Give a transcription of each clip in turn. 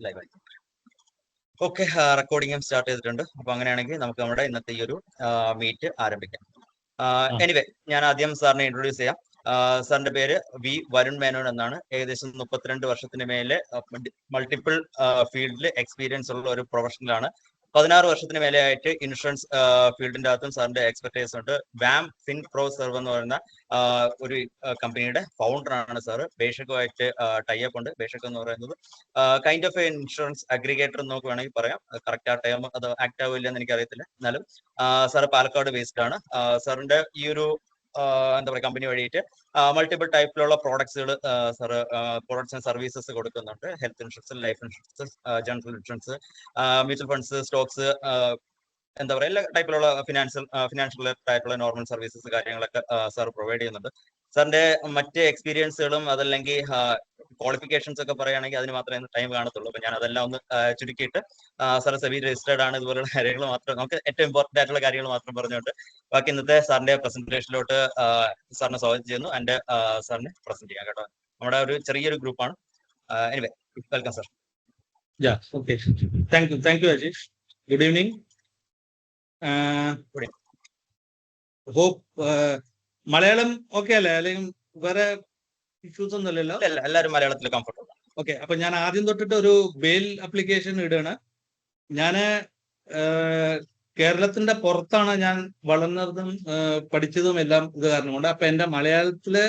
ലൈവായി. Okay, റെക്കോർഡിംഗും start ചെയ്തിട്ടുണ്ട്. അപ്പൊ അങ്ങനെയാണെങ്കിൽ നമുക്ക് നമ്മുടെ ഇന്നത്തെ ഈ ഒരു മീറ്റ് ആരംഭിക്കാം. എനിവേ, ഞാൻ ആദ്യം സാറിനെ ഇൻട്രൊഡ്യൂസ് ചെയ്യാം. സാറിന്റെ പേര് വി വരുൺ മേനോൻ എന്നാണ്. ഏകദേശം 32 വർഷത്തിന് മേലെ മൾട്ടിപ്പിൾ ഫീൽഡിൽ എക്സ്പീരിയൻസ് ഉള്ള ഒരു പ്രൊഫഷണലാണ്. 16 വർഷത്തിന് മേലെയായിട്ട് ഇൻഷുറൻസ് ഫീൽഡിന്റെ അകത്തും സാറിന്റെ എക്സ്പെർട്ടൈസ് ഉണ്ട്. വാം ഫിൻ പ്രോ സെർവ് എന്ന് പറയുന്ന ഒരു കമ്പനിയുടെ ഫൗണ്ടറാണ് സാറ്. ബേഷക്കുമായിട്ട് ടൈപ്പ് ഉണ്ട്. ബേഷക് എന്ന് പറയുന്നത് കൈൻഡ് ഓഫ് ഇൻഷുറൻസ് അഗ്രിഗേറ്റർ എന്നൊക്കെ വേണമെങ്കിൽ പറയാം. കറക്റ്റ് ആ ടൈം അത് ആക്ട് ആവില്ല എന്ന് എനിക്കറിയത്തില്ല. എന്നാലും സാറ് പാലക്കാട് ബേസ്ഡ് ആണ്. സാറിന്റെ ഈ ഒരു എന്താ പറയുക കമ്പനി വഴിയിട്ട് മൾട്ടിപ്പിൾ ടൈപ്പിലുള്ള പ്രോഡക്ട്സുകൾ സാറ് പ്രോഡക്ട്സ് ആൻഡ് സർവീസസ് കൊടുക്കുന്നുണ്ട്. Health insurance, life insurance, general insurance, mutual funds, stocks, എന്താ പറയുക എല്ലാ ടൈപ്പിലുള്ള ഫിനാൻഷ്യൽ ടൈപ്പുള്ള നോർമൽ സർവീസസ് കാര്യങ്ങളൊക്കെ സാർ പ്രൊവൈഡ് ചെയ്യുന്നുണ്ട്. സാറിന്റെ മറ്റ് എക്സ്പീരിയൻസുകളും അതല്ലെങ്കിൽ ക്വാളിഫിക്കേഷൻസ് ഒക്കെ പറയുകയാണെങ്കിൽ അതിന് മാത്രമേ ടൈം കാണത്തുള്ളൂ. അപ്പൊ ഞാൻ അതെല്ലാം ഒന്ന് ചുരുക്കിയിട്ട് സാർ സെബി രജിസ്റ്റേർഡ് ആണ്, ഇതുപോലുള്ള കാര്യങ്ങൾ മാത്രം നമുക്ക് ഏറ്റവും ഇമ്പോർട്ടന്റ് ആയിട്ടുള്ള കാര്യങ്ങൾ മാത്രം പറഞ്ഞുകൊണ്ട് ബാക്കി ഇന്നത്തെ സാറിന്റെ പ്രസന്റേഷനിലോട്ട് സാറിനെ സ്വാഗതം ചെയ്യുന്നു. ആൻഡ് സാറിനെ പ്രസന്റ് ചെയ്യാം കേട്ടോ. നമ്മുടെ ഒരു ചെറിയൊരു ഗ്രൂപ്പാണ്. Anyway, welcome sir. Okay, thank you Ajeesh. Good evening. Hope Malayalam okay അല്ലേ? അല്ലെങ്കിൽ വേറെ ഇഷ്യൂസ് ഒന്നും അല്ലല്ലോ? എല്ലാവരും മലയാളത്തിൽ കംഫർട്ടബിൾ. ഓക്കെ, അപ്പൊ ഞാൻ ആദ്യം തൊട്ടിട്ട് ഒരു ബെയിൽ അപ്ലിക്കേഷൻ ഇടുകയാണ്. ഞാന് കേരളത്തിന്റെ പുറത്താണ് ഞാൻ വളർന്നതും പഠിച്ചതും എല്ലാം ഇത് കാരണം കൊണ്ട്. അപ്പൊ എന്റെ മലയാളത്തില്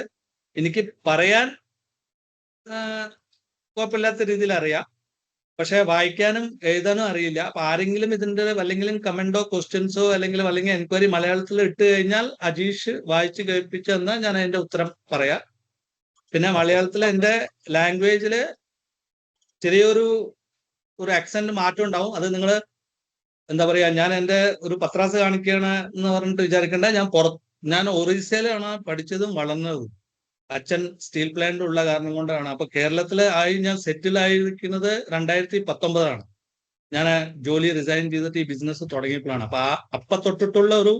എനിക്ക് പറയാൻ കുഴപ്പമില്ലാത്ത രീതിയിൽ അറിയാം, പക്ഷെ വായിക്കാനും എഴുതാനും അറിയില്ല. അപ്പൊ ആരെങ്കിലും ഇതിന്റെ വല്ലെങ്കിലും കമന്റോ ക്വസ്റ്റ്യൻസോ അല്ലെങ്കിൽ എൻക്വയറി മലയാളത്തിൽ ഇട്ട് കഴിഞ്ഞാൽ അജീഷ് വായിച്ച് കേൾപ്പിച്ചെന്നാൽ ഞാൻ അതിന്റെ ഉത്തരം പറയാം. പിന്നെ മലയാളത്തിലെ എന്റെ ലാംഗ്വേജില് ചെറിയൊരു ആക്സന്റ് മാറ്റം ഉണ്ടാവും. അത് നിങ്ങൾ എന്താ പറയാ, ഞാൻ എന്റെ ഒരു പത്രാസ് കാണിക്കുകയാണ് എന്ന് പറഞ്ഞിട്ട് വിചാരിക്കേണ്ട. ഞാൻ ഒറീസയിലാണ് പഠിച്ചതും വളർന്നതും. അച്ഛൻ സ്റ്റീൽ പ്ലാന്റ് ഉള്ള കാരണം കൊണ്ടാണ്. അപ്പൊ കേരളത്തില് ഞാൻ സെറ്റിൽ ആയിരിക്കുന്നത് 2019 ഞാൻ ജോലി റിസൈൻ ചെയ്തിട്ട് ഈ ബിസിനസ് തുടങ്ങിയപ്പോഴാണ്. അപ്പൊ തൊട്ടിട്ടുള്ള ഒരു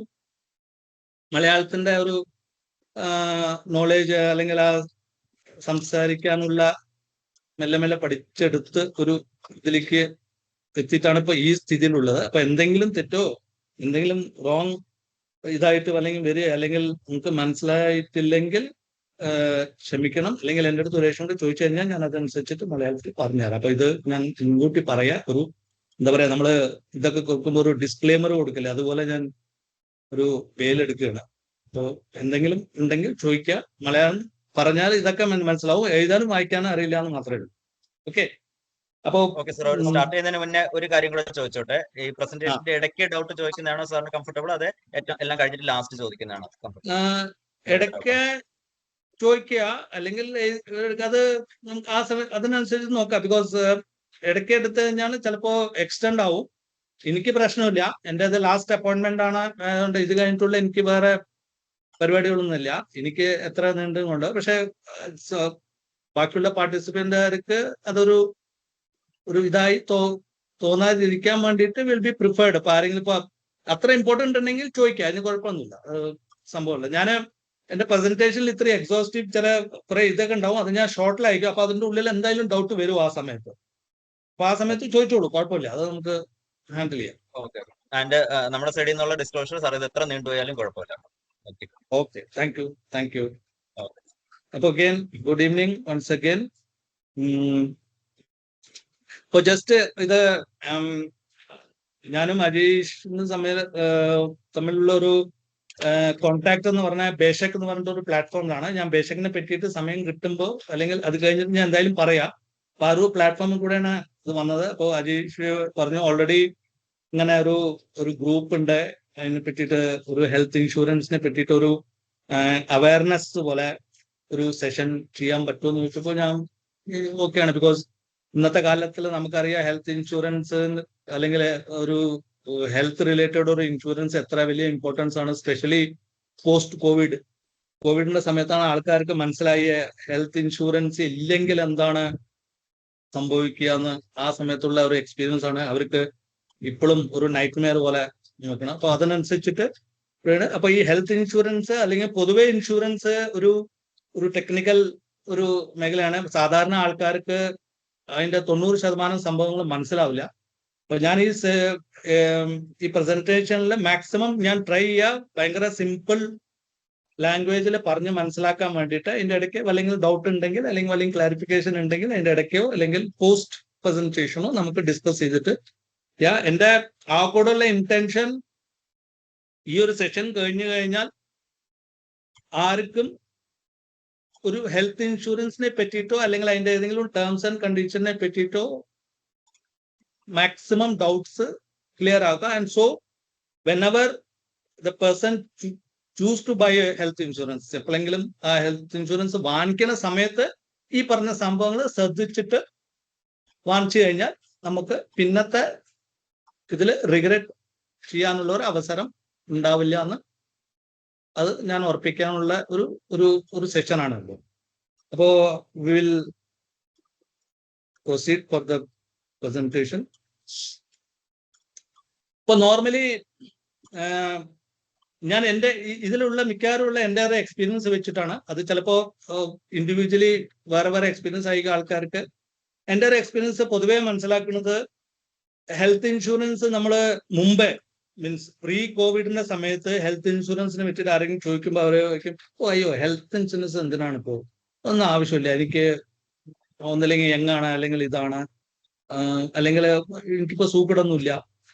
മലയാളത്തിന്റെ ഒരു നോളേജ് അല്ലെങ്കിൽ ആ സംസാരിക്കാനുള്ള മെല്ലെ മെല്ലെ പഠിച്ചെടുത്ത് ഒരു ഇതിലേക്ക് എത്തിയിട്ടാണ് ഇപ്പൊ ഈ സ്ഥിതിയിലുള്ളത്. അപ്പൊ എന്തെങ്കിലും തെറ്റോ എന്തെങ്കിലും റോങ് ഇതായിട്ട് അല്ലെങ്കിൽ നമുക്ക് മനസ്സിലായിട്ടില്ലെങ്കിൽ ക്ഷമിക്കണം. അല്ലെങ്കിൽ എൻ്റെ അടുത്ത് സുരേഷ് കൊണ്ട് ചോദിച്ചു കഴിഞ്ഞാൽ ഞാൻ അതനുസരിച്ചിട്ട് മലയാളത്തിൽ പറഞ്ഞുതരാം. അപ്പൊ ഇത് ഞാൻ മുൻകൂട്ടി പറയാ. ഒരു എന്താ പറയാ, നമ്മള് ഇതൊക്കെ കൊടുക്കുമ്പോൾ ഒരു ഡിസ്ക്ലെയിമർ കൊടുക്കില്ലേ, അതുപോലെ ഞാൻ ഒരു എടുക്കുകയാണ്. അപ്പോൾ എന്തെങ്കിലും ഉണ്ടെങ്കിൽ ചോദിക്കുക. മലയാളം പറഞ്ഞാൽ ഇതൊക്കെ മനസ്സിലാവും. എഴുതാനും വായിക്കാനും അറിയില്ല എന്ന് മാത്രമേ ഉള്ളൂ. ഓക്കെ, അപ്പൊ സ്റ്റാർട്ട് ചെയ്യുന്നതിന് മുന്നേ ഒരു കാര്യം കൂടെ ചോദിച്ചോട്ടെ. ഈ പ്രസന്റേഷന്റെ ഇടയ്ക്ക് ഡൗട്ട് ചോദിക്കുന്നതാണോ സാറിന് കംഫർട്ടബിൾ, അതെ എല്ലാം കഴിഞ്ഞിട്ട് ലാസ്റ്റ് ചോദിക്കുന്നതാണോ കംഫർട്ടബിൾ? ഇടയ്ക്ക് ചോദിക്കുക, അല്ലെങ്കിൽ അത് നമുക്ക് ആ സമയം അതിനനുസരിച്ച് നോക്കാം. ബിക്കോസ് ഇടയ്ക്ക് എടുത്ത് കഴിഞ്ഞാൽ ചിലപ്പോ എക്സ്റ്റെൻഡ് ആവും. എനിക്ക് പ്രശ്നമില്ല, എൻ്റെ അത് ലാസ്റ്റ് അപ്പോയിന്റ്മെന്റ് ആണ്. അതുകൊണ്ട് ഇത് കഴിഞ്ഞിട്ടുള്ള എനിക്ക് വേറെ പരിപാടികളൊന്നുമില്ല. എനിക്ക് എത്ര നീണ്ടുകൊണ്ട്. പക്ഷെ ബാക്കിയുള്ള പാർട്ടിസിപ്പന്റുകാർക്ക് അതൊരു ഇതായി തോന്നാതിരിക്കാൻ വേണ്ടിയിട്ട് വിൽ ബി പ്രിഫേർഡ്. ഇപ്പൊ ആരെങ്കിലും ഇപ്പൊ അത്ര ഇമ്പോർട്ടന്റ് ഉണ്ടെങ്കിൽ ചോദിക്കുക, അതിന് കുഴപ്പമൊന്നുമില്ല, സംഭവമില്ല. ഞാൻ എന്റെ പ്രസന്റേഷനിൽ ഇത്ര എക്സോസ്റ്റീവ് കുറെ ഇതൊക്കെ ഉണ്ടാവും. അത് ഞാൻ ഷോർട്ടിലായിരിക്കും. അപ്പൊ അതിന്റെ ഉള്ളിൽ എന്തായാലും ഡൗട്ട് വരും ആ സമയത്ത്. അപ്പൊ ആ സമയത്ത് ചോദിച്ചോളൂ, കുഴപ്പമില്ല, അത് നമുക്ക് ഹാൻഡിൽ ചെയ്യാം. ആൻഡ് നമ്മുടെ സൈഡിൽ നിന്നുള്ള ഡിസ്ക്ലോഷർ സാർ ഇത് എത്ര നീണ്ടുപോയാലും കുഴപ്പമില്ല. Okay, thank you. അപ്പൊ again good evening once again. ഇപ്പൊ ജസ്റ്റ് ഇത് ഞാനും അജീഷും തമ്മിലുള്ള ഒരു കോൺടാക്ട് എന്ന് പറഞ്ഞാൽ ബേഷക് എന്ന് പറഞ്ഞിട്ട് ഒരു പ്ലാറ്റ്ഫോമിലാണ്. ഞാൻ ബേഷക്കിനെ പറ്റിയിട്ട് സമയം കിട്ടുമ്പോൾ അല്ലെങ്കിൽ അത് കഴിഞ്ഞിട്ട് ഞാൻ എന്തായാലും പറയാം. അപ്പൊ ആ ഒരു പ്ലാറ്റ്ഫോമിൽ കൂടെയാണ് ഇത് വന്നത്. അപ്പോൾ അജീഷ് പറഞ്ഞു ഓൾറെഡി ഇങ്ങനെ ഒരു ഗ്രൂപ്പ് ഉണ്ട്, അതിനെ പറ്റിയിട്ട് ഒരു ഹെൽത്ത് ഇൻഷുറൻസിനെ പറ്റിയിട്ട് ഒരു അവയർനെസ് പോലെ ഒരു സെഷൻ ചെയ്യാൻ പറ്റുമെന്ന് ചോദിച്ചപ്പോൾ ഞാൻ ഓക്കെയാണ്. ബിക്കോസ് ഇന്നത്തെ കാലത്തിൽ നമുക്കറിയാം ഹെൽത്ത് ഇൻഷുറൻസ് അല്ലെങ്കിൽ ഒരു ഹെൽത്ത് റിലേറ്റഡ് ഒരു ഇൻഷുറൻസ് എത്ര വലിയ ഇമ്പോർട്ടൻസ് ആണ്. സ്പെഷ്യലി പോസ്റ്റ് കോവിഡിന്റെ സമയത്താണ് ആൾക്കാർക്ക് മനസ്സിലായ ഹെൽത്ത് ഇൻഷുറൻസ് ഇല്ലെങ്കിൽ എന്താണ് സംഭവിക്കുക എന്ന്. ആ സമയത്തുള്ള ഒരു എക്സ്പീരിയൻസ് ആണ് അവർക്ക് ഇപ്പോഴും ഒരു നൈറ്റ്മെയർ പോലെ നോക്കണം. അപ്പൊ അതിനനുസരിച്ചിട്ട് അപ്പൊ ഈ ഹെൽത്ത് ഇൻഷുറൻസ് അല്ലെങ്കിൽ പൊതുവെ ഇൻഷുറൻസ് ഒരു ടെക്നിക്കൽ ഒരു മേഖലയാണ്. സാധാരണ ആൾക്കാർക്ക് അതിന്റെ 90% സംഭവങ്ങൾ മനസ്സിലാവില്ല. അപ്പൊ ഞാൻ ഈ പ്രസന്റേഷനിൽ മാക്സിമം ഞാൻ ട്രൈ ചെയ്യുക ഭയങ്കര സിമ്പിൾ ലാംഗ്വേജിൽ പറഞ്ഞ് മനസ്സിലാക്കാൻ വേണ്ടിയിട്ട്. അതിന്റെ ഇടയ്ക്ക് അല്ലെങ്കിൽ ഡൗട്ട് ഉണ്ടെങ്കിൽ അല്ലെങ്കിൽ ക്ലാരിഫിക്കേഷൻ ഉണ്ടെങ്കിൽ അതിന്റെ ഇടയ്ക്കോ അല്ലെങ്കിൽ പോസ്റ്റ് പ്രസന്റേഷനോ നമുക്ക് ഡിസ്കസ് ചെയ്തിട്ട് എന്റെ കൂടെയുള്ള ഇന്റൻഷൻ ഈ ഒരു സെഷൻ കഴിഞ്ഞു കഴിഞ്ഞാൽ ആർക്കും ഒരു ഹെൽത്ത് ഇൻഷുറൻസിനെ പറ്റിയിട്ടോ അല്ലെങ്കിൽ അതിന്റെ ഏതെങ്കിലും ടേംസ് ആൻഡ് കണ്ടീഷനെ പറ്റിയിട്ടോ മാക്സിമം ഡൗട്ട്സ് ക്ലിയർ ആക്കുക. And so whenever the person choose to buy a health insurance, എപ്പോഴെങ്കിലും ആ ഹെൽത്ത് ഇൻഷുറൻസ് വാങ്ങിക്കുന്ന സമയത്ത് ഈ പറഞ്ഞ സംഭവങ്ങൾ ശ്രദ്ധിച്ചിട്ട് വാങ്ങിച്ചു കഴിഞ്ഞാൽ നമുക്ക് പിന്നത്തെ ഇതിൽ റിഗ്രറ്റ് ചെയ്യാനുള്ള ഒരു അവസരം ഉണ്ടാവില്ല എന്ന് അത് ഞാൻ ഉറപ്പിക്കാനുള്ള ഒരു സെഷനാണ്. അപ്പോ will proceed for the presentation. ഇപ്പൊ നോർമലി ഞാൻ എൻ്റെ ഇതിലുള്ള മിക്കവാറുള്ള എൻ്റെ എക്സ്പീരിയൻസ് വെച്ചിട്ടാണ്, അത് ചിലപ്പോ ഇൻഡിവിജ്വലി വേറെ എക്സ്പീരിയൻസ് ആയ ആൾക്കാർക്ക് എൻ്റെ ഒരു എക്സ്പീരിയൻസ് പൊതുവേ മനസ്സിലാക്കുന്നത്, ഹെൽത്ത് ഇൻഷുറൻസ് നമ്മൾ മുമ്പേ മീൻസ് പ്രീ കോവിഡിന്റെ സമയത്ത് ഹെൽത്ത് ഇൻഷുറൻസിനെ പറ്റിയിട്ട് ആരെങ്കിലും ചോദിക്കുമ്പോൾ അവർ ചോദിക്കും, അയ്യോ ഹെൽത്ത് ഇൻഷുറൻസ് എന്തിനാണ് ഇപ്പോൾ, ഒന്നും ആവശ്യമില്ല, എനിക്ക് ഒന്നില്ലെങ്കിൽ യങ്ങാണ് അല്ലെങ്കിൽ ഇതാണ് അല്ലെങ്കിൽ എനിക്കിപ്പോ സൂക്കിടൊന്നുമില്ല.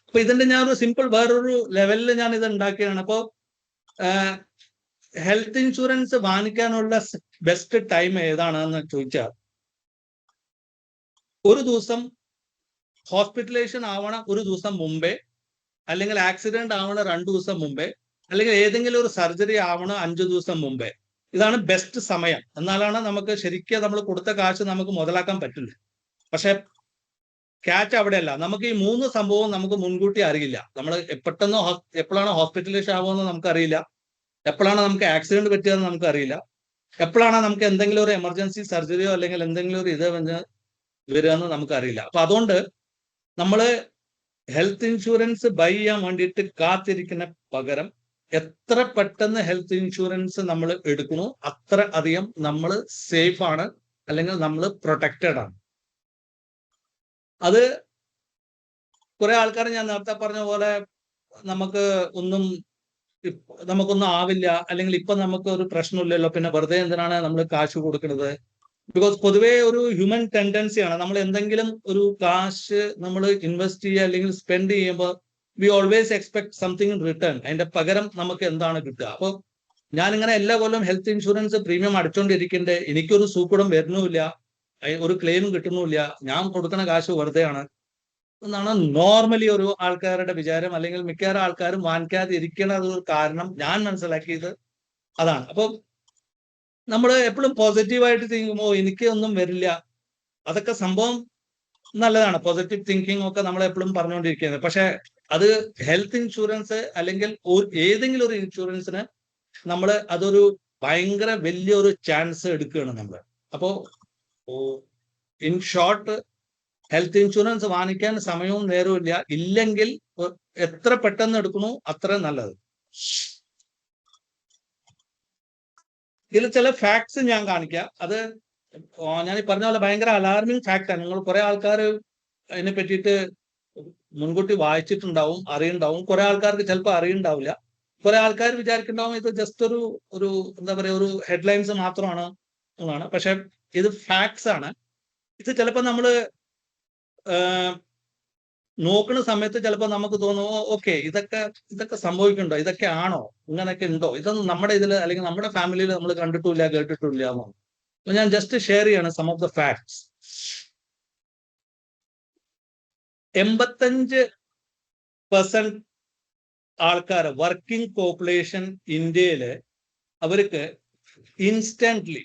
അപ്പൊ ഇതിന്റെ ഞാനൊരു സിമ്പിൾ വേറൊരു ലെവലിൽ ഞാൻ ഇത് ഉണ്ടാക്കിയതാണ്. അപ്പോൾ ഹെൽത്ത് ഇൻഷുറൻസ് വാങ്ങിക്കാനുള്ള ബെസ്റ്റ് ടൈം ഏതാണെന്ന് ചോദിച്ചാൽ, ഒരു ദിവസം ഹോസ്പിറ്റലൈസേഷൻ ആവണ ഒരു ദിവസം മുമ്പേ, അല്ലെങ്കിൽ ആക്സിഡന്റ് ആവണ 2 ദിവസം മുമ്പേ, അല്ലെങ്കിൽ ഏതെങ്കിലും ഒരു സർജറി ആവണ 5 ദിവസം മുമ്പേ, ഇതാണ് ബെസ്റ്റ് സമയം. എന്നാലാണ് നമുക്ക് ശരിക്കും നമ്മൾ കൊടുത്ത കാശ് നമുക്ക് മുതലാക്കാൻ പറ്റില്ല. പക്ഷെ ക്യാച്ച് അവിടെയല്ല. നമുക്ക് ഈ 3 സംഭവവും നമുക്ക് മുൻകൂട്ടി അറിയില്ല. നമ്മൾ എപ്പോഴാണ് ഹോസ്പിറ്റലൈസേഷൻ ആവുമെന്ന് നമുക്കറിയില്ല, എപ്പോഴാണ് നമുക്ക് ആക്സിഡന്റ് പറ്റിയതെന്ന് നമുക്കറിയില്ല, എപ്പോഴാണ് നമുക്ക് എന്തെങ്കിലും ഒരു എമർജൻസി സർജറിയോ അല്ലെങ്കിൽ എന്തെങ്കിലും ഒരു ഇത് വരികയെന്ന് നമുക്കറിയില്ല. അപ്പൊ അതുകൊണ്ട് നമ്മൾ ഹെൽത്ത് ഇൻഷുറൻസ് ബൈ ചെയ്യാൻ വേണ്ടിയിട്ട് കാത്തിരിക്കുന്ന പകരം എത്ര പെട്ടെന്ന് ഹെൽത്ത് ഇൻഷുറൻസ് നമ്മൾ എടുക്കണോ അത്ര അധികം നമ്മൾ സേഫ് ആണ്, അല്ലെങ്കിൽ നമ്മൾ പ്രൊട്ടക്റ്റഡ് ആണ്. അത് കുറെ ആൾക്കാർ ഞാൻ നേരത്തെ പറഞ്ഞ പോലെ നമുക്കൊന്നും ആവില്ല, അല്ലെങ്കിൽ ഇപ്പൊ നമുക്ക് ഒരു പ്രശ്നമില്ലല്ലോ, പിന്നെ വെറുതെ എന്തിനാണ് നമ്മൾ കാശ് കൊടുക്കുന്നത്. ബിക്കോസ് പൊതുവേ ഒരു ഹ്യൂമൻ ടെൻഡൻസിയാണ്, നമ്മൾ എന്തെങ്കിലും ഒരു കാശ് നമ്മൾ ഇൻവെസ്റ്റ് ചെയ്യുക അല്ലെങ്കിൽ സ്പെൻഡ് ചെയ്യുമ്പോൾ we always expect something in return. അതിന്റെ പകരം നമുക്ക് എന്താണ് കിട്ടുക. അപ്പോൾ ഞാനിങ്ങനെ എല്ലാ കൊല്ലം ഹെൽത്ത് ഇൻഷുറൻസ് പ്രീമിയം അടച്ചുകൊണ്ടിരിക്കേണ്ട, എനിക്കൊരു സൂക്കടം വരുന്നുമില്ല, ഒരു ക്ലെയിമും കിട്ടുന്നുമില്ല, ഞാൻ കൊടുക്കുന്ന കാശ് വെറുതെയാണ് എന്നാണ് നോർമലി ഒരു ആൾക്കാരുടെ വിചാരം. അല്ലെങ്കിൽ മിക്കവാറും ആൾക്കാരും വാങ്ങിക്കാതെ ഇരിക്കുന്നത് കാരണം ഞാൻ മനസ്സിലാക്കിയത് അതാണ്. അപ്പം നമ്മൾ എപ്പോഴും പോസിറ്റീവായിട്ട് തിങ്കുമ്പോൾ എനിക്ക് ഒന്നും വരില്ല, അതൊക്കെ സംഭവം നല്ലതാണ്. പോസിറ്റീവ് തിങ്കിങ് ഒക്കെ നമ്മൾ എപ്പോഴും പറഞ്ഞുകൊണ്ടിരിക്കുന്നത്. പക്ഷെ അത് ഹെൽത്ത് ഇൻഷുറൻസ് അല്ലെങ്കിൽ ഏതെങ്കിലും ഒരു ഇൻഷുറൻസിന് നമ്മൾ അതൊരു ഭയങ്കര വലിയൊരു ചാൻസ് എടുക്കുകയാണ് നമ്മൾ. അപ്പോ ഇൻ ഷോർട്ട്, ഹെൽത്ത് ഇൻഷുറൻസ് വാങ്ങിക്കാൻ സമയവും നേരവും ഇല്ലെങ്കിൽ എത്ര പെട്ടെന്ന് എടുക്കണോ അത്ര നല്ലത്. ഇതിൽ ചില ഫാക്ട്സ് ഞാൻ കാണിക്കാം. അത് ഞാൻ ഈ പറഞ്ഞ പോലെ ഭയങ്കര അലാർമിങ് ഫാക്റ്റാണ്. നിങ്ങൾ കുറെ ആൾക്കാർ അതിനെ പറ്റിയിട്ട് മുൻകൂട്ടി വായിച്ചിട്ടുണ്ടാവും, അറിയുണ്ടാവും. കുറെ ആൾക്കാർക്ക് ചിലപ്പോൾ അറിയുണ്ടാവില്ല. കുറെ ആൾക്കാർ വിചാരിക്കുന്നുണ്ടാവും ഇത് ജസ്റ്റ് ഒരു എന്താ പറയുക, ഒരു ഹെഡ്ലൈൻസ് മാത്രമാണ് എന്നാണ്. പക്ഷെ ഇത് ഫാക്ട്സ് ആണ്. ഇത് ചിലപ്പോൾ നമ്മൾ നോക്കുന്ന സമയത്ത് ചിലപ്പോൾ നമുക്ക് തോന്നുമോ, ഓക്കെ ഇതൊക്കെ സംഭവിക്കുന്നുണ്ടോ, ഇതൊക്കെ ആണോ, ഇങ്ങനെയൊക്കെ ഉണ്ടോ, ഇതൊന്നും നമ്മുടെ ഇതിൽ അല്ലെങ്കിൽ നമ്മുടെ ഫാമിലിയിൽ നമ്മൾ കണ്ടിട്ടില്ല കേട്ടിട്ടില്ല എന്നോ. അപ്പൊ ഞാൻ ജസ്റ്റ് ഷെയർ ചെയ്യാണ് സം ഓഫ് ദ ഫാക്ട്സ്. 85% ആൾക്കാർ, വർക്കിംഗ് പോപ്പുലേഷൻ ഇന്ത്യയില്, അവർക്ക് ഇൻസ്റ്റന്റ്ലി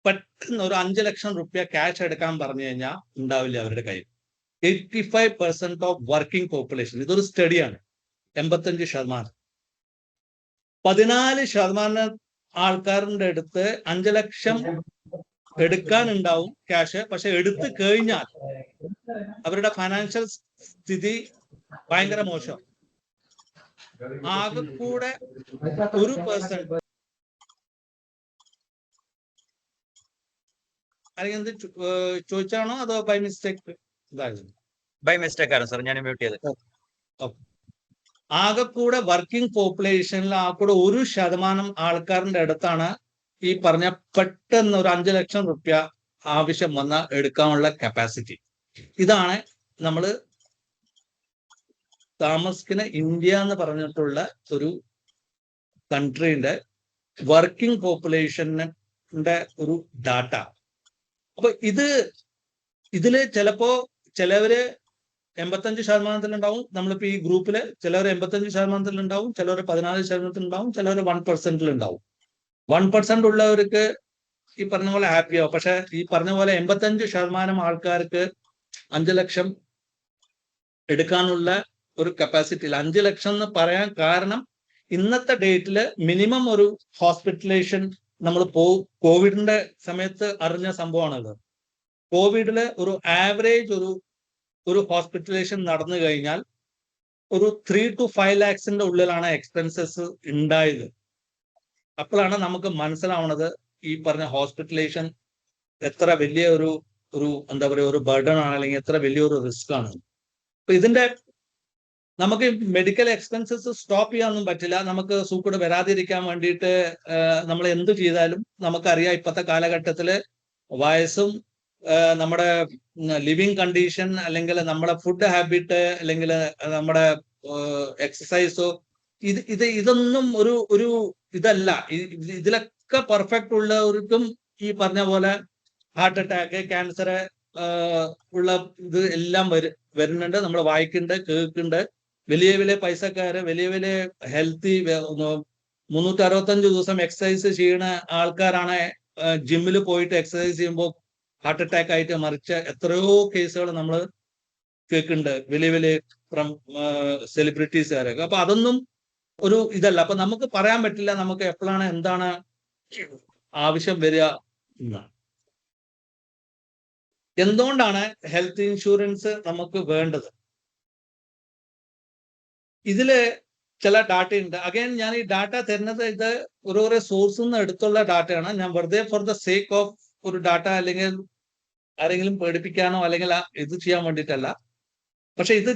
പെട്ടെന്ന് ഒരു 5 ലക്ഷം റുപ്യ ക്യാഷ് എടുക്കാൻ പറഞ്ഞു കഴിഞ്ഞാൽ ഉണ്ടാവില്ല അവരുടെ കയ്യിൽ. 85% ഓഫ് വർക്കിംഗ് പോപ്പുലേഷൻ, ഇതൊരു സ്റ്റഡിയാണ്. 85%. 14% ആൾക്കാരുടെ അടുത്ത് 5 ലക്ഷം എടുക്കാനുണ്ടാവും ക്യാഷ്. പക്ഷെ എടുത്തു കഴിഞ്ഞാൽ അവരുടെ ഫൈനാൻഷ്യൽ സ്ഥിതി ഭയങ്കര മോശം. ആകെ കൂടെ 1% അല്ലെങ്കിൽ എന്ത് ചോദിച്ചാണോ അതോ ബൈ മിസ്റ്റേക്ക് ഇതായിരുന്നു? ബൈ മിസ്റ്റേക്ക് ആണ് സാർ, ഞാൻ മ്യൂട്ട് ചെയ്ത്. ആകെക്കൂടെ വർക്കിംഗ് പോപ്പുലേഷനിൽ ആകെക്കൂടെ 1% ആൾക്കാരുടെ അടുത്താണ് ഈ പറഞ്ഞ പെട്ടെന്ന് ഒരു 5 ലക്ഷം റുപ്യ ആവശ്യം വന്ന എടുക്കാനുള്ള കപ്പാസിറ്റി. ഇതാണ് നമ്മൾ താമസിക്കുന്ന ഇന്ത്യ എന്ന് പറഞ്ഞിട്ടുള്ള ഒരു കൺട്രീന്റെ വർക്കിംഗ് പോപ്പുലേഷന്റെ ഒരു ഡാറ്റ. അപ്പൊ ഇതില് ചിലപ്പോ ചിലവര് 85% ഉണ്ടാവും. നമ്മളിപ്പോ ഈ ഗ്രൂപ്പില് ചിലവർ 85% ഉണ്ടാവും, ചിലവർ 14% ഉണ്ടാവും, ചിലവർ 1% ഉണ്ടാവും. 1% ഉള്ളവർക്ക് ഈ പറഞ്ഞ പോലെ ഹാപ്പിയാവും. പക്ഷെ ഈ പറഞ്ഞ പോലെ 85% ആൾക്കാർക്ക് 5 ലക്ഷം എടുക്കാനുള്ള ഒരു കപ്പാസിറ്റി ഇല്ല. 5 ലക്ഷം എന്ന് പറയാൻ കാരണം ഇന്നത്തെ ഡേറ്റില് മിനിമം ഒരു ഹോസ്പിറ്റലൈസേഷൻ നമ്മൾ കോവിഡിന്റെ സമയത്ത് അറിഞ്ഞ സംഭവമാണത്. കോവിഡില് ഒരു ആവറേജ് ഒരു ഹോസ്പിറ്റലൈസേഷൻ നടന്നു കഴിഞ്ഞാൽ ഒരു 3 to 5 lakhs ഉള്ളിലാണ് എക്സ്പെൻസസ് ഉണ്ടായത്. അപ്പോഴാണ് നമുക്ക് മനസ്സിലാവുന്നത് ഈ പറഞ്ഞ ഹോസ്പിറ്റലൈസേഷൻ എത്ര വലിയ ഒരു എന്താ പറയുക ഒരു ബർഡൻ ആണ്, അല്ലെങ്കിൽ എത്ര വലിയൊരു റിസ്ക് ആണ്. അപ്പൊ ഇതിന്റെ നമുക്ക് മെഡിക്കൽ എക്സ്പെൻസസ് സ്റ്റോപ്പ് ചെയ്യാനൊന്നും പറ്റില്ല. നമുക്ക് സൂക്കട് വരാതിരിക്കാൻ വേണ്ടിയിട്ട് നമ്മൾ എന്ത് ചെയ്താലും നമുക്കറിയാം ഇപ്പോഴത്തെ കാലഘട്ടത്തില് വയസ്സും നമ്മുടെ ലിവിങ് കണ്ടീഷൻ, അല്ലെങ്കിൽ നമ്മുടെ ഫുഡ് ഹാബിറ്റ്, അല്ലെങ്കിൽ നമ്മുടെ എക്സസൈസോ, ഇതൊന്നും ഒരു ഇതല്ല. ഇതിലൊക്കെ പെർഫെക്റ്റ് ഉള്ളവർക്കും ഈ പറഞ്ഞ പോലെ ഹാർട്ട് അറ്റാക്ക്, ക്യാൻസർ ഉള്ള ഇത് എല്ലാം വരുന്നുണ്ട്. നമ്മൾ വായിക്കുന്നുണ്ട്, കേൾക്കുന്നുണ്ട്. വലിയ വലിയ പൈസക്കാര്, വലിയ വലിയ ഹെൽത്തി 365 ദിവസം എക്സസൈസ് ചെയ്യുന്ന ആൾക്കാരാണ് ജിമ്മിൽ പോയിട്ട് എക്സസൈസ് ചെയ്യുമ്പോൾ ഹാർട്ട് അറ്റാക്ക് ആയിട്ട് മരിച്ച എത്രയോ കേസുകൾ നമ്മൾ കേൾക്കുന്നുണ്ട്, വലിയ വലിയ സെലിബ്രിറ്റീസുകാരൊക്കെ. അപ്പൊ അതൊന്നും ഒരു ഇതല്ല. അപ്പൊ നമുക്ക് പറയാൻ പറ്റില്ല നമുക്ക് എപ്പോഴാണ് എന്താണ് ആവശ്യം വരിക എന്നാണ്. എന്തുകൊണ്ടാണ് ഹെൽത്ത് ഇൻഷുറൻസ് നമുക്ക് വേണ്ടത്? ഇതില് ചില ഡാറ്റ ഉണ്ട്. അഗൈൻ ഞാൻ ഈ ഡാറ്റ തരുന്നത് ഇത് ഓരോ സോഴ്സിൽ നിന്ന് എടുത്തുള്ള ഡാറ്റയാണ്. ഞാൻ വെറുതെ ഫോർ ദ സേക്ക് ഓഫ് ഒരു ഡാറ്റ അല്ലെങ്കിൽ ആരെങ്കിലും പേടിപ്പിക്കാനോ അല്ലെങ്കിൽ ഇത് ചെയ്യാൻ വേണ്ടിയിട്ടല്ല. പക്ഷെ ഇത്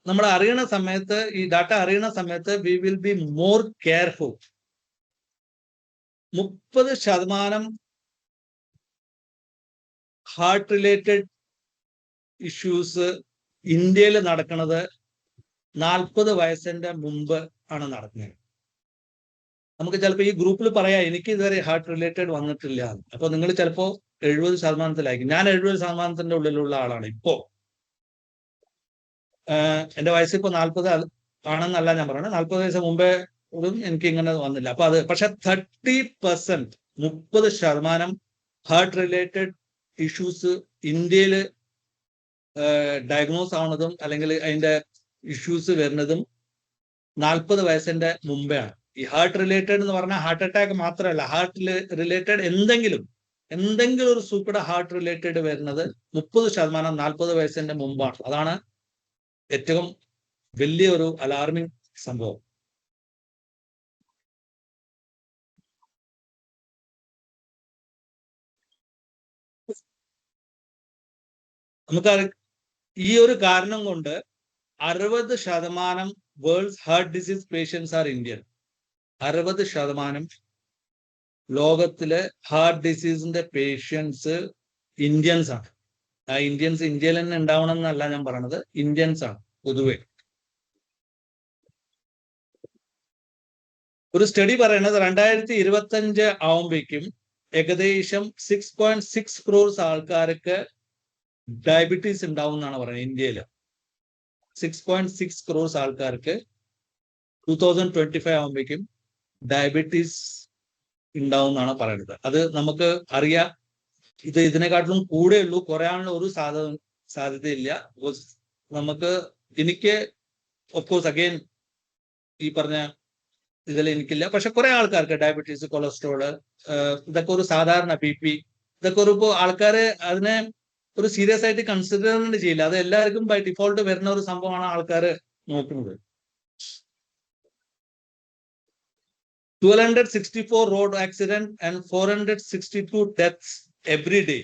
നമ്മൾ അറിയണ സമയത്ത്, ഈ ഡാറ്റ അറിയണ സമയത്ത് we will be more careful. 30% heart related issues ഇന്ത്യയിൽ നടക്കുന്നത് 40 വയസ്സിന്റെ മുമ്പ് ആണ് നടക്കുന്നത്. നമുക്ക് ചിലപ്പോൾ ഈ ഗ്രൂപ്പിൽ പറയാം എനിക്ക് ഇതുവരെ ഹാർട്ട് റിലേറ്റഡ് വന്നിട്ടില്ല. അപ്പൊ നിങ്ങൾ ചിലപ്പോ 70%-ത്തിലായിരിക്കും. ഞാൻ 70%-ത്തിന്റെ ഉള്ളിലുള്ള ആളാണ് ഇപ്പോ. എന്റെ വയസ്സ് ഇപ്പൊ 40 ആണെന്നല്ല ഞാൻ പറയുന്നത്. 40 വയസ്സ് മുമ്പേ എനിക്ക് ഇങ്ങനെ വന്നില്ല. അപ്പൊ പക്ഷെ 30%, 30% ഹാർട്ട് റിലേറ്റഡ് ഇഷ്യൂസ് ഇന്ത്യയിൽ ഡയഗ്നോസ് ആവുന്നതും അല്ലെങ്കിൽ അതിന്റെ ഇഷ്യൂസ് വരുന്നതും 40 വയസ്സിന്റെ മുമ്പേ ആണ്. ഈ ഹാർട്ട് റിലേറ്റഡ് എന്ന് പറഞ്ഞാൽ ഹാർട്ട് അറ്റാക്ക് മാത്രമല്ല, ഹാർട്ട് റിലേറ്റഡ് എന്തെങ്കിലും ഒരു സൂക്കട ഹാർട്ട് റിലേറ്റഡ് വരുന്നത് 30% 40 വയസ്സിന്റെ മുമ്പാണ്. അതാണ് ഏറ്റവും വലിയൊരു അലാർമിംഗ് സംഭവം. നമുക്ക് ഈ ഒരു കാരണം കൊണ്ട് 60% world's heart disease patients are Indian. 60% ലോകത്തിലെ ഹാർട്ട് ഡിസീസിന്റെ പേഷ്യൻസ് ഇന്ത്യൻസ് ആണ്. ആ ഇന്ത്യൻസ് ഇന്ത്യയിൽ തന്നെ ഉണ്ടാവണം എന്നല്ല ഞാൻ പറയണത്, ഇന്ത്യൻസ് ആണ് പൊതുവെ. ഒരു സ്റ്റഡി പറയണത് 2025 ആവുമ്പോഴേക്കും ഏകദേശം 6.6 crores ആൾക്കാർക്ക് ഡയബറ്റീസ് ഉണ്ടാവും എന്നാണ് പറയുന്നത് ഇന്ത്യയിൽ. 6.6 crores ആൾക്കാർക്ക് 2025 ആവുമ്പോഴേക്കും ഡയബറ്റീസ് ഉണ്ടാവും എന്നാണ് പറയുന്നത്. അത് നമുക്ക് അറിയാം. ഇതിനെക്കാട്ടിലും കൂടെ ഉള്ളൂ, കുറയാനുള്ള ഒരു സാധ്യതയില്ല. എനിക്ക് ഓഫ്കോഴ്സ് അഗെയിൻ ഈ പറഞ്ഞ ഇതിൽ എനിക്കില്ല. പക്ഷെ കുറെ ആൾക്കാർക്ക് ഡയബറ്റീസ്, കൊളസ്ട്രോള്, ഇതൊക്കെ ഒരു സാധാരണ BP, ഇതൊക്കെ ഇപ്പോ ആൾക്കാര് അതിനെ ഒരു സീരിയസ് ആയിട്ട് കൺസിഡർ ചെയ്യില്ല. അത് എല്ലാവർക്കും ബൈ ഡിഫോൾട്ട് വരുന്ന ഒരു സംഭവമാണ് ആൾക്കാർ നോക്കുന്നത്. 1264 road accident and 462 deaths every day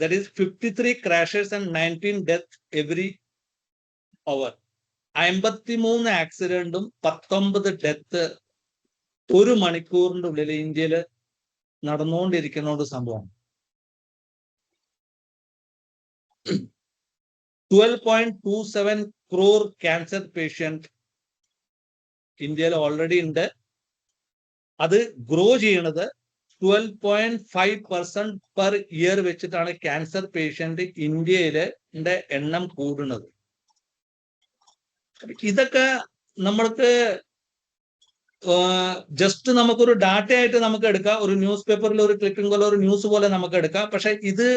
That is 53 crashes and 19 deaths every hour. 53 ആക്സിഡന്റും 19 death ഒരു മണിക്കൂറിന്റെ ഉള്ളിൽ ഇന്ത്യയിൽ നടന്നുകൊണ്ടിരിക്കുന്ന ഒരു സംഭവമാണ്. 12.27 crore ക്യാൻസർ പേഷ്യന്റ് ഇന്ത്യയിൽ ഓൾറെഡി ഉണ്ട്. അത് ഗ്രോ ചെയ്യണത് 12.5% പെർ ഇയർ വെച്ചിട്ടാണ് ക്യാൻസർ പേഷ്യന്റ് ഇന്ത്യയിലെ എണ്ണം കൂടുന്നത്. ഇതൊക്കെ നമ്മൾക്ക് ജസ്റ്റ് നമുക്കൊരു ഡാറ്റ ആയിട്ട് നമുക്ക് എടുക്കാം, ഒരു ന്യൂസ് പേപ്പറിൽ ഒരു ക്ലിപ്പിംഗ് പോലെ ഒരു ന്യൂസ് പോലെ നമുക്ക് എടുക്കാം. പക്ഷെ ഇത്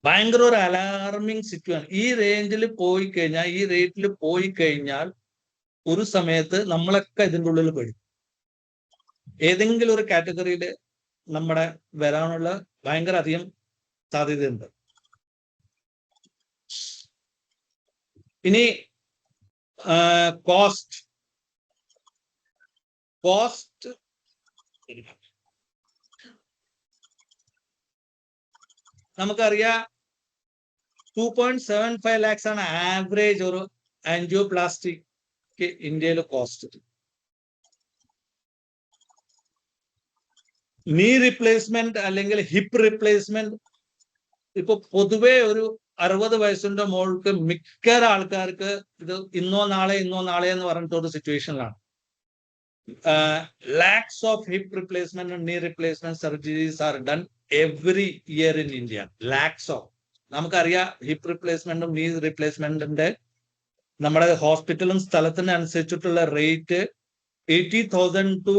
ഭയങ്കര ഒരു അലാർമിങ് സിറ്റുവേഷൻ. ഈ റേഞ്ചിൽ പോയി കഴിഞ്ഞാൽ, ഈ റേറ്റിൽ പോയി കഴിഞ്ഞാൽ ഒരു സമയത്ത് നമ്മളൊക്കെ ഇതിൻ്റെ ഉള്ളിൽ പെടും. ഏതെങ്കിലും ഒരു കാറ്റഗറിയിൽ നമ്മുടെ വരാനുള്ള ഭയങ്കര അധികം സാധ്യതയുണ്ട്. ഇനി കോസ്റ്റ് നമുക്കറിയാം 2.75 lakhs ആണ് ആവറേജ് ഒരു ആൻജിയോപ്ലാസ്റ്റിക് ഇന്ത്യയിൽ കോസ്റ്റ്. നീ റീപ്ലേസ്മെന്റ് അല്ലെങ്കിൽ ഹിപ്പ് റീപ്ലേസ്മെന്റ് ഇപ്പൊ പൊതുവെ ഒരു 60 വയസ്സിന്റെ മുകൾക്ക് മിക്ക ആൾക്കാർക്ക് ഇത് ഇന്നോ നാളെ എന്ന് പറഞ്ഞിട്ട് ഒരു സിറ്റുവേഷനിലാണ്. lakhs of hip replacement and knee replacement surgeries are done every year in India. lakhs of. നമുക്കറിയാം ഹിപ്പ് റീപ്ലേസ്മെന്റും നീ റീപ്ലേസ്മെന്റിന്റെ നമ്മുടെ ഹോസ്പിറ്റലും സ്ഥലത്തിന് അനുസരിച്ചിട്ടുള്ള റേറ്റ് 80,000 to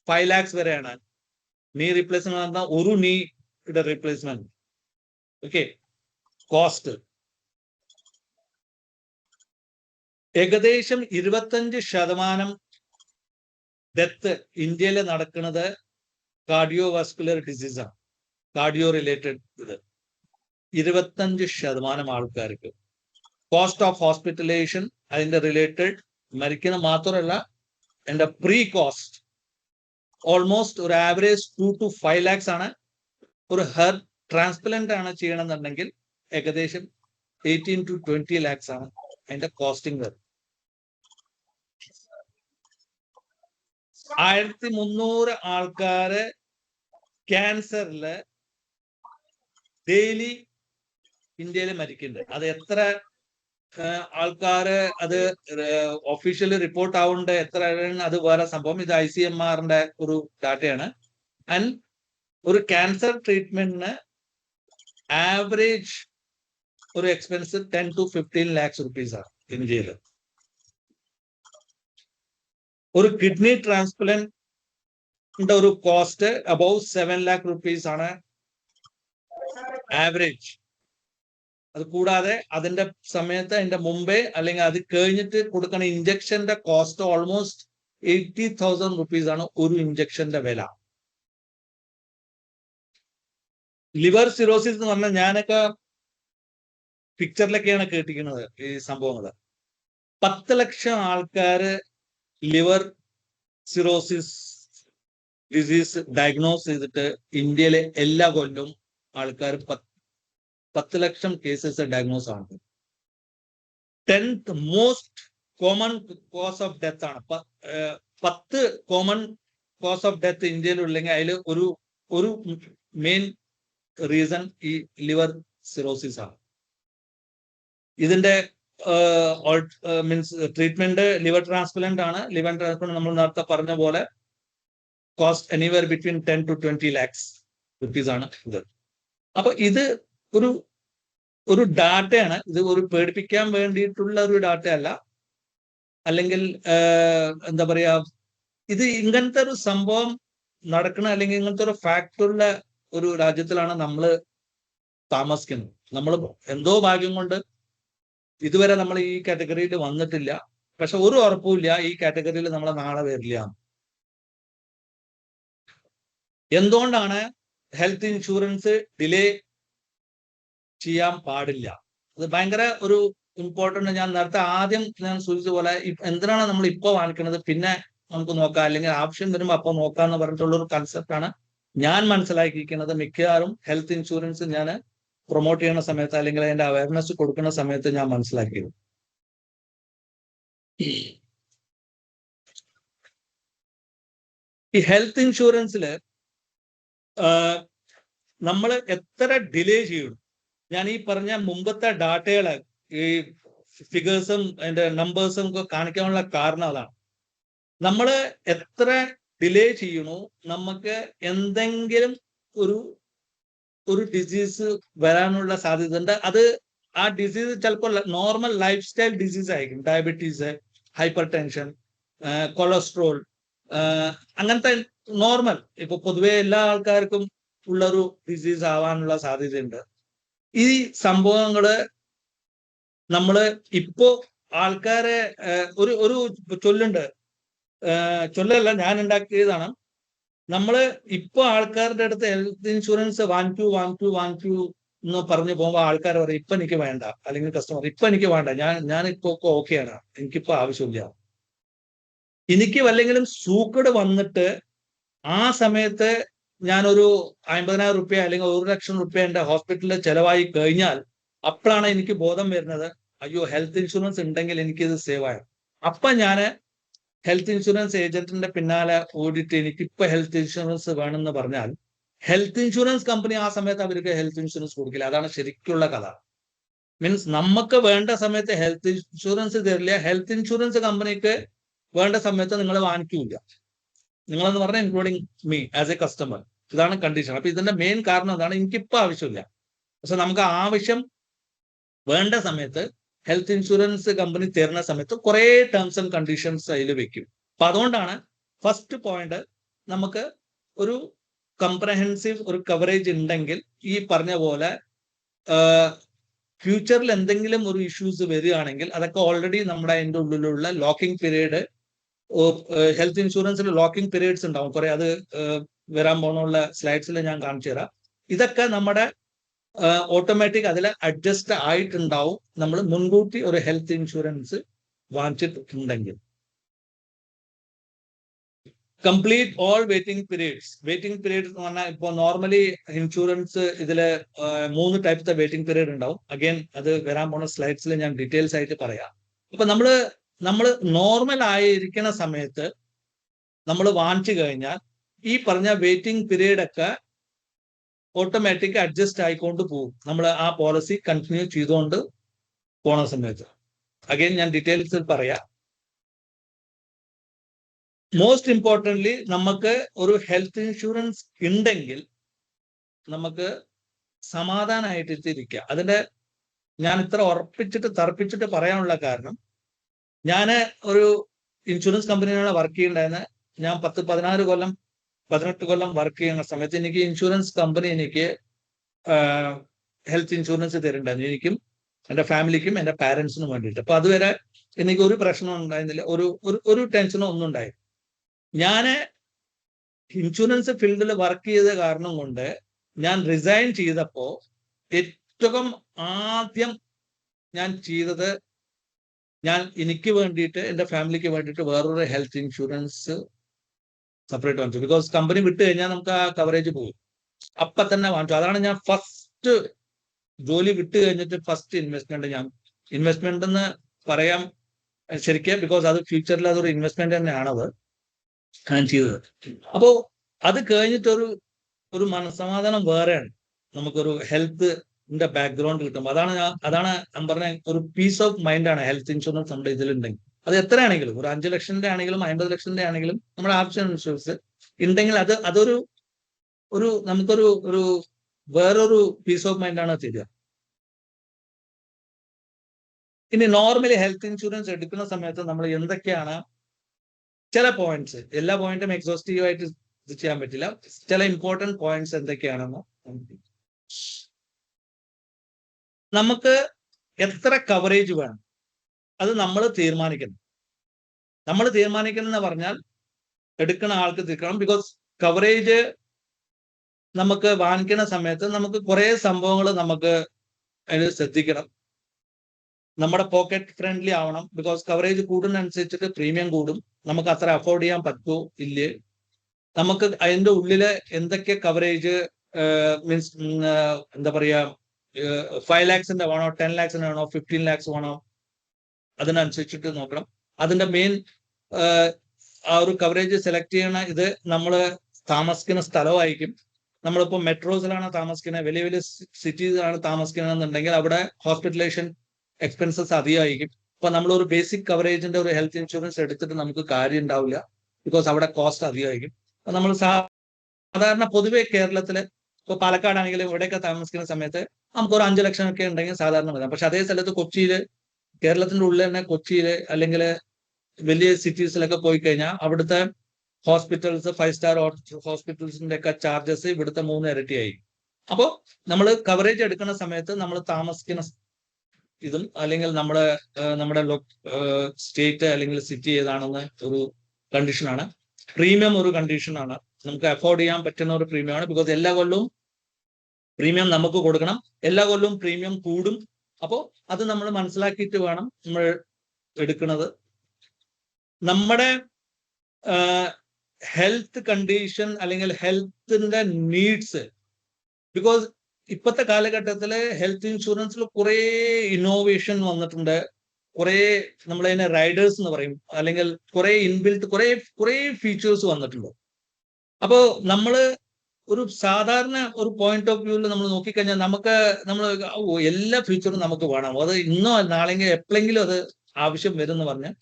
5 lakhs വരെയാണ്. നീ റീപ്ലേസ്മെന്റ് പറഞ്ഞാൽ ഒരു നീയുടെ റീപ്ലേസ്മെന്റ്. ഓക്കെ, കോസ്റ്റ് ഏകദേശം 25% ഡെത്ത് ഇന്ത്യയിൽ നടക്കുന്നത് കാർഡിയോവാസ്കുലർ ഡിസീസാണ്, കാർഡിയോ റിലേറ്റഡ്. ഇത് 25% ആൾക്കാർക്ക് കോസ്റ്റ് ഓഫ് ഹോസ്പിറ്റലൈസേഷൻ അതിന്റെ റിലേറ്റഡ് മരിക്കുന്ന മാത്രമല്ല അതിന്റെ പ്രീ കോസ്റ്റ് ഓൾമോസ്റ്റ് ഒരു ആവറേജ് 2 to 5 lakhs ആണ്. ഒരു ഹെർട്ട് ട്രാൻസ്പ്ലാന്റ് ആണ് ചെയ്യണമെന്നുണ്ടെങ്കിൽ ഏകദേശം 18 to 20 lakhs ആണ് അതിന്റെ കോസ്റ്റിംഗ് വരുന്നത്. 1300 ആൾക്കാര് ക്യാൻസറില് ഡെയിലി ഇന്ത്യയിൽ മരിക്കുന്നുണ്ട്. അത് എത്ര ആൾക്കാര് അത് ഒഫീഷ്യലി റിപ്പോർട്ട് ആവുന്നുണ്ട്, എത്ര അത് വേറെ സംഭവം. ഇത് ICMRന്റെ ഒരു ഡാറ്റയാണ്. ആൻഡ് ഒരു ക്യാൻസർ ട്രീറ്റ്മെന്റിന് ആവറേജ് ഒരു എക്സ്പെൻസ് 10 to 15 lakhs rupees ആണ് ഇന്ത്യയിൽ. ഒരു കിഡ്നി ട്രാൻസ്പ്ലാന്റിന്റെ ഒരു കോസ്റ്റ് അബൌവ് 7 lakh rupees ആണ് ആവറേജ്. അത് കൂടാതെ അതിന്റെ സമയത്ത് അതിന്റെ മുമ്പേ അല്ലെങ്കിൽ അത് കഴിഞ്ഞിട്ട് കൊടുക്കുന്ന ഇഞ്ചക്ഷന്റെ കോസ്റ്റ് ഓൾമോസ്റ്റ് 80,000 rupees ആണ് ഒരു ഇഞ്ചക്ഷന്റെ വില. ലിവർ സിറോസിസ് എന്ന് പറഞ്ഞാൽ ഞാനൊക്കെ പിക്ചറിലൊക്കെയാണ് കേട്ടിരിക്കുന്നത് ഈ സംഭവങ്ങള്. 10 ലക്ഷം ആൾക്കാര് ലിവർ സിറോസിസ് ഡിസീസ് ഡയഗ്നോസ് ചെയ്തിട്ട് ഇന്ത്യയിലെ എല്ലാ കൊല്ലവും ആൾക്കാർ 10 ലക്ഷം കേസസ് ഡയഗ്നോസ് ആണ്. 10th most common cause of death ആണ്. 10 കോമൺ കോസ് ഓഫ് ഡെത്ത് ഇന്ത്യയിലുണ്ടെങ്കിൽ അതിൽ ഒരു മെയിൻ റീസൺ ഈ ലിവർ സിറോസിസ് ആണ്. ഇതിന്റെ മീൻസ് ട്രീറ്റ്മെന്റ് ലിവർ ട്രാൻസ്പ്ലാന്റ് ആണ്. ലിവർ ട്രാൻസ്പ്ലാന്റ് നമ്മൾ നേരത്തെ പറഞ്ഞ പോലെ cost anywhere between 10 to 20 lakhs rupees ആണ് ഇത്. അപ്പൊ ഇത് ഒരു ഡാറ്റയാണ്. ഇത് ഒരു പേടിപ്പിക്കാൻ വേണ്ടിയിട്ടുള്ള ഒരു ഡാറ്റ അല്ല. അല്ലെങ്കിൽ എന്താ പറയാ, ഇത് ഇങ്ങനത്തെ ഒരു സംഭവം നടക്കണ അല്ലെങ്കിൽ ഇങ്ങനത്തെ ഒരു ഫാക്ടുള്ള ഒരു രാജ്യത്തിലാണ് നമ്മൾ താമസിക്കുന്നത്. നമ്മൾ എന്തോ ഭാഗ്യം കൊണ്ട് ഇതുവരെ നമ്മൾ ഈ കാറ്റഗറിയിൽ വന്നിട്ടില്ല. പക്ഷെ ഒരു ഉറപ്പുമില്ല ഈ കാറ്റഗറിയിൽ നമ്മൾ നാളെ വരില്ല. എന്തുകൊണ്ടാണ് ഹെൽത്ത് ഇൻഷുറൻസ് ഡിലേ ചെയ്യാൻ പാടില്ല? അത് ഭയങ്കര ഒരു ഇമ്പോർട്ടന്റ്. ഞാൻ നേരത്തെ ആദ്യം ഞാൻ സൂചിച്ച പോലെ എന്തിനാണ് നമ്മൾ ഇപ്പോൾ വാങ്ങിക്കുന്നത്, പിന്നെ നമുക്ക് നോക്കാം, അല്ലെങ്കിൽ ആവശ്യം വരുമ്പോൾ അപ്പോൾ നോക്കാന്ന് പറഞ്ഞിട്ടുള്ള ഒരു കൺസെപ്റ്റ് ആണ് ഞാൻ മനസ്സിലാക്കിയിരിക്കുന്നത്. മിക്കവാറും ഹെൽത്ത് ഇൻഷുറൻസ് ഞാൻ പ്രൊമോട്ട് ചെയ്യുന്ന സമയത്ത് അല്ലെങ്കിൽ അതിന്റെ അവയർനെസ് കൊടുക്കുന്ന സമയത്ത് ഞാൻ മനസ്സിലാക്കിയത്. ഈ ഹെൽത്ത് ഇൻഷുറൻസിൽ നമ്മൾ എത്ര ഡിലേ ചെയ്യും, ഞാൻ ഈ പറഞ്ഞ മുമ്പത്തെ ഡാറ്റകളെ ഈ ഫിഗേഴ്സും അതിന്റെ നമ്പേഴ്സും ഒക്കെ കാണിക്കാനുള്ള കാരണം അതാണ്. നമ്മൾ എത്ര ഡിലേ ചെയ്യണോ നമുക്ക് എന്തെങ്കിലും ഒരു ഡിസീസ് വരാനുള്ള സാധ്യത ഉണ്ട്. അത് ആ ഡിസീസ് ചിലപ്പോൾ നോർമൽ ലൈഫ് സ്റ്റൈൽ ഡിസീസ് ആയിരിക്കും. ഡയബറ്റീസ്, ഹൈപ്പർ ടെൻഷൻ, കൊളസ്ട്രോൾ, അങ്ങനത്തെ നോർമൽ ഇപ്പൊ പൊതുവെ എല്ലാ ആൾക്കാർക്കും ഉള്ളൊരു ഡിസീസ് ആവാനുള്ള സാധ്യതയുണ്ട്. ഈ സംഭവങ്ങള് നമ്മള് ഇപ്പോ ആൾക്കാരെ ഒരു ചൊല്ലുണ്ട്, ചൊല്ലല്ല ഞാൻ ഉണ്ടാക്കിയതാണ്. നമ്മള് ഇപ്പൊ ആൾക്കാരുടെ അടുത്ത് ഹെൽത്ത് ഇൻഷുറൻസ് വാങ്ങിക്കൂ എന്ന് പറഞ്ഞു പോകുമ്പോൾ ആൾക്കാർ പറയും ഇപ്പൊ എനിക്ക് വേണ്ട, അല്ലെങ്കിൽ കസ്റ്റമർ ഇപ്പൊ എനിക്ക് വേണ്ട, ഞാനിപ്പോ ഓക്കെയാണ്, എനിക്കിപ്പോ ആവശ്യമില്ല. എനിക്ക് വല്ലെങ്കിലും സൂക്കേട് വന്നിട്ട് ആ സമയത്ത് ഞാനൊരു 50,000 റുപ്യ അല്ലെങ്കിൽ 1,00,000 റുപ്യ എന്റെ ഹോസ്പിറ്റലിൽ ചെലവായി കഴിഞ്ഞാൽ അപ്പോഴാണ് എനിക്ക് ബോധം വരുന്നത്, അയ്യോ ഹെൽത്ത് ഇൻഷുറൻസ് ഉണ്ടെങ്കിൽ എനിക്കിത് സേവ് ആയി. അപ്പൊ ഞാൻ ഹെൽത്ത് ഇൻഷുറൻസ് ഏജന്റിന്റെ പിന്നാലെ ഓടിയിട്ട് എനിക്കിപ്പോ ഹെൽത്ത് ഇൻഷുറൻസ് വേണമെന്ന് പറഞ്ഞാൽ ഹെൽത്ത് ഇൻഷുറൻസ് കമ്പനി ആ സമയത്ത് അവർക്ക് ഹെൽത്ത് ഇൻഷുറൻസ് കൊടുക്കില്ല. അതാണ് ശരിക്കുള്ള കഥ. മീൻസ് നമുക്ക് വേണ്ട സമയത്ത് ഹെൽത്ത് ഇൻഷുറൻസ് തരില്ല, ഹെൽത്ത് ഇൻഷുറൻസ് കമ്പനിക്ക് വേണ്ട സമയത്ത് നിങ്ങൾ വാങ്ങിക്കൂല. നിങ്ങളെന്ന് പറഞ്ഞാൽ including me as A customer. ഇതാണ് കണ്ടീഷൻ. അപ്പൊ ഇതിന്റെ മെയിൻ കാരണം എന്താണ്, എനിക്കിപ്പോ ആവശ്യമില്ല. പക്ഷെ നമുക്ക് ആവശ്യം വേണ്ട സമയത്ത് ഹെൽത്ത് ഇൻഷുറൻസ് കമ്പനി തരുന്ന സമയത്ത് കുറെ ടേംസ് ആൻഡ് കണ്ടീഷൻസ് അതിൽ വെക്കും. അപ്പൊ അതുകൊണ്ടാണ് ഫസ്റ്റ് പോയിന്റ്, നമുക്ക് ഒരു കംപ്രഹെൻസീവ് ഒരു കവറേജ് ഉണ്ടെങ്കിൽ ഈ പറഞ്ഞ പോലെ ഫ്യൂച്ചറിൽ എന്തെങ്കിലും ഒരു ഇഷ്യൂസ് വരികയാണെങ്കിൽ അതൊക്കെ ഓൾറെഡി നമ്മുടെ അതിൻ്റെ ഉള്ളിലുള്ള ലോക്കിംഗ് പീരീഡ്, ഹെൽത്ത് ഇൻഷുറൻസിൽ ലോക്കിംഗ് പീരീഡ്സ് ഉണ്ടാവും കുറെ. അത് വരാൻ പോകുന്ന സ്ലൈഡ്സിൽ ഞാൻ കാണിച്ചു തരാം. ഇതൊക്കെ നമ്മുടെ ഓട്ടോമാറ്റിക് അതിൽ അഡ്ജസ്റ്റ് ആയിട്ടുണ്ടാവും നമ്മൾ മുൻകൂട്ടി ഒരു ഹെൽത്ത് ഇൻഷുറൻസ് വാങ്ങിച്ചിട്ടുണ്ടെങ്കിൽ. Complete all waiting periods. Waiting periods എന്ന് പറഞ്ഞാൽ ഇപ്പോൾ നോർമലി ഇൻഷുറൻസ് ഇതിൽ 3 ടൈപ്സ് വെയിറ്റിംഗ് പീരീഡ് ഉണ്ടാവും. അഗൈൻ അത് വരാൻ പോണ സ്ലൈഡ്സിൽ ഞാൻ ഡീറ്റെയിൽസ് ആയിട്ട് പറയാം. അപ്പൊ നമ്മൾ നോർമൽ ആയിരിക്കുന്ന സമയത്ത് നമ്മൾ വാങ്ങിച്ചു കഴിഞ്ഞാൽ ഈ പറഞ്ഞ വെയിറ്റിംഗ് പീരീഡ് ഒക്കെ ഓട്ടോമാറ്റിക് അഡ്ജസ്റ്റ് ആയിക്കൊണ്ട് പോകും, നമ്മൾ ആ പോളിസി കണ്ടിന്യൂ ചെയ്തുകൊണ്ട് പോണ സമയത്ത്. അഗൈൻ ഞാൻ ഡീറ്റെയിൽസിൽ പറയാം. മോസ്റ്റ് ഇമ്പോർട്ടൻ്റ്ലി നമുക്ക് ഒരു ഹെൽത്ത് ഇൻഷുറൻസ് ഉണ്ടെങ്കിൽ നമുക്ക് സമാധാനമായിട്ടിരിക്കുക. അതിന്റെ ഞാൻ ഇത്ര തറപ്പിച്ചിട്ട് പറയാനുള്ള കാരണം, ഞാൻ ഒരു ഇൻഷുറൻസ് കമ്പനിയിലാണ് വർക്ക് ചെയ്യേണ്ടതെന്ന്. ഞാൻ 18 കൊല്ലം വർക്ക് ചെയ്യുന്ന സമയത്ത് എനിക്ക് ഇൻഷുറൻസ് കമ്പനി എനിക്ക് ഹെൽത്ത് ഇൻഷുറൻസ് തരുന്നുണ്ടായിരുന്നു, എനിക്കും എൻ്റെ ഫാമിലിക്കും എൻ്റെ പാരൻസിനും വേണ്ടിയിട്ട്. അപ്പൊ അതുവരെ എനിക്ക് ഒരു പ്രശ്നം ഉണ്ടായിരുന്നില്ല, ഒരു ടെൻഷനോ ഒന്നും ഉണ്ടായി. ഞാൻ ഇൻഷുറൻസ് ഫീൽഡിൽ വർക്ക് ചെയ്ത കാരണം കൊണ്ട് ഞാൻ റിസൈൻ ചെയ്തപ്പോ ഏറ്റവും ആദ്യം ഞാൻ ചെയ്തത്, ഞാൻ എനിക്ക് വേണ്ടിയിട്ട് എൻ്റെ ഫാമിലിക്ക് വേണ്ടിയിട്ട് വേറൊരു ഹെൽത്ത് ഇൻഷുറൻസ് സെപ്പറേറ്റ് വാങ്ങിച്ചു. ബിക്കോസ് കമ്പനി വിട്ട് കഴിഞ്ഞാൽ നമുക്ക് ആ കവറേജ് പോകും. അപ്പൊ തന്നെ വാങ്ങിച്ചു. അതാണ് ഞാൻ ഫസ്റ്റ് ജോലി വിട്ട് കഴിഞ്ഞിട്ട് ഫസ്റ്റ് ഇൻവെസ്റ്റ്മെന്റ് എന്ന് പറയാം ശരിക്കും. ബിക്കോസ് അത് ഫ്യൂച്ചറിൽ അതൊരു ഇൻവെസ്റ്റ്മെന്റ് തന്നെയാണത് ഞാൻ ചെയ്തത്. അപ്പോ അത് കഴിഞ്ഞിട്ടൊരു മനസ്സമാധാനം വേറെയാണ്, നമുക്കൊരു ഹെൽത്തിന്റെ ബാക്ക്ഗ്രൗണ്ട് കിട്ടുമ്പോൾ. അതാണ് ഞാൻ പറഞ്ഞ ഒരു പീസ് ഓഫ് മൈൻഡാണ് ഹെൽത്ത് ഇൻഷുറൻസ് നമ്മുടെ ഇതിലുണ്ടെങ്കിൽ. അത് എത്രയാണെങ്കിലും, ഒരു 5 ലക്ഷത്തിന്റെ ആണെങ്കിലും 50 ലക്ഷത്തിന്റെ ആണെങ്കിലും നമ്മുടെ ആപ്ഷൻ ഇൻഷുറൻസ് ഉണ്ടെങ്കിൽ അതൊരു നമുക്കൊരു വേറൊരു പീസ് ഓഫ് മൈൻഡാണ് തരിക. ഇനി നോർമലി ഹെൽത്ത് ഇൻഷുറൻസ് എടുക്കുന്ന സമയത്ത് നമ്മൾ എന്തൊക്കെയാണ് ചില പോയിന്റ്സ്, എല്ലാ പോയിന്റും എക്സോസ്റ്റീവ് ആയിട്ട് ഇത് ചെയ്യാൻ പറ്റില്ല, ചില ഇമ്പോർട്ടന്റ് പോയിന്റ്സ് എന്തൊക്കെയാണെന്ന് നമുക്ക് എത്ര കവറേജ് വേണം അത് നമ്മൾ തീരുമാനിക്കണം. എന്ന് പറഞ്ഞാൽ എടുക്കുന്ന ആൾക്ക് തീർക്കണം. ബിക്കോസ് കവറേജ് നമുക്ക് വാങ്ങിക്കുന്ന സമയത്ത് നമുക്ക് കുറെ സംഭവങ്ങൾ നമുക്ക് അതിന് ശ്രദ്ധിക്കണം. നമ്മുടെ പോക്കറ്റ് ഫ്രണ്ട്ലി ആവണം. ബിക്കോസ് കവറേജ് കൂടുന്നതനുസരിച്ചിട്ട് പ്രീമിയം കൂടും. നമുക്ക് അത്ര അഫോർഡ് ചെയ്യാൻ പറ്റുമോ ഇല്ലേ, നമുക്ക് അതിൻ്റെ ഉള്ളില് എന്തൊക്കെ കവറേജ് മീൻസ് എന്താ പറയാ 5 lakhs വേണോ, 10 lakhs വേണോ, 15 lakhs വേണോ, അതിനനുസരിച്ചിട്ട് നോക്കണം. അതിന്റെ മെയിൻ ആ ഒരു കവറേജ് സെലക്ട് ചെയ്യണ ഇത് നമ്മൾ താമസിക്കുന്ന സ്ഥലമായിരിക്കും. നമ്മളിപ്പോ മെട്രോസിലാണ് താമസിക്കുന്നത്, വലിയ വലിയ സിറ്റീസിലാണ് താമസിക്കുന്നതെന്നുണ്ടെങ്കിൽ അവിടെ ഹോസ്പിറ്റലൈസേഷൻ എക്സ്പെൻസസ് അധികമായിരിക്കും. അപ്പൊ നമ്മളൊരു ബേസിക് കവറേജിന്റെ ഒരു ഹെൽത്ത് ഇൻഷുറൻസ് എടുത്തിട്ട് നമുക്ക് കാര്യം ഉണ്ടാവില്ല, ബിക്കോസ് അവിടെ കോസ്റ്റ് അധികമായിരിക്കും. അപ്പൊ നമ്മൾ സാധാരണ പൊതുവെ കേരളത്തില് ഇപ്പൊ പാലക്കാടാണെങ്കിലും ഇവിടെയൊക്കെ താമസിക്കുന്ന സമയത്ത് നമുക്കൊരു 5 ലക്ഷം ഒക്കെ ഉണ്ടെങ്കിൽ സാധാരണ വരാം. പക്ഷെ അതേ സ്ഥലത്ത് കൊച്ചിയില്, കേരളത്തിന്റെ ഉള്ളിൽ തന്നെ കൊച്ചിയില് അല്ലെങ്കിൽ വലിയ സിറ്റീസിലൊക്കെ പോയി കഴിഞ്ഞാൽ അവിടുത്തെ ഹോസ്പിറ്റൽസ്, 5 സ്റ്റാർ ഹോസ്പിറ്റൽസിന്റെ ഒക്കെ ചാർജസ് ഇവിടുത്തെ 3 ഇരട്ടിയായി. അപ്പോൾ നമ്മൾ കവറേജ് എടുക്കുന്ന സമയത്ത് നമ്മൾ താമസിക്കുന്ന ഇതും അല്ലെങ്കിൽ നമ്മുടെ സ്റ്റേറ്റ് അല്ലെങ്കിൽ സിറ്റി ഏതാണെന്ന് ഒരു കണ്ടീഷനാണ്. പ്രീമിയം ഒരു കണ്ടീഷനാണ്, നമുക്ക് അഫോർഡ് ചെയ്യാൻ പറ്റുന്ന ഒരു പ്രീമിയമാണ്. ബിക്കോസ് എല്ലാ കൊല്ലവും പ്രീമിയം നമുക്ക് കൊടുക്കണം, എല്ലാ കൊല്ലവും പ്രീമിയം കൂടും. അപ്പോൾ അത് നമ്മൾ മനസ്സിലാക്കിയിട്ട് വേണം നമ്മൾ എടുക്കുന്നത്. നമ്മുടെ ഹെൽത്ത് കണ്ടീഷൻ അല്ലെങ്കിൽ ഹെൽത്തിന്റെ നീഡ്സ്, ബിക്കോസ് ഇപ്പോഴത്തെ കാലഘട്ടത്തിൽ ഹെൽത്ത് ഇൻഷുറൻസിൽ കുറെ ഇന്നോവേഷൻ വന്നിട്ടുണ്ട്. കുറെ നമ്മളതിനെ റൈഡേഴ്സ് എന്ന് പറയും, അല്ലെങ്കിൽ കുറെ ഇൻബിൽറ്റ് കുറെ ഫീച്ചേഴ്സ് വന്നിട്ടുണ്ട്. അപ്പോൾ നമ്മൾ ഒരു സാധാരണ ഒരു പോയിന്റ് ഓഫ് വ്യൂവിൽ നമ്മൾ നോക്കിക്കഴിഞ്ഞാൽ നമ്മൾ എല്ലാ ഫീച്ചറും നമുക്ക് വേണം, അത് ഇന്നോ നാളെങ്കിൽ എപ്പോഴെങ്കിലും അത് ആവശ്യം വരും എന്ന് പറഞ്ഞ്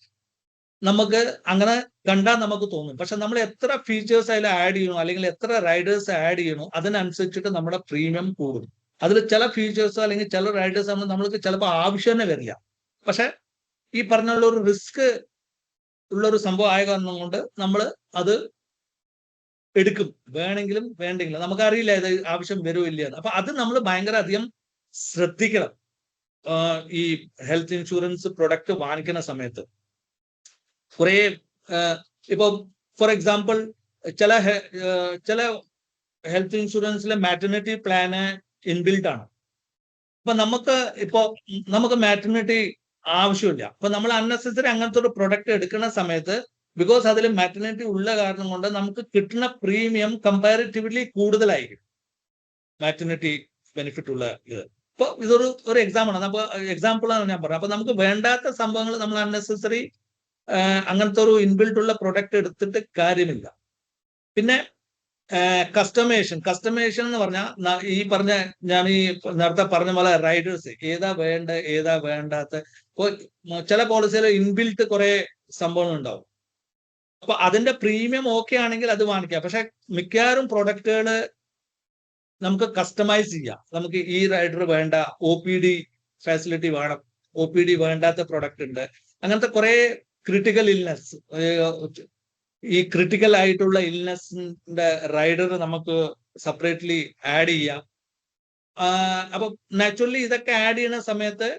നമുക്ക് അങ്ങനെ കണ്ടാൽ നമുക്ക് തോന്നും. പക്ഷെ നമ്മൾ എത്ര ഫീച്ചേഴ്സ് അതിൽ ആഡ് ചെയ്യണോ അല്ലെങ്കിൽ എത്ര റൈഡേഴ്സ് ആഡ് ചെയ്യണോ അതിനനുസരിച്ചിട്ട് നമ്മുടെ പ്രീമിയം കൂടും. അതിൽ ചില ഫീച്ചേഴ്സോ അല്ലെങ്കിൽ ചില റൈഡേഴ്സ് ആകുമ്പോൾ നമ്മൾക്ക് ചിലപ്പോൾ ആവശ്യം തന്നെ വരില്ല. പക്ഷെ ഈ പറഞ്ഞുള്ള ഒരു റിസ്ക് ഉള്ളൊരു സംഭവം ആയ കാരണം കൊണ്ട് നമ്മൾ അത് എടുക്കും, വേണമെങ്കിലും വേണ്ടെങ്കിലും. നമുക്കറിയില്ല ഇത് ആവശ്യം വരുമില്ല എന്ന്. അപ്പൊ അത് നമ്മൾ ഭയങ്കര അധികം ശ്രദ്ധിക്കണം ഈ ഹെൽത്ത് ഇൻഷുറൻസ് പ്രൊഡക്റ്റ് വാങ്ങിക്കുന്ന സമയത്ത്. കുറെ ഇപ്പൊ ഫോർ എക്സാമ്പിൾ ചില ഹെൽത്ത് ഇൻഷുറൻസിലെ മാറ്റർനിറ്റി പ്ലാന് ഇൻബിൽട്ട് ആണ്. അപ്പൊ നമുക്ക് മാറ്റർനിറ്റി ആവശ്യമില്ല. അപ്പൊ നമ്മൾ അൺനെസസറി അങ്ങനത്തെ ഒരു പ്രൊഡക്റ്റ് എടുക്കുന്ന സമയത്ത്, ബിക്കോസ് അതിൽ മാറ്റർനിറ്റി ഉള്ള കാരണം കൊണ്ട് നമുക്ക് കിട്ടുന്ന പ്രീമിയം കമ്പാരിറ്റീവ്ലി കൂടുതലായിരിക്കും മാറ്റർനിറ്റി ബെനിഫിറ്റ് ഉള്ള ഇത്. അപ്പൊ ഇതൊരു എക്സാമ്പിളാണ്. അപ്പൊ എക്സാമ്പിളാണ് ഞാൻ പറഞ്ഞത്. അപ്പൊ നമുക്ക് വേണ്ടാത്ത സംഭവങ്ങൾ നമ്മൾ അൺനെസസറി അങ്ങനത്തെ ഒരു ഇൻബിൽട്ട് ഉള്ള പ്രൊഡക്റ്റ് എടുത്തിട്ട് കാര്യമില്ല. പിന്നെ കസ്റ്റമൈസേഷൻ എന്ന് പറഞ്ഞാൽ ഈ ഞാൻ ഈ നേരത്തെ പറഞ്ഞ പോലെ റൈഡേഴ്സ് ഏതാ വേണ്ടാത്ത. ചില പോളിസിയിൽ ഇൻബിൽട്ട് കുറെ സംഭവങ്ങൾ ഉണ്ടാവും. അപ്പൊ അതിന്റെ പ്രീമിയം ഓക്കെ ആണെങ്കിൽ അത് വാങ്ങിക്കാം. പക്ഷെ മിക്കവാറും പ്രൊഡക്റ്റുകൾ നമുക്ക് കസ്റ്റമൈസ് ചെയ്യാം. നമുക്ക് ഈ റൈഡർ വേണ്ട, OPD ഫെസിലിറ്റി വേണം, OPD വേണ്ടാത്ത പ്രൊഡക്റ്റ് ഉണ്ട്. അങ്ങനത്തെ കുറെ ക്രിട്ടിക്കൽ ഇൽനെസ്, ഈ ക്രിട്ടിക്കൽ ആയിട്ടുള്ള ഇൽനെസിന്റെ റൈഡർ നമുക്ക് സെപ്പറേറ്റ്ലി ആഡ് ചെയ്യാം. അപ്പൊ നാച്ചുറലി ഇതൊക്കെ ആഡ് ചെയ്യുന്ന സമയത്ത്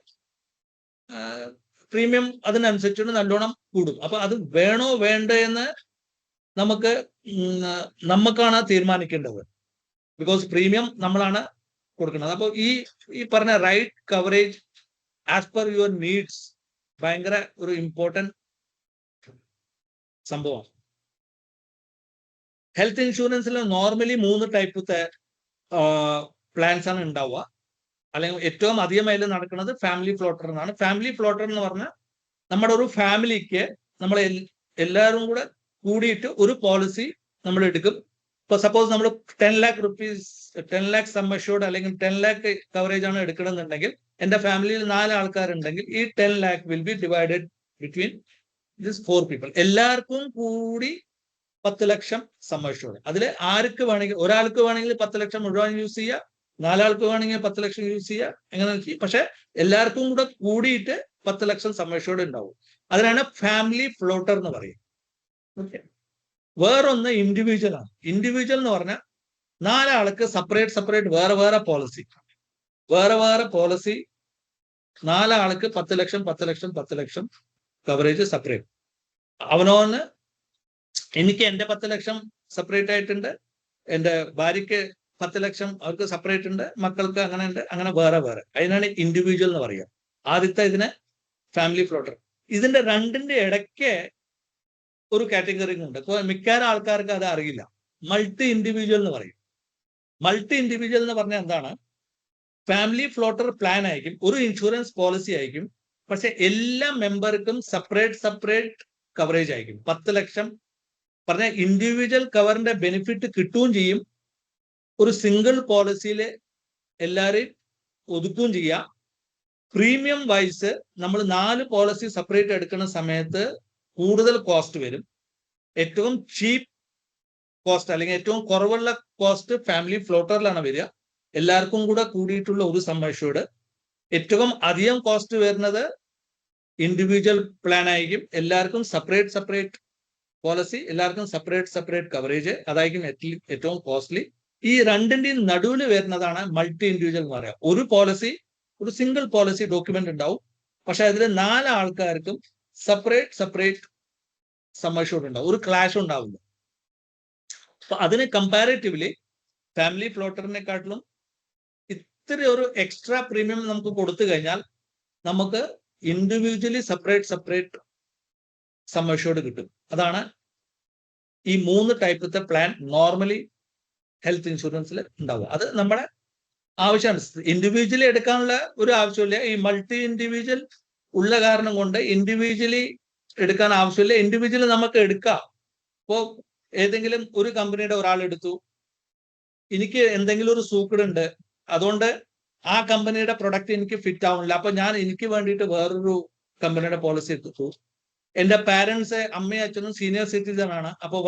പ്രീമിയം അതിനനുസരിച്ചിട്ട് നല്ലോണം കൂടും. അപ്പൊ അത് വേണോ വേണ്ടോ എന്ന് നമുക്കാണ് തീരുമാനിക്കേണ്ടത്, ബിക്കോസ് പ്രീമിയം നമ്മളാണ് കൊടുക്കുന്നത്. അപ്പൊ ഈ പറഞ്ഞ right coverage as per your needs ഭയങ്കര ഒരു ഇമ്പോർട്ടൻറ്റ് സംഭവമാണ്. ഹെൽത്ത് ഇൻഷുറൻസിൽ നോർമലി 3 ടൈപ്പത്തെ പ്ലാൻസ് ആണ് ഉണ്ടാവുക. അല്ലെങ്കിൽ ഏറ്റവും അധികം അതിൽ നടക്കുന്നത് ഫാമിലി ഫ്ലോട്ടർ എന്നാണ്. ഫാമിലി ഫ്ലോട്ടർ എന്ന് പറഞ്ഞാൽ നമ്മുടെ ഒരു ഫാമിലിക്ക് നമ്മൾ എല്ലാവരും കൂടെ കൂടിയിട്ട് ഒരു പോളിസി നമ്മൾ എടുക്കും. ഇപ്പൊ സപ്പോസ് നമ്മൾ 10 lakh rupees 10 lakh sum assured അല്ലെങ്കിൽ 10 lakh കവറേജ് ആണ് എടുക്കണമെന്നുണ്ടെങ്കിൽ എന്റെ ഫാമിലിയിൽ 4 ആൾക്കാരുണ്ടെങ്കിൽ ഈ 10 lakh will be divided between this 4 people. എല്ലാവർക്കും കൂടി 10 ലക്ഷം സം അഷ്യൂർഡ്. അതിൽ ആർക്ക് വേണമെങ്കിൽ, ഒരാൾക്ക് വേണമെങ്കിൽ 10 ലക്ഷം മുഴുവൻ യൂസ് ചെയ്യുക, 4 ആൾക്ക് വേണമെങ്കിൽ 10 ലക്ഷം യൂസ് ചെയ്യുക, എങ്ങനെ. പക്ഷെ എല്ലാവർക്കും കൂടെ കൂടിയിട്ട് 10 ലക്ഷം സം അഷ്യൂർഡ് ഉണ്ടാവും. അതിനാണ് ഫാമിലി ഫ്ലോട്ടർ എന്ന് പറയും. ഓക്കെ. വേറൊന്ന് ഇൻഡിവിജ്വൽ ആണ്. ഇൻഡിവിജ്വൽ എന്ന് പറഞ്ഞാൽ 4 ആൾക്ക് സെപ്പറേറ്റ് വേറെ പോളിസി 4 ആൾക്ക് 10 ലക്ഷം കവറേജ് സെപ്പറേറ്റ്. അവനോന്ന് എനിക്ക് എന്റെ 10 ലക്ഷം സെപ്പറേറ്റ് ആയിട്ടുണ്ട്, എന്റെ ഭാര്യയ്ക്ക് 10 ലക്ഷം അവർക്ക് സെപ്പറേറ്റ് ഉണ്ട്, മക്കൾക്ക് അങ്ങനെ ഉണ്ട്, അങ്ങനെ വേറെ. അതിനാണ് ഇൻഡിവിജ്വൽ എന്ന് പറയുക. ആദ്യത്തെ ഇതിന് ഫാമിലി ഫ്ലോട്ടർ. ഇതിന്റെ രണ്ടിന്റെ ഇടയ്ക്ക് ഒരു കാറ്റഗറി ഉണ്ട്. മിക്ക ആൾക്കാർക്ക് അത് അറിയില്ല. മൾട്ടി ഇൻഡിവിജ്വൽ എന്ന് പറയും. മൾട്ടി ഇൻഡിവിജ്വൽ എന്ന് പറഞ്ഞാൽ എന്താണ്? ഫാമിലി ഫ്ലോട്ടർ പ്ലാൻ ആയിരിക്കും, ഒരു ഇൻഷുറൻസ് പോളിസി ആയിരിക്കും. പക്ഷെ എല്ലാ മെമ്പർക്കും സെപ്പറേറ്റ് കവറേജ് ആയിരിക്കും. 10 ലക്ഷം പറഞ്ഞ ഇൻഡിവിജ്വൽ കവറിന്റെ ബെനിഫിറ്റ് കിട്ടുകയും ചെയ്യും, ഒരു സിംഗിൾ പോളിസിയിൽ എല്ലാവരെയും ഒതുക്കുകയും ചെയ്യാം. പ്രീമിയം വൈസ് നമ്മൾ 4 പോളിസി സെപ്പറേറ്റ് എടുക്കുന്ന സമയത്ത് കൂടുതൽ കോസ്റ്റ് വരും. ഏറ്റവും ചീപ്പ് കോസ്റ്റ് അല്ലെങ്കിൽ ഏറ്റവും കുറവുള്ള കോസ്റ്റ് ഫാമിലി ഫ്ലോട്ടറിലാണ് വരിക, എല്ലാവർക്കും കൂടെ കൂടിയിട്ടുള്ള ഒരു സം അഷ്യൂർഡ്. ഏറ്റവും അധികം കോസ്റ്റ് വരുന്നത് ഇൻഡിവിജ്വൽ പ്ലാൻ ആയിരിക്കും, എല്ലാവർക്കും സെപ്പറേറ്റ് പോളിസി, എല്ലാവർക്കും സെപ്പറേറ്റ് കവറേജ്, അതായിരിക്കും ഏറ്റവും കോസ്റ്റ്ലി. ഈ രണ്ടിന്റെയും നടുവിൽ വരുന്നതാണ് മൾട്ടി ഇൻഡിവിജ്വൽ എന്ന് പറയാം. ഒരു പോളിസി, ഒരു സിംഗിൾ പോളിസി ഡോക്യുമെന്റ് ഉണ്ടാവും, പക്ഷെ അതിൽ 4 ആൾക്കാർക്കും സെപ്പറേറ്റ് സം അഷ്യൂർഡ് ഉണ്ടാവും, ഒരു ക്ലാഷ് ഉണ്ടാവില്ല. അപ്പൊ അതിന് കമ്പാരിറ്റീവ്ലി ഫാമിലി ഫ്ലോട്ടറിനെക്കാട്ടിലും ഇത്തിരി ഒരു എക്സ്ട്രാ പ്രീമിയം നമുക്ക് കൊടുത്തു കഴിഞ്ഞാൽ നമുക്ക് ഇൻഡിവിജ്വലി സെപ്പറേറ്റ് സം അഷ്യൂർഡ് കിട്ടും. അതാണ് ഈ 3 ടൈപ്പത്തെ പ്ലാൻ നോർമലി ഹെൽത്ത് ഇൻഷുറൻസിൽ ഉണ്ടാവുക. അത് നമ്മുടെ ആവശ്യമാണ്. ഇൻഡിവിജ്വലി എടുക്കാനുള്ള ഒരു ആവശ്യമില്ല. ഈ മൾട്ടി ഇൻഡിവിജ്വൽ ഉള്ള കാരണം കൊണ്ട് ഇൻഡിവിജ്വലി എടുക്കാൻ ആവശ്യമില്ല. ഇൻഡിവിജ്വലി നമുക്ക് എടുക്കാം. ഇപ്പോ ഏതെങ്കിലും ഒരു കമ്പനിയുടെ ഒരാൾ എടുത്തു, എനിക്ക് എന്തെങ്കിലും ഒരു സൂക്കടുണ്ട്, അതുകൊണ്ട് ആ കമ്പനിയുടെ പ്രൊഡക്റ്റ് എനിക്ക് ഫിറ്റ് ആവുന്നില്ല, അപ്പൊ ഞാൻ എനിക്ക് വേണ്ടിയിട്ട് വേറൊരു കമ്പനിയുടെ പോളിസി എടുത്തു. എന്റെ പാരന്റ്സ്, അമ്മയും അച്ഛനും സീനിയർ സിറ്റിസൺ ആണ്, അപ്പൊ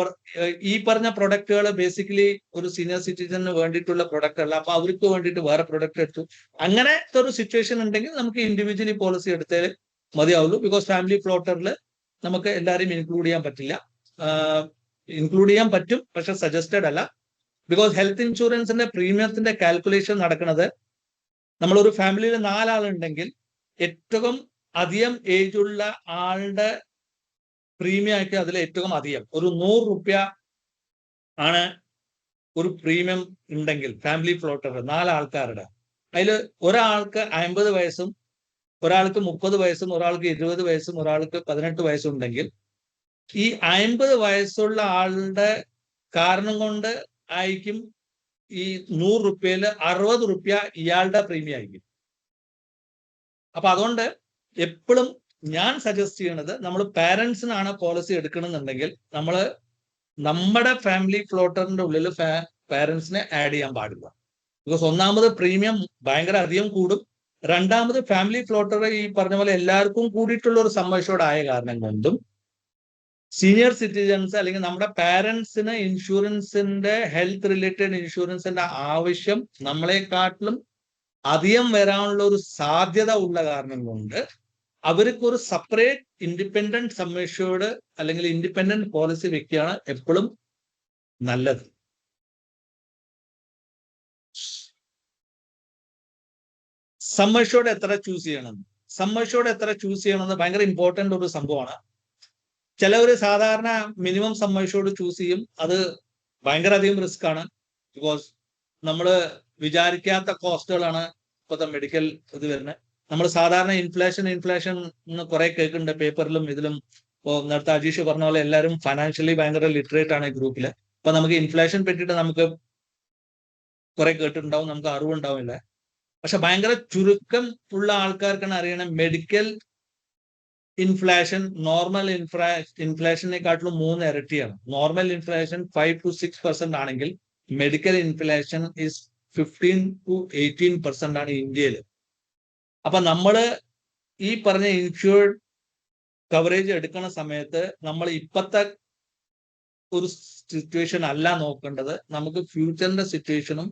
ഈ പറഞ്ഞ പ്രൊഡക്റ്റുകൾ ബേസിക്കലി ഒരു സീനിയർ സിറ്റിസണിന് വേണ്ടിയിട്ടുള്ള പ്രൊഡക്റ്റ് അല്ല, അപ്പൊ അവർക്ക് വേണ്ടിയിട്ട് വേറെ പ്രൊഡക്റ്റ് എടുത്തു. അങ്ങനത്തെ ഒരു സിറ്റുവേഷൻ ഉണ്ടെങ്കിൽ നമുക്ക് ഇൻഡിവിജ്വലി പോളിസി എടുത്തേ മതിയാവുള്ളൂ. ബിക്കോസ് ഫാമിലി ഫ്ലോട്ടറിൽ നമുക്ക് എല്ലാവരെയും ഇൻക്ലൂഡ് ചെയ്യാൻ പറ്റില്ല. ഇൻക്ലൂഡ് ചെയ്യാൻ പറ്റും, പക്ഷെ സജസ്റ്റഡ് അല്ല. ബിക്കോസ് ഹെൽത്ത് ഇൻഷുറൻസിന്റെ പ്രീമിയത്തിന്റെ കാൽക്കുലേഷൻ നടക്കുന്നത്, നമ്മളൊരു ഫാമിലിയിൽ 4 ആളുണ്ടെങ്കിൽ ഏറ്റവും അധികം ഏജ് ഉള്ള ആളുടെ പ്രീമിയം ആയിട്ട് അതിൽ ഏറ്റവും അധികം ഒരു 100 രൂപ ആണ് ഒരു പ്രീമിയം ഉണ്ടെങ്കിൽ ഫാമിലി ഫ്ലോട്ടർ 4 ആൾക്കാരുടെ, അതിൽ ഒരാൾക്ക് 50 വയസ്സും ഒരാൾക്ക് 30 വയസ്സും ഒരാൾക്ക് 20 വയസ്സും ഒരാൾക്ക് 18 വയസ്സും ഉണ്ടെങ്കിൽ ഈ 50 വയസ്സുള്ള ആളുടെ കാരണം കൊണ്ട് ആയിരിക്കും ഈ 100 രൂപയിൽ 60 രൂപ ഇയാളുടെ പ്രീമിയം ആയിരിക്കും. അപ്പൊ അതുകൊണ്ട് എപ്പോഴും ഞാൻ സജസ്റ്റ് ചെയ്യണത്, നമ്മൾ പാരന്റ്സിനാണ് പോളിസി എടുക്കണമെന്നുണ്ടെങ്കിൽ നമ്മൾ നമ്മുടെ ഫാമിലി ഫ്ലോട്ടറിന്റെ ഉള്ളിൽ പാരന്റ്സിനെ ആഡ് ചെയ്യാൻ പാടില്ല. ബിക്കോസ് ഒന്നാമത് പ്രീമിയം ഭയങ്കര അധികം കൂടും, രണ്ടാമത് ഫാമിലി ഫ്ലോട്ടർ ഈ പറഞ്ഞ പോലെ എല്ലാവർക്കും കൂടിയിട്ടുള്ള ഒരു സം അഷ്യൂർഡ് ആയ കാരണം കൊണ്ടും സീനിയർ സിറ്റിസൺസ് അല്ലെങ്കിൽ നമ്മുടെ പാരന്റ്സിന് ഇൻഷുറൻസിന്റെ ഹെൽത്ത് റിലേറ്റഡ് ഇൻഷുറൻസിന്റെ ആവശ്യം നമ്മളെക്കാട്ടിലും അധികം വരാനുള്ള ഒരു സാധ്യത ഉള്ള കാരണം കൊണ്ട് അവർക്ക് ഒരു സെപ്പറേറ്റ് ഇൻഡിപെൻഡന്റ് സം അഷ്യൂർഡ് അല്ലെങ്കിൽ ഇൻഡിപെൻഡന്റ് പോളിസി വെക്കുകയാണ് എപ്പോഴും നല്ലത്. സം അഷ്യൂർഡ് എത്ര ചൂസ് ചെയ്യണം, ഭയങ്കര ഇമ്പോർട്ടന്റ് ഒരു സംഭവമാണ്. ചിലവര് സാധാരണ മിനിമം സം അഷ്യൂർഡ് ചൂസ് ചെയ്യും, അത് ഭയങ്കര അധികം റിസ്ക് ആണ്. ബിക്കോസ് നമ്മൾ വിചാരിക്കാത്ത കോസ്റ്റുകളാണ് ഇപ്പോഴത്തെ മെഡിക്കൽ ഇത് വരുന്നത്. നമ്മൾ സാധാരണ ഇൻഫ്ലേഷൻ എന്ന് കുറെ കേൾക്കുന്നുണ്ട് പേപ്പറിലും ഇതിലും. ഇപ്പോൾ നേരത്തെ അജീഷ് പറഞ്ഞ പോലെ എല്ലാവരും ഫൈനാൻഷ്യലി ഭയങ്കര ലിറ്ററേറ്റ് ആണ് ഈ ഗ്രൂപ്പിൽ. അപ്പൊ നമുക്ക് ഇൻഫ്ലേഷൻ പറ്റിയിട്ട് നമുക്ക് കുറെ കേട്ടിട്ടുണ്ടാവും, നമുക്ക് അറിവുണ്ടാവില്ല. പക്ഷെ ഭയങ്കര ചുരുക്കം ഉള്ള ആൾക്കാർക്കാണ് അറിയണം മെഡിക്കൽ ഇൻഫ്ലേഷൻ നോർമൽ ഇൻഫ്ലേഷനെക്കാട്ടിലും 3 ഇരട്ടിയാണ്. നോർമൽ ഇൻഫ്ലേഷൻ 5 to 6% ആണെങ്കിൽ മെഡിക്കൽ ഇൻഫ്ലേഷൻ ഈസ് 15 to 18% ആണ് ഇന്ത്യയിൽ. അപ്പൊ നമ്മള് ഈ പറഞ്ഞ ഇൻഷുർഡ് കവറേജ് എടുക്കുന്ന സമയത്ത് നമ്മൾ ഇപ്പത്തെ ഒരു സിറ്റുവേഷൻ അല്ല നോക്കേണ്ടത്, നമുക്ക് ഫ്യൂച്ചറിന്റെ സിറ്റുവേഷനും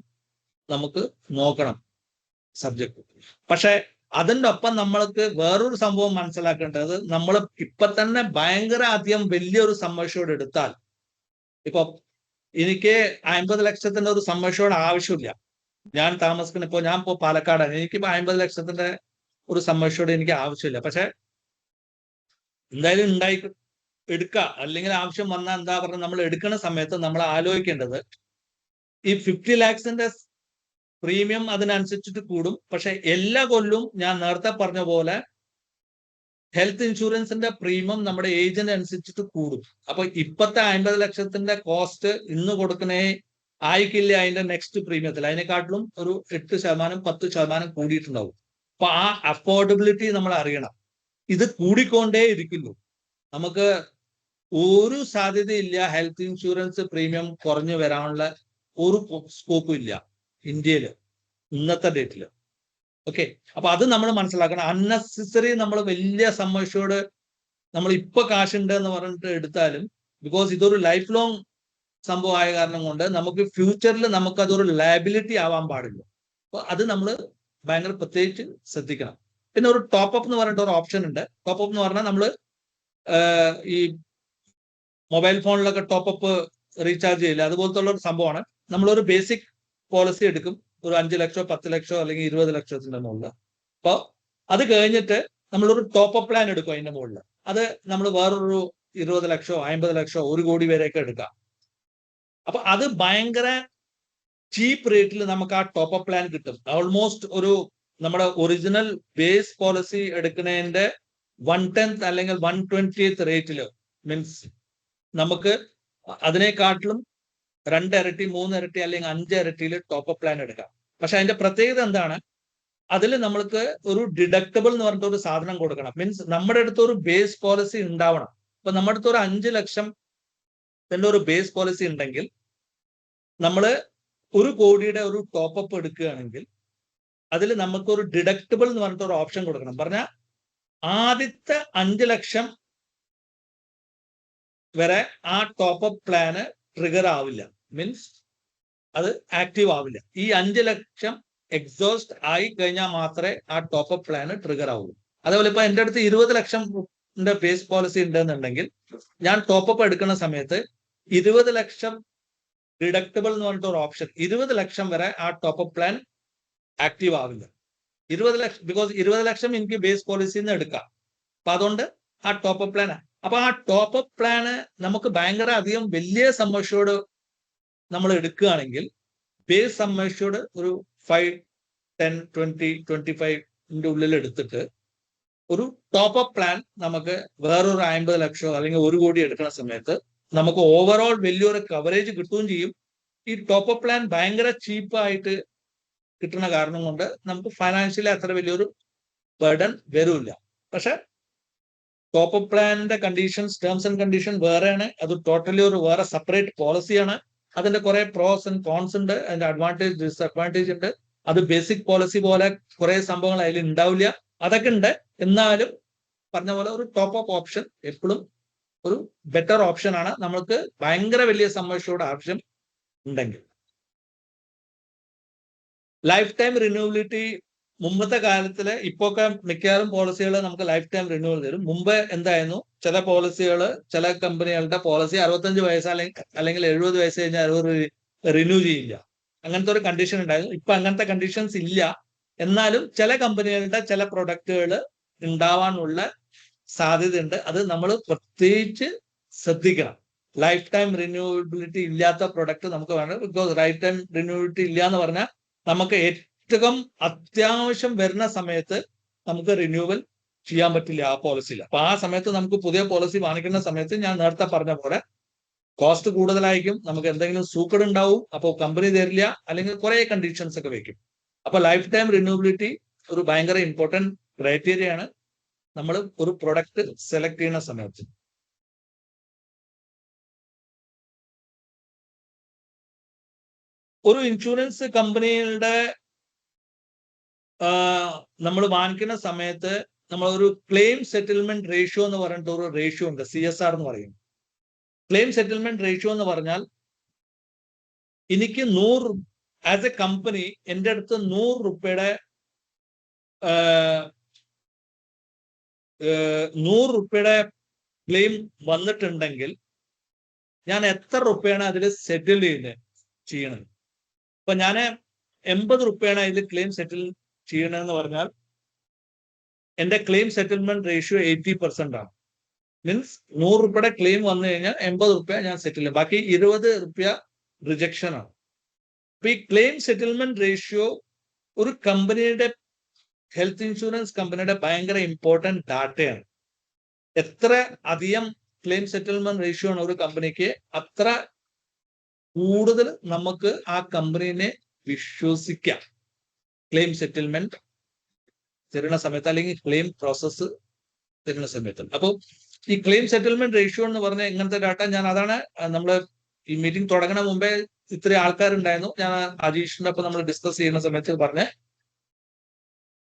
നമുക്ക് നോക്കണം സബ്ജക്ട്. പക്ഷെ അതിൻ്റെ ഒപ്പം നമ്മൾക്ക് വേറൊരു സംഭവം മനസ്സിലാക്കേണ്ടത്, നമ്മൾ ഇപ്പൊ തന്നെ ഭയങ്കര അധികം വലിയൊരു സം അഷ്യൂർഡ് എടുത്താൽ, ഇപ്പൊ എനിക്ക് 50 ലക്ഷത്തിന്റെ ഒരു സം അഷ്യൂർഡ് ആവശ്യമില്ല. ഞാൻ താമസിക്കുന്ന ഞാൻ ഇപ്പോ പാലക്കാടാണ്, എനിക്ക് 50 ലക്ഷത്തിന്റെ ഒരു സം അഷ്യൂർഡ് എനിക്ക് ആവശ്യമില്ല. പക്ഷെ എന്തായാലും എടുക്കുക, അല്ലെങ്കിൽ ആവശ്യം വന്നാൽ എന്താ പറഞ്ഞാൽ നമ്മൾ എടുക്കുന്ന സമയത്ത് നമ്മൾ ആലോചിക്കേണ്ടത്, ഈ 50 ലാക്സിന്റെ പ്രീമിയം അതിനനുസരിച്ചിട്ട് കൂടും. പക്ഷെ എല്ലാ കൊല്ലവും ഞാൻ നേരത്തെ പറഞ്ഞ പോലെ ഹെൽത്ത് ഇൻഷുറൻസിന്റെ പ്രീമിയം നമ്മുടെ ഏജിന് അനുസരിച്ചിട്ട് കൂടും. അപ്പൊ ഇപ്പത്തെ 50 ലക്ഷത്തിന്റെ കോസ്റ്റ് ഇന്ന് കൊടുക്കണേ ആയിക്കില്ല അതിന്റെ നെക്സ്റ്റ് പ്രീമിയത്തിൽ അതിനെക്കാട്ടിലും ഒരു 8% 10% കൂടിയിട്ടുണ്ടാവും. അപ്പൊ ആ അഫോർഡബിലിറ്റി നമ്മൾ അറിയണം. ഇത് കൂടിക്കൊണ്ടേ ഇരിക്കുന്നു. നമുക്ക് ഒരു സാധ്യതയില്ല ഹെൽത്ത് ഇൻഷുറൻസ് പ്രീമിയം കുറഞ്ഞു വരാനുള്ള ഒരു സ്കോപ്പും ഇല്ല ഇന്ത്യയിൽ ഇന്നത്തെ ഡേറ്റിൽ. ഓക്കെ, അപ്പൊ അത് നമ്മൾ മനസ്സിലാക്കണം. അൺനെസസറി നമ്മൾ വലിയ സമ്മർഷോട് നമ്മൾ ഇപ്പൊ കാശുണ്ട് എന്ന് പറഞ്ഞിട്ട് എടുത്താലും, ബിക്കോസ് ഇതൊരു ലൈഫ് ലോങ് സംഭവമായ കാരണം കൊണ്ട് നമുക്ക് ഫ്യൂച്ചറിൽ നമുക്ക് അതൊരു ലയബിലിറ്റി ആവാൻ പാടില്ല. അപ്പൊ അത് നമ്മൾ ഭയങ്കര പ്രത്യേകിച്ച് ശ്രദ്ധിക്കണം. പിന്നെ ഒരു ടോപ്പ് അപ്പ് എന്ന് പറഞ്ഞിട്ട് ഒരു ഓപ്ഷൻ ഉണ്ട്. ടോപ്പ് അപ്പ് എന്ന് പറഞ്ഞാൽ നമ്മൾ ഈ മൊബൈൽ ഫോണിലൊക്കെ ടോപ്പ് അപ്പ് റീചാർജ് ചെയ്യില്ല, അതുപോലത്തെ ഉള്ള ഒരു സംഭവമാണ്. നമ്മളൊരു ബേസിക് പോളിസി എടുക്കും, ഒരു 5 ലക്ഷമോ 10 ലക്ഷമോ അല്ലെങ്കിൽ 20 ലക്ഷത്തിന്റെ മുകളിൽ. അപ്പോൾ അത് കഴിഞ്ഞിട്ട് നമ്മളൊരു ടോപ്പ് അപ്പ് പ്ലാൻ എടുക്കും അതിന്റെ മുകളിൽ. അത് നമ്മൾ വേറൊരു 20 ലക്ഷമോ 50 ലക്ഷമോ 1 കോടി വരെയൊക്കെ എടുക്കാം. അപ്പൊ അത് ഭയങ്കര ചീപ്പ് റേറ്റിൽ നമുക്ക് ആ ടോപ്പ് അപ്പ് പ്ലാൻ കിട്ടും. ഓൾമോസ്റ്റ് ഒരു നമ്മുടെ ഒറിജിനൽ ബേസ് പോളിസി എടുക്കുന്നതിന്റെ 1/10 അല്ലെങ്കിൽ 1/20 റേറ്റിൽ, മീൻസ് നമുക്ക് അതിനെക്കാട്ടിലും 2 ഇരട്ടി 3 ഇരട്ടി അല്ലെങ്കിൽ 5 ഇരട്ടിയിൽ ടോപ്പ് അപ്പ് പ്ലാൻ എടുക്കാം. പക്ഷെ അതിന്റെ പ്രത്യേകത എന്താണ്? അതിൽ നമ്മൾക്ക് ഒരു ഡിഡക്റ്റബിൾ എന്ന് പറഞ്ഞിട്ട് ഒരു സാധനം കൊടുക്കണം. മീൻസ് നമ്മുടെ അടുത്ത് ഒരു ബേസ് പോളിസി ഉണ്ടാവണം. അപ്പൊ നമ്മുടെ അടുത്ത് ഒരു 5 ലക്ഷം ഒരു ബേസ് പോളിസി ഉണ്ടെങ്കിൽ നമ്മൾ 1 കോടിയുടെ ഒരു ടോപ്പ് അപ്പ് എടുക്കുകയാണെങ്കിൽ അതിൽ നമുക്കൊരു ഡിഡക്റ്റബിൾ എന്ന് പറഞ്ഞിട്ട് ഒരു ഓപ്ഷൻ കൊടുക്കണം. പറഞ്ഞാൽ ആദ്യത്തെ 5 ലക്ഷം വരെ ആ ടോപ്പ് അപ്പ് പ്ലാന് ട്രിഗർ ആവില്ല, മീൻസ് അത് ആക്റ്റീവ് ആവില്ല. ഈ 5 ലക്ഷം എക്സോസ്റ്റ് ആയി കഴിഞ്ഞാൽ മാത്രമേ ആ ടോപ്പ് അപ്പ് പ്ലാന് ട്രിഗർ ആവുള്ളൂ. അതേപോലെ ഇപ്പൊ എൻ്റെ അടുത്ത് 20 ലക്ഷം ബേസ് പോളിസി ഉണ്ടെന്നുണ്ടെങ്കിൽ ഞാൻ ടോപ്പ് അപ്പ് എടുക്കുന്ന സമയത്ത് 20 ലക്ഷം ഡിഡക്റ്റബിൾ എന്ന് പറഞ്ഞിട്ട് ഒരു ഓപ്ഷൻ, 20 ലക്ഷം വരെ ആ ടോപ്പ് അപ്പ് പ്ലാൻ ആക്റ്റീവ് ആവില്ല. 20 ലക്ഷം, ബിക്കോസ് 20 ലക്ഷം എനിക്ക് ബേസ് പോളിസിയിൽ നിന്ന് എടുക്കാം. അപ്പൊ അതുകൊണ്ട് ആ ടോപ്പ് അപ്പ് പ്ലാൻ, അപ്പൊ ആ ടോപ്പ് അപ്പ് പ്ലാന് നമുക്ക് ഭയങ്കര അധികം വലിയ സമ്മർഷോട് നമ്മൾ എടുക്കുകയാണെങ്കിൽ ബേസ് സമ്മർഷോട് ഒരു 5, 10, 20, 25 ഉള്ളിൽ എടുത്തിട്ട് ഒരു ടോപ്പ് അപ്പ് പ്ലാൻ നമുക്ക് വേറൊരു 50 ലക്ഷമോ അല്ലെങ്കിൽ 1 കോടി എടുക്കുന്ന സമയത്ത് നമുക്ക് ഓവറോൾ വലിയൊരു കവറേജ് കിട്ടുകയും ചെയ്യും. ഈ ടോപ്പ് അപ്പ് പ്ലാൻ ഭയങ്കര ചീപ്പായിട്ട് കിട്ടുന്ന കാരണം കൊണ്ട് നമുക്ക് ഫൈനാൻഷ്യലി അത്ര വലിയൊരു ബർഡൻ വരില്ല. പക്ഷെ ടോപ്പ് അപ്പ് പ്ലാനിന്റെ കണ്ടീഷൻസ്, ടേംസ് ആൻഡ് കണ്ടീഷൻ വേറെയാണ്. അത് ടോട്ടലി ഒരു വേറെ സെപ്പറേറ്റ് പോളിസിയാണ്. അതിന്റെ കുറെ പ്രോസ് ആൻഡ് കോൺസ് ഉണ്ട്, അതിന്റെ അഡ്വാൻറ്റേജ് ഡിസ്അഡ്വാൻറ്റേജ് ഉണ്ട്. അത് ബേസിക് പോളിസി പോലെ കുറെ സംഭവങ്ങൾ അതിൽ ഉണ്ടാവില്ല. അതൊക്കെ ഉണ്ട്. എന്നാലും പറഞ്ഞ പോലെ ഒരു ടോപ്പ് അപ്പ് ഓപ്ഷൻ എപ്പോഴും ഒരു ബെറ്റർ ഓപ്ഷൻ ആണ് നമുക്ക് ഭയങ്കര വലിയ സമ്മർഷോട് ആവശ്യം ഉണ്ടെങ്കിൽ. ലൈഫ് ടൈം റിന്യൂവബിലിറ്റി മുമ്പത്തെ കാലത്തില്, ഇപ്പൊക്കെ മിക്കവാറും പോളിസികൾ നമുക്ക് ലൈഫ് ടൈം റിന്യൂവൽ തരും. മുമ്പ് എന്തായിരുന്നു, ചില പോളിസികൾ, ചില കമ്പനികളുടെ പോളിസി 65 വയസ്സ് അല്ലെങ്കിൽ 70 വയസ്സ് കഴിഞ്ഞാൽ അവർ റിന്യൂ ചെയ്യില്ല. അങ്ങനത്തെ ഒരു കണ്ടീഷൻ ഉണ്ടായിരുന്നു. ഇപ്പൊ അങ്ങനത്തെ കണ്ടീഷൻസ് ഇല്ല. എന്നാലും ചില കമ്പനികളുടെ ചില പ്രൊഡക്റ്റുകൾ ഉണ്ടാവാനുള്ള സാധ്യതയുണ്ട്. അത് നമ്മൾ പ്രത്യേകിച്ച് ശ്രദ്ധിക്കണം. ലൈഫ് ടൈം റിന്യൂവബിലിറ്റി ഇല്ലാത്ത പ്രൊഡക്റ്റ് നമുക്ക് വേണം. ബിക്കോസ് ലൈഫ് ടൈം റിന്യൂവബിലിറ്റി ഇല്ല എന്ന് പറഞ്ഞാൽ നമുക്ക് ഏറ്റവും അത്യാവശ്യം വരുന്ന സമയത്ത് നമുക്ക് റിന്യൂവൽ ചെയ്യാൻ പറ്റില്ല ആ പോളിസിയിൽ. അപ്പൊ ആ സമയത്ത് നമുക്ക് പുതിയ പോളിസി വാങ്ങിക്കുന്ന സമയത്ത് ഞാൻ നേരത്തെ പറഞ്ഞ പോലെ കോസ്റ്റ് കൂടുതലായിരിക്കും, നമുക്ക് എന്തെങ്കിലും സൂക്കട് ഉണ്ടാവും, അപ്പോൾ കമ്പനി തരില്ല, അല്ലെങ്കിൽ കുറെ കണ്ടീഷൻസ് ഒക്കെ വെക്കും. അപ്പൊ ലൈഫ് ടൈം റിന്യൂവബിലിറ്റി ഒരു ഭയങ്കര ഇമ്പോർട്ടന്റ് ക്രൈറ്റീരിയ ആണ് നമ്മൾ ഒരു പ്രൊഡക്റ്റ് സെലക്ട് ചെയ്യുന്ന സമയത്ത്. ഒരു ഇൻഷുറൻസ് കമ്പനിയുടെ നമ്മൾ വാങ്ങിക്കുന്ന സമയത്ത് നമ്മൾ ഒരു ക്ലെയിം സെറ്റിൽമെന്റ് റേഷ്യോ എന്ന് പറഞ്ഞിട്ട് ഒരു റേഷ്യോ ഉണ്ട്, CSR എന്ന് പറയും. ക്ലെയിം സെറ്റിൽമെന്റ് റേഷ്യോ എന്ന് പറഞ്ഞാൽ എനിക്ക് 100 ആസ് എ കമ്പനി എൻ്റെ അടുത്ത് 100 രൂപയുടെ 100 രൂപയുടെ ക്ലെയിം വന്നിട്ടുണ്ടെങ്കിൽ ഞാൻ എത്ര രൂപയാണ് അതിൽ സെറ്റിൽ ചെയ്യണത്. ഇപ്പൊ ഞാൻ 80 രൂപയാണ് അതിൽ ക്ലെയിം സെറ്റിൽ ചെയ്യണമെന്ന് പറഞ്ഞാൽ എന്റെ ക്ലെയിം സെറ്റിൽമെന്റ് റേഷ്യോ 80% ആണ്. മീൻസ് 100 രൂപയുടെ ക്ലെയിം വന്നു കഴിഞ്ഞാൽ 80 രൂപ ഞാൻ സെറ്റിൽ ചെയ്യും, ബാക്കി 20 രൂപ റിജക്ഷൻ ആണ്. അപ്പൊ ഈ ക്ലെയിം സെറ്റിൽമെന്റ് റേഷ്യോ ഒരു കമ്പനിയുടെ, ഹെൽത്ത് ഇൻഷുറൻസ് കമ്പനിയുടെ ഭയങ്കര ഇമ്പോർട്ടന്റ് ഡാറ്റയാണ്. എത്ര അധികം ക്ലെയിം സെറ്റിൽമെന്റ് റേഷ്യോ ആണ് ഒരു കമ്പനിക്ക്, അത്ര കൂടുതൽ നമുക്ക് ആ കമ്പനീനെ വിശ്വസിക്കാം ക്ലെയിം സെറ്റിൽമെന്റ് തരുന്ന സമയത്ത്, അല്ലെങ്കിൽ ക്ലെയിം പ്രോസസ്സ് തരുന്ന സമയത്ത്. അപ്പോൾ ഈ ക്ലെയിം സെറ്റിൽമെന്റ് റേഷ്യോ എന്ന് പറഞ്ഞ ഇങ്ങനത്തെ ഡാറ്റ അതാണ് നമ്മൾ ഈ മീറ്റിംഗ് തുടങ്ങുന്ന മുമ്പേ ഇത്ര ആൾക്കാരുണ്ടായിരുന്നു. ഞാൻ അജീഷിന്റെ ഒപ്പം നമ്മൾ ഡിസ്കസ് ചെയ്യുന്ന സമയത്ത് പറഞ്ഞ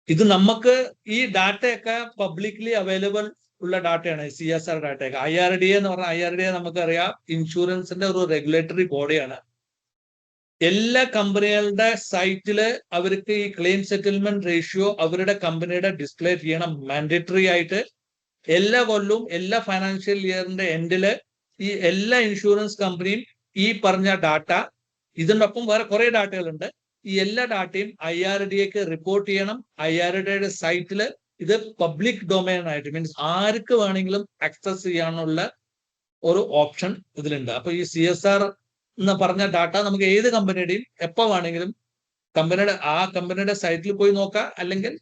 ഇത് നമുക്ക് ഈ ഡാറ്റയൊക്കെ പബ്ലിക്ലി അവൈലബിൾ ഉള്ള ഡാറ്റയാണ്. CSR ഡാറ്റയൊക്കെ. IRDA എന്ന് പറഞ്ഞാൽ IRDA നമുക്കറിയാം ഇൻഷുറൻസിന്റെ ഒരു റെഗുലേറ്ററി ബോഡിയാണ്. എല്ലാ കമ്പനികളുടെ സൈറ്റില് അവർക്ക് ഈ ക്ലെയിം സെറ്റിൽമെന്റ് റേഷ്യോ അവരുടെ കമ്പനിയുടെ ഡിസ്പ്ലേ ചെയ്യണം മാൻഡേറ്ററി ആയിട്ട്. എല്ലാ കൊല്ലവും എല്ലാ ഫൈനാൻഷ്യൽ ഇയറിന്റെ എൻഡില് ഈ എല്ലാ ഇൻഷുറൻസ് കമ്പനിയും ഈ പറഞ്ഞ ഡാറ്റ, ഇതിനൊപ്പം വേറെ കുറെ ഡാറ്റകളുണ്ട്, ഈ എല്ലാ ഡാറ്റയും IRDAക്ക് റിപ്പോർട്ട് ചെയ്യണം. IRDAയുടെ സൈറ്റില് ഇത് പബ്ലിക് ഡൊമൈൻ ആയിട്ട്, മീൻസ് ആർക്ക് വേണമെങ്കിലും ആക്സസ് ചെയ്യാനുള്ള ഒരു ഓപ്ഷൻ ഇതിലുണ്ട്. അപ്പൊ ഈ CSR എന്ന് പറഞ്ഞ ഡാറ്റ നമുക്ക് ഏത് കമ്പനിയുടെയും എപ്പോ വേണമെങ്കിലും കമ്പനിയുടെ സൈറ്റിൽ പോയി നോക്കാം, അല്ലെങ്കിൽ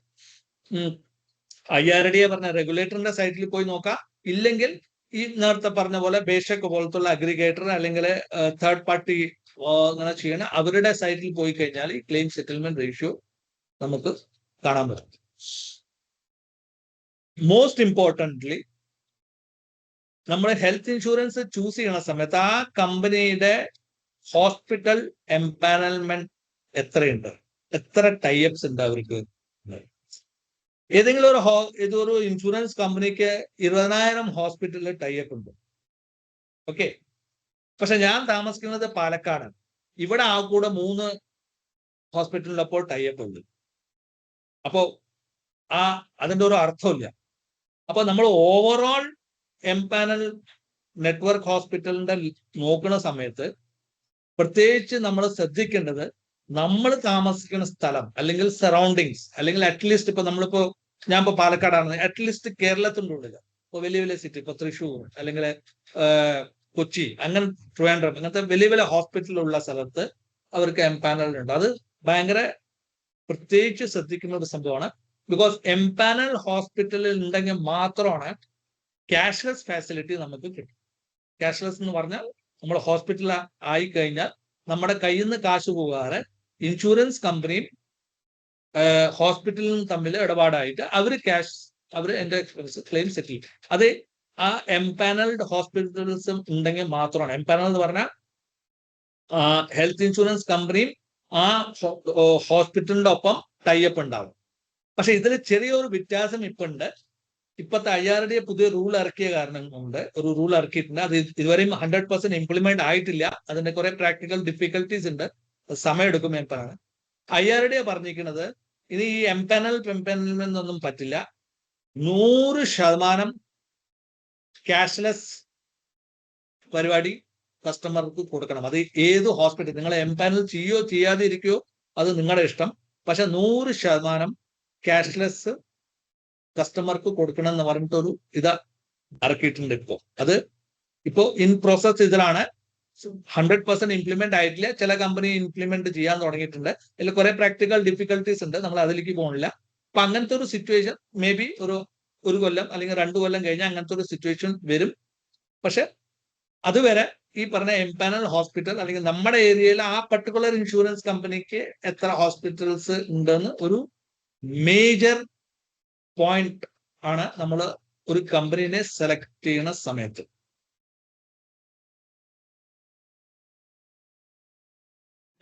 IRDA പറഞ്ഞ റെഗുലേറ്ററിന്റെ സൈറ്റിൽ പോയി നോക്കാം. ഇല്ലെങ്കിൽ ഈ നേരത്തെ പറഞ്ഞ പോലെ ബേഷക് പോലത്തുള്ള അഗ്രിഗേറ്റർ അല്ലെങ്കിൽ തേർഡ് പാർട്ടി അങ്ങനെ ചെയ്യണ അവരുടെ സൈറ്റിൽ പോയി കഴിഞ്ഞാൽ ഈ ക്ലെയിം സെറ്റിൽമെന്റ് റേഷ്യോ നമുക്ക് കാണാൻ പറ്റും. മോസ്റ്റ് ഇമ്പോർട്ടന്റ്ലി നമ്മൾ ഹെൽത്ത് ഇൻഷുറൻസ് ചൂസ് ചെയ്യുന്ന സമയത്ത് ആ കമ്പനിയുടെ ഹോസ്പിറ്റൽ എംപാനൽമെന്റ് എത്രയുണ്ട്, എത്ര ടൈപ്സ് ഉണ്ട് അവർക്ക്. ഏതെങ്കിലും ഇതൊരു ഇൻഷുറൻസ് കമ്പനിക്ക് 20,000 ഹോസ്പിറ്റലിൽ ടൈപ്പ് ഉണ്ട്. ഓക്കെ, പക്ഷെ ഞാൻ താമസിക്കുന്നത് പാലക്കാടാണ്. ഇവിടെ ആ കൂടെ 3 ഹോസ്പിറ്റലിലപ്പോൾ ടൈപ്പ് ഉണ്ട്. അപ്പോ അതിന്റെ ഒരു അർത്ഥമില്ല. അപ്പൊ നമ്മൾ ഓവറോൾ എംപാനൽ നെറ്റ്വർക്ക് ഹോസ്പിറ്റലിന്റെ നോക്കുന്ന സമയത്ത് പ്രത്യേകിച്ച് നമ്മൾ ശ്രദ്ധിക്കേണ്ടത് നമ്മൾ താമസിക്കുന്ന സ്ഥലം അല്ലെങ്കിൽ സറൗണ്ടിങ്സ്, അല്ലെങ്കിൽ അറ്റ്ലീസ്റ്റ് ഞാൻ പാലക്കാടാണ്, അറ്റ്ലീസ്റ്റ് കേരളത്തിന്റെ ഉള്ളിൽ ഇപ്പൊ വലിയ വലിയ സിറ്റി, ഇപ്പൊ തൃശ്ശൂർ അല്ലെങ്കിൽ കൊച്ചി, അങ്ങനെ ട്രിവാൻഡ്രം, അങ്ങനത്തെ വലിയ വലിയ ഹോസ്പിറ്റലുള്ള സ്ഥലത്ത് അവർക്ക് എംപാനൽ ഉണ്ട്. അത് ഭയങ്കര പ്രത്യേകിച്ച് ശ്രദ്ധിക്കുന്ന ഒരു സംഭവമാണ്. ബിക്കോസ് എംപാനൽ ഹോസ്പിറ്റലിൽ ഉണ്ടെങ്കിൽ മാത്രമാണ് ക്യാഷ്ലെസ് ഫാസിലിറ്റി നമുക്ക് കിട്ടും. ക്യാഷ്ലെസ് എന്ന് പറഞ്ഞാൽ നമ്മൾ ഹോസ്പിറ്റൽ ആയി കഴിഞ്ഞാൽ നമ്മുടെ കയ്യിൽ നിന്ന് കാശ് പോകാതെ ഇൻഷുറൻസ് കമ്പനിയും ഹോസ്പിറ്റലും തമ്മിൽ ഇടപാടായിട്ട് അവർ എന്റെ എക്സ്പെൻസ് ക്ലെയിം സെറ്റിൽ ചെയ്യും. അത് ആ എംപാനൽഡ് ഹോസ്പിറ്റൽസും ഉണ്ടെങ്കിൽ മാത്രമാണ്. എംപാനൽ എന്ന് പറഞ്ഞാൽ ഹെൽത്ത് ഇൻഷുറൻസ് കമ്പനിയും ആ ഹോസ്പിറ്റലിന്റെ ഒപ്പം ടൈപ്പ് ഉണ്ടാവും. പക്ഷെ ഇതിൽ ചെറിയൊരു വ്യത്യാസം ഇപ്പൊ ഉണ്ട്. ഇപ്പോഴത്തെ IRDA പുതിയ റൂൾ ഇറക്കിയ കാരണം കൊണ്ട് ഒരു റൂൾ ഇറക്കിയിട്ടുണ്ട്. അത് ഇതുവരെയും 100% ഇംപ്ലിമെന്റ് ആയിട്ടില്ല. അതിന്റെ കുറെ പ്രാക്ടിക്കൽ ഡിഫിക്കൽട്ടീസ് ഉണ്ട്, സമയമെടുക്കും. IRDA പറഞ്ഞിരിക്കുന്നത് ഇനി ഈ എംപാനൽമെന്നൊന്നും പറ്റില്ല. 100% ക്യാഷ്ലെസ് പരിപാടി കസ്റ്റമർക്ക് കൊടുക്കണം. അത് ഏത് ഹോസ്പിറ്റൽ നിങ്ങൾ എംപാനൽ ചെയ്യോ ചെയ്യാതെ ഇരിക്കുകയോ അത് നിങ്ങളുടെ ഇഷ്ടം. പക്ഷെ 100% ക്യാഷ്ലെസ് കസ്റ്റമർക്ക് കൊടുക്കണം എന്ന് പറഞ്ഞിട്ടൊരു ഇറക്കിയിട്ടുണ്ട്. അത് ഇപ്പോ ഇൻ പ്രോസസ് ഇതിലാണ്. 100% ഇംപ്ലിമെന്റ് ആയിട്ടില്ല. ചില കമ്പനി ഇംപ്ലിമെന്റ് ചെയ്യാൻ തുടങ്ങിയിട്ടുണ്ട്. അതിൽ കുറെ പ്രാക്ടിക്കൽ ഡിഫിക്കൽട്ടീസ് ഉണ്ട്, നമ്മൾ അതിലേക്ക് പോകണില്ല. അപ്പൊ അങ്ങനത്തെ ഒരു സിറ്റുവേഷൻ മേ ബി ഒരു കൊല്ലം അല്ലെങ്കിൽ 2 കൊല്ലം കഴിഞ്ഞാൽ അങ്ങനത്തെ ഒരു സിറ്റുവേഷൻ വരും. പക്ഷെ അതുവരെ ഈ പറഞ്ഞ എംപാനൽ ഹോസ്പിറ്റൽ അല്ലെങ്കിൽ നമ്മുടെ ഏരിയയിൽ ആ പർട്ടിക്കുലർ ഇൻഷുറൻസ് കമ്പനിക്ക് എത്ര ഹോസ്പിറ്റൽസ് ഉണ്ടെന്ന് ഒരു മേജർ പോയിന്റ് ആണ് നമ്മൾ ഒരു കമ്പനിനെ സെലക്ട് ചെയ്യുന്ന സമയത്ത്.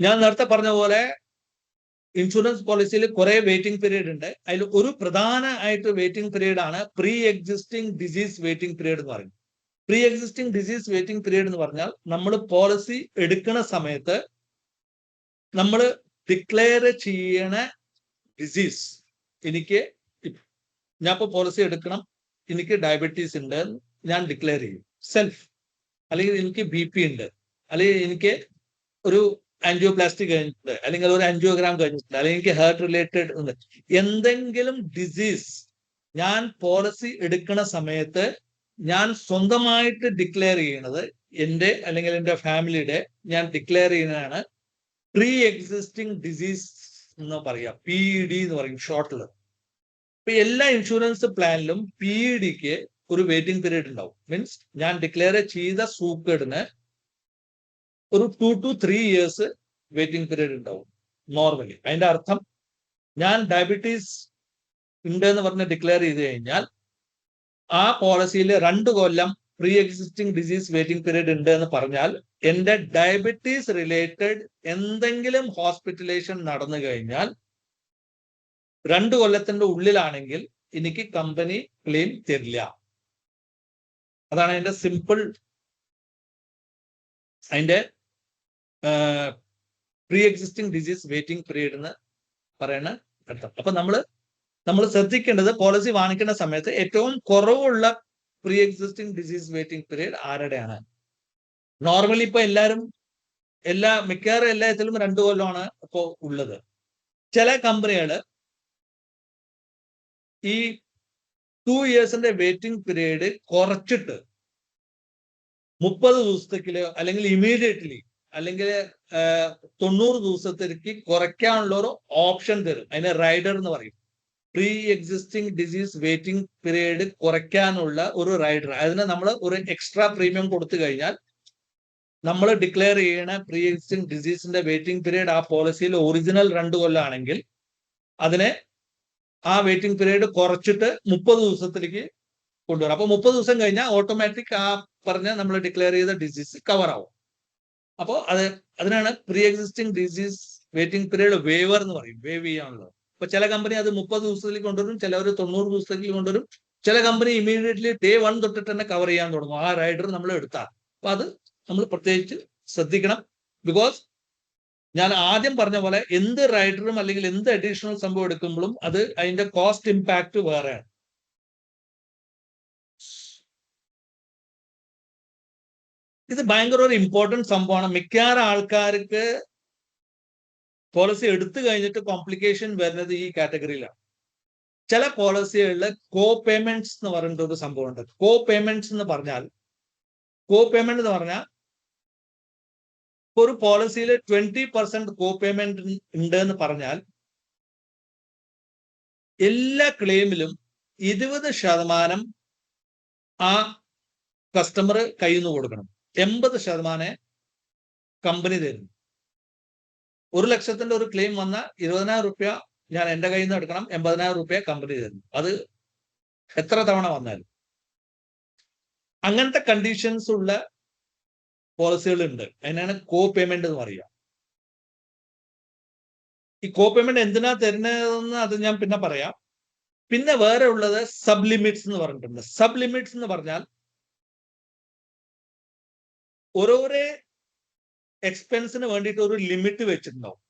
ഞാൻ നേരത്തെ പറഞ്ഞ പോലെ ഇൻഷുറൻസ് പോളിസിയിൽ കുറെ വെയിറ്റിംഗ് പീരീഡ് ഉണ്ട്. അതിൽ ഒരു പ്രധാനമായിട്ട് വെയിറ്റിംഗ് പീരീഡ് ആണ് pre existing disease waiting period എന്ന് പറയുന്നത്. Pre existing disease waiting period എന്ന് പറഞ്ഞാൽ നമ്മൾ പോളിസി എടുക്കുന്ന സമയത്ത് നമ്മൾ ഡിക്ലെയർ ചെയ്യണ ഡിസീസ്, ഞാൻ ഇപ്പോൾ പോളിസി എടുക്കണം, എനിക്ക് ഡയബറ്റീസ് ഉണ്ട് ഞാൻ ഡിക്ലെയർ ചെയ്യും സെൽഫ്, അല്ലെങ്കിൽ എനിക്ക് BP ഉണ്ട്, അല്ലെങ്കിൽ എനിക്ക് ഒരു ആൻജിയോപ്ലാസ്റ്റി കഴിഞ്ഞിട്ടുണ്ട്, അല്ലെങ്കിൽ ഒരു ആൻജിയോഗ്രാം കഴിഞ്ഞിട്ടുണ്ട്, അല്ലെങ്കിൽ എനിക്ക് ഹാർട്ട് റിലേറ്റഡ് ഉണ്ട്. എന്തെങ്കിലും ഡിസീസ് ഞാൻ പോളിസി എടുക്കുന്ന സമയത്ത് ഞാൻ സ്വന്തമായിട്ട് ഡിക്ലെയർ ചെയ്യുന്നത്, എൻ്റെ അല്ലെങ്കിൽ എൻ്റെ ഫാമിലിയുടെ ഞാൻ ഡിക്ലെയർ ചെയ്യുന്നതാണ് പ്രീ എക്സിസ്റ്റിംഗ് ഡിസീസ് എന്ന് പറയാം, PED എന്ന് പറയും ഷോർട്ടിൽ. ഇപ്പൊ എല്ലാ ഇൻഷുറൻസ് പ്ലാനിലും PEDക്ക് ഒരു വെയിറ്റിംഗ് പീരീഡ് ഉണ്ടാവും. മീൻസ് ഞാൻ ഡിക്ലെയർ ചെയ്ത സൂക്കേടിന് ഒരു 2 to 3 years വെയിറ്റിംഗ് പീരീഡ് ഉണ്ടാവും നോർമലി. അതിന്റെ അർത്ഥം ഞാൻ ഡയബറ്റീസ് ഉണ്ട് എന്ന് പറഞ്ഞ് ഡിക്ലെയർ ചെയ്ത് കഴിഞ്ഞാൽ ആ പോളിസിയിൽ 2 കൊല്ലം pre existing disease waiting period ഉണ്ട് എന്ന് പറഞ്ഞാൽ എന്റെ ഡയബറ്റീസ് റിലേറ്റഡ് എന്തെങ്കിലും ഹോസ്പിറ്റലൈസേഷൻ നടന്നു കഴിഞ്ഞാൽ 2 കൊല്ലത്തിന്റെ ഉള്ളിലാണെങ്കിൽ എനിക്ക് കമ്പനി ക്ലെയിം തരില്ല. അതാണ് അതിന്റെ സിമ്പിൾ, അതിന്റെ pre existing disease waiting period എന്ന് പറയുന്ന അർത്ഥം. അപ്പൊ നമ്മൾ ശ്രദ്ധിക്കേണ്ടത് പോളിസി വാങ്ങിക്കുന്ന സമയത്ത് ഏറ്റവും കുറവുള്ള pre existing disease waiting period ആരുടെയാണ്. നോർമലി ഇപ്പൊ മിക്കവാറും എല്ലാത്തിലും 2 കൊല്ലമാണ് ഇപ്പോ ഉള്ളത്. ചില കമ്പനികൾ ഈ 2 ഇയേഴ്സിന്റെ വെയിറ്റിംഗ് പീരീഡ് കുറച്ചിട്ട് 30 ദിവസത്തേക്കോ അല്ലെങ്കിൽ ഇമീഡിയറ്റ്ലി അല്ലെങ്കിൽ 90 ദിവസത്തേക്ക് കുറയ്ക്കാനുള്ള ഒരു ഓപ്ഷൻ തരും. അതിനെ റൈഡർ എന്ന് പറയും. Pre existing disease waiting period കുറയ്ക്കാനുള്ള ഒരു റൈഡർ. അതിന് നമ്മൾ ഒരു എക്സ്ട്രാ പ്രീമിയം കൊടുത്തു കഴിഞ്ഞാൽ നമ്മൾ ഡിക്ലെയർ ചെയ്യണ പ്രീ എക്സിസ്റ്റിംഗ് ഡിസീസിന്റെ വെയിറ്റിംഗ് പീരീഡ് ആ പോളിസിയിൽ ഒറിജിനൽ 2 കൊല്ലമാണെങ്കിൽ അതിനെ ആ വെയിറ്റിംഗ് പീരീഡ് കുറച്ചിട്ട് 30 ദിവസത്തിലേക്ക് കൊണ്ടുവരും. അപ്പൊ 30 ദിവസം കഴിഞ്ഞാൽ ഓട്ടോമാറ്റിക് ആ പറഞ്ഞ നമ്മൾ ഡിക്ലെയർ ചെയ്ത ഡിസീസ് കവർ ആവും. അപ്പോൾ അതിനാണ് pre existing disease waiting period waiver എന്ന് പറയും. വേവ് ചെയ്യാനുള്ളത്. ഇപ്പൊ ചില കമ്പനി അത് 30 ദിവസത്തിലേക്ക് കൊണ്ടുവരും, ചിലവർ 90 ദിവസത്തേക്ക് കൊണ്ടുവരും. ചില കമ്പനി ഇമീഡിയറ്റ്ലി ഡേ 1 തൊട്ടിട്ട് തന്നെ കവർ ചെയ്യാൻ തുടങ്ങും ആ റൈഡർ നമ്മൾ എടുത്താൽ. അപ്പൊ അത് നമ്മൾ പ്രത്യേകിച്ച് ശ്രദ്ധിക്കണം. ബിക്കോസ് ഞാൻ ആദ്യം പറഞ്ഞ പോലെ എന്ത് റൈഡറും അല്ലെങ്കിൽ എന്ത് അഡീഷണൽ സംഭവം എടുക്കുമ്പോഴും അത് അതിന്റെ കോസ്റ്റ് ഇമ്പാക്ട് വേറെയാണ്. ഇത് ഭയങ്കര ഒരു ഇമ്പോർട്ടന്റ് സംഭവമാണ്. മിക്കവാറും ആൾക്കാർക്ക് പോളിസി എടുത്തു കഴിഞ്ഞിട്ട് കോംപ്ലിക്കേഷൻ വരുന്നത് ഈ കാറ്റഗറിയിലാണ്. ചില പോളിസികളിൽ കോ പേയ്മെന്റ്സ് എന്ന് പറഞ്ഞിട്ട് ഒരു സംഭവമുണ്ട്. കോ പേയ്മെന്റ് എന്ന് പറഞ്ഞാൽ ഒരു പോളിസിയിൽ 20% കോ പേയ്മെന്റ് ഉണ്ട് എന്ന് പറഞ്ഞാൽ എല്ലാ ക്ലെയിമിലും 20% ആ കസ്റ്റമർ കയ്യിൽ നിന്ന് കൊടുക്കണം. 80% കമ്പനി തരുന്നു. 1 ലക്ഷത്തിന്റെ ഒരു ക്ലെയിം വന്ന 20,000 രൂപ ഞാൻ എന്റെ കയ്യിൽ നിന്ന് എടുക്കണം, 80,000 രൂപ കമ്പനി തരുന്നു. അത് എത്ര തവണ വന്നാലും. അങ്ങനത്തെ കണ്ടീഷൻസ് ഉള്ള പോളിസികൾ ഉണ്ട്. അതിനാണ് കോ പേയ്മെന്റ് എന്ന് പറയുക. ഈ കോ പേയ്മെന്റ് എന്തിനാ തരുന്നതെന്ന് അത് ഞാൻ പിന്നെ പറയാം. പിന്നെ വേറെ ഉള്ളത് സബ് ലിമിറ്റ്സ് എന്ന് പറഞ്ഞിട്ടുണ്ട്. സബ് ലിമിറ്റ്സ് എന്ന് പറഞ്ഞാൽ ഓരോരോ എക്സ്പെൻസിന് വേണ്ടിയിട്ട് ഒരു ലിമിറ്റ് വെച്ചിട്ടുണ്ടാവും.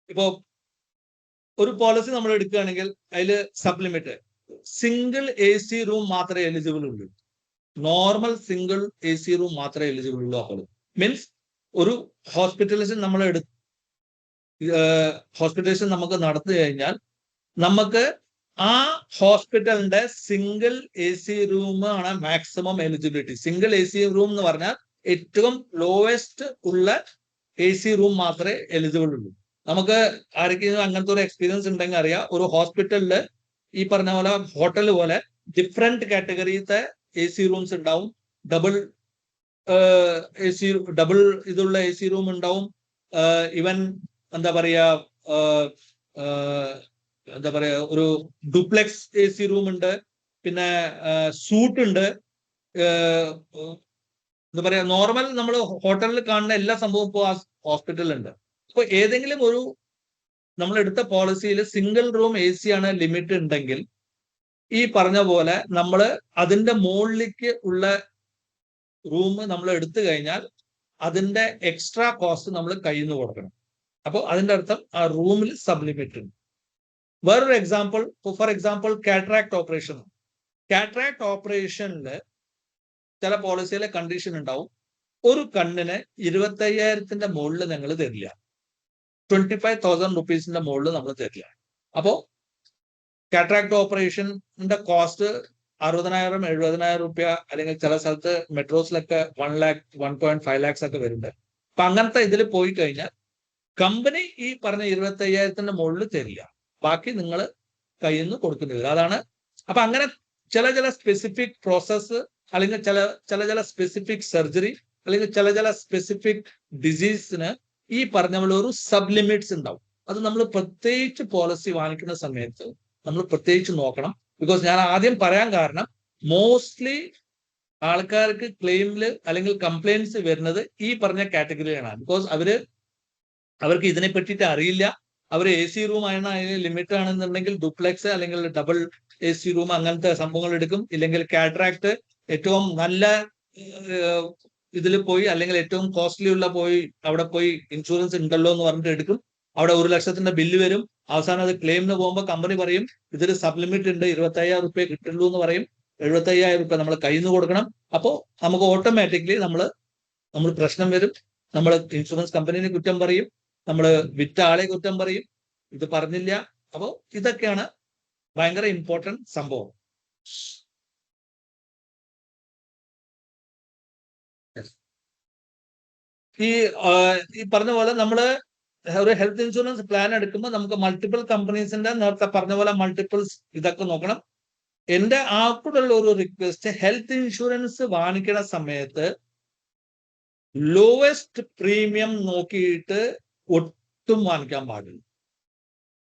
ഇപ്പോ ഒരു പോളിസി നമ്മൾ എടുക്കുകയാണെങ്കിൽ അതിൽ sub limit single AC room മാത്രമേ എലിജിബിൾ ഉള്ളൂ. നോർമൽ സിംഗിൾ AC റൂം മാത്രമേ എലിജിബിൾ ഉള്ളൂ. അപ്പോൾ മീൻസ് ഒരു ഹോസ്പിറ്റലൈസേഷൻ നമുക്ക് നടത്തി കഴിഞ്ഞാൽ നമുക്ക് ആ ഹോസ്പിറ്റലിന്റെ സിംഗിൾ AC റൂം ആണ് maximum eligibility. Single AC room എന്ന് പറഞ്ഞാൽ ഏറ്റവും ലോവസ്റ്റ് ഉള്ള AC റൂം മാത്രമേ എലിജിബിൾ ഉള്ളൂ. നമുക്ക് ആർക്കെങ്കിലും അങ്ങനത്തെ ഒരു എക്സ്പീരിയൻസ് ഉണ്ടെങ്കിൽ അറിയാം. ഒരു ഹോസ്പിറ്റലില് ഈ പറഞ്ഞ പോലെ ഹോട്ടൽ പോലെ ഡിഫറെന്റ് കാറ്റഗറിയിലത്തെ AC റൂംസ് ഉണ്ടാവും. ഡബിൾ ഇതുള്ള AC റൂം ഉണ്ടാവും. ഇവൻ എന്താ പറയാ ഒരു ഡ്യൂപ്ലെക്സ് AC റൂം ഉണ്ട്. പിന്നെ സൂട്ട് ഉണ്ട്. എന്താ പറയാ നോർമൽ നമ്മൾ ഹോട്ടലിൽ കാണുന്ന എല്ലാ സംഭവവും ഇപ്പോൾ ഹോസ്പിറ്റലിൽ ഉണ്ട്. അപ്പൊ ഏതെങ്കിലും ഒരു നമ്മൾ എടുത്ത പോളിസിയിൽ സിംഗിൾ റൂം AC ആണ് ലിമിറ്റ് ഉണ്ടെങ്കിൽ ഈ പറഞ്ഞ പോലെ നമ്മൾ അതിന്റെ മുകളിലേക്ക് ഉള്ള റൂം നമ്മൾ എടുത്തു കഴിഞ്ഞാൽ അതിന്റെ എക്സ്ട്രാ കോസ്റ്റ് നമ്മൾ കയ്യിൽ നിന്ന് കൊടുക്കണം. അപ്പോൾ അതിന്റെ അർത്ഥം ആ റൂമിൽ സബ് ലിമിറ്റ് ഉണ്ട്. വേറൊരു example, for example cataract operation. Cataract ഓപ്പറേഷനിൽ ചില പോളിസിയിലെ കണ്ടീഷൻ ഉണ്ടാവും. ഒരു കണ്ണിന് 25,000 മുകളിൽ ഞങ്ങൾ തരില്ല. 25,000 റുപ്പീസിന്റെ മുകളിൽ നമ്മൾ തരില്ല. അപ്പോ കാറ്ററാക്ട് ഓപ്പറേഷന്റെ കോസ്റ്റ് 60,000 70,000 രൂപ, അല്ലെങ്കിൽ ചില സ്ഥലത്ത് മെട്രോസിലൊക്കെ 1 lakh 1.5 lakhs ഒക്കെ വരുന്നുണ്ട്. അപ്പൊ അങ്ങനത്തെ ഇതിൽ പോയി കഴിഞ്ഞാൽ കമ്പനി ഈ പറഞ്ഞ 25,000 മുകളിൽ തരില്ല. ബാക്കി നിങ്ങൾ കയ്യിൽ നിന്ന് കൊടുക്കേണ്ടി വരും. അതാണ്. അപ്പൊ അങ്ങനെ ചില സ്പെസിഫിക് പ്രോസസ്സ് അല്ലെങ്കിൽ ചില സ്പെസിഫിക് സർജറി അല്ലെങ്കിൽ ചില സ്പെസിഫിക് ഡിസീസിന് ഈ പറഞ്ഞ പോലെ ഒരു സബ് ലിമിറ്റ്സ് ഉണ്ടാവും. അത് നമ്മൾ പ്രത്യേകിച്ച് പോളിസി വാങ്ങിക്കുന്ന സമയത്ത് നമ്മൾ പ്രത്യേകിച്ച് നോക്കണം. ബിക്കോസ് ഞാൻ ആദ്യം പറയാൻ കാരണം മോസ്റ്റ്ലി ആൾക്കാർക്ക് ക്ലെയിമില് അല്ലെങ്കിൽ കംപ്ലൈൻസ് വരുന്നത് ഈ പറഞ്ഞ കാറ്റഗറിയാണ്. ബിക്കോസ് അവർക്ക് ഇതിനെ പറ്റിയിട്ട് അറിയില്ല. അവർ AC റൂം ആണ് അതിന് ലിമിറ്റ് ആണെന്നുണ്ടെങ്കിൽ ഡ്യൂപ്ലെക്സ് അല്ലെങ്കിൽ ഡബിൾ AC റൂം അങ്ങനത്തെ സംഭവങ്ങൾ എടുക്കും. ഇല്ലെങ്കിൽ കാറ്ററാക്ട് ഏറ്റവും നല്ല ഇതിൽ പോയി അല്ലെങ്കിൽ ഏറ്റവും കോസ്റ്റ്ലി ഉള്ള അവിടെ പോയി ഇൻഷുറൻസ് ഉണ്ടല്ലോ എന്ന് പറഞ്ഞിട്ട് എടുക്കും. അവിടെ 1 ലക്ഷത്തിന്റെ ബില്ല് വരും. അവസാനം അത് ക്ലെയിമിന് പോകുമ്പോൾ കമ്പനി പറയും ഇതൊരു സബ് ലിമിറ്റ് ഉണ്ട്, 25,000 റുപ്യ കിട്ടുള്ളൂ എന്ന് പറയും. 75,000 റുപ്യ നമ്മൾ കയ്യിൽ നിന്ന് കൊടുക്കണം. അപ്പോൾ നമുക്ക് ഓട്ടോമാറ്റിക്കലി നമ്മൾ പ്രശ്നം വരും. നമ്മൾ ഇൻഷുറൻസ് കമ്പനിനെ കുറ്റം പറയും, നമ്മൾ വിറ്റ ആളെ കുറ്റം പറയും, ഇത് പറഞ്ഞില്ല. അപ്പോൾ ഇതൊക്കെയാണ് ഭയങ്കര ഇമ്പോർട്ടന്റ് സംഭവം. ഈ പറഞ്ഞ പോലെ നമ്മള് ഒരു ഹെൽത്ത് ഇൻഷുറൻസ് പ്ലാൻ എടുക്കുമ്പോൾ നമുക്ക് മൾട്ടിപ്പിൾ കമ്പനീസിന്റെ നേരത്തെ പറഞ്ഞ പോലെ മൾട്ടിപ്പിൾസ് ഇതൊക്കെ നോക്കണം. എന്റെ ആൾക്കുള്ള ഒരു റിക്വസ്റ്റ്, ഹെൽത്ത് ഇൻഷുറൻസ് വാങ്ങിക്കുന്ന സമയത്ത് ലോവസ്റ്റ് പ്രീമിയം നോക്കിയിട്ട് ഒട്ടും വാങ്ങിക്കാൻ പാടില്ല.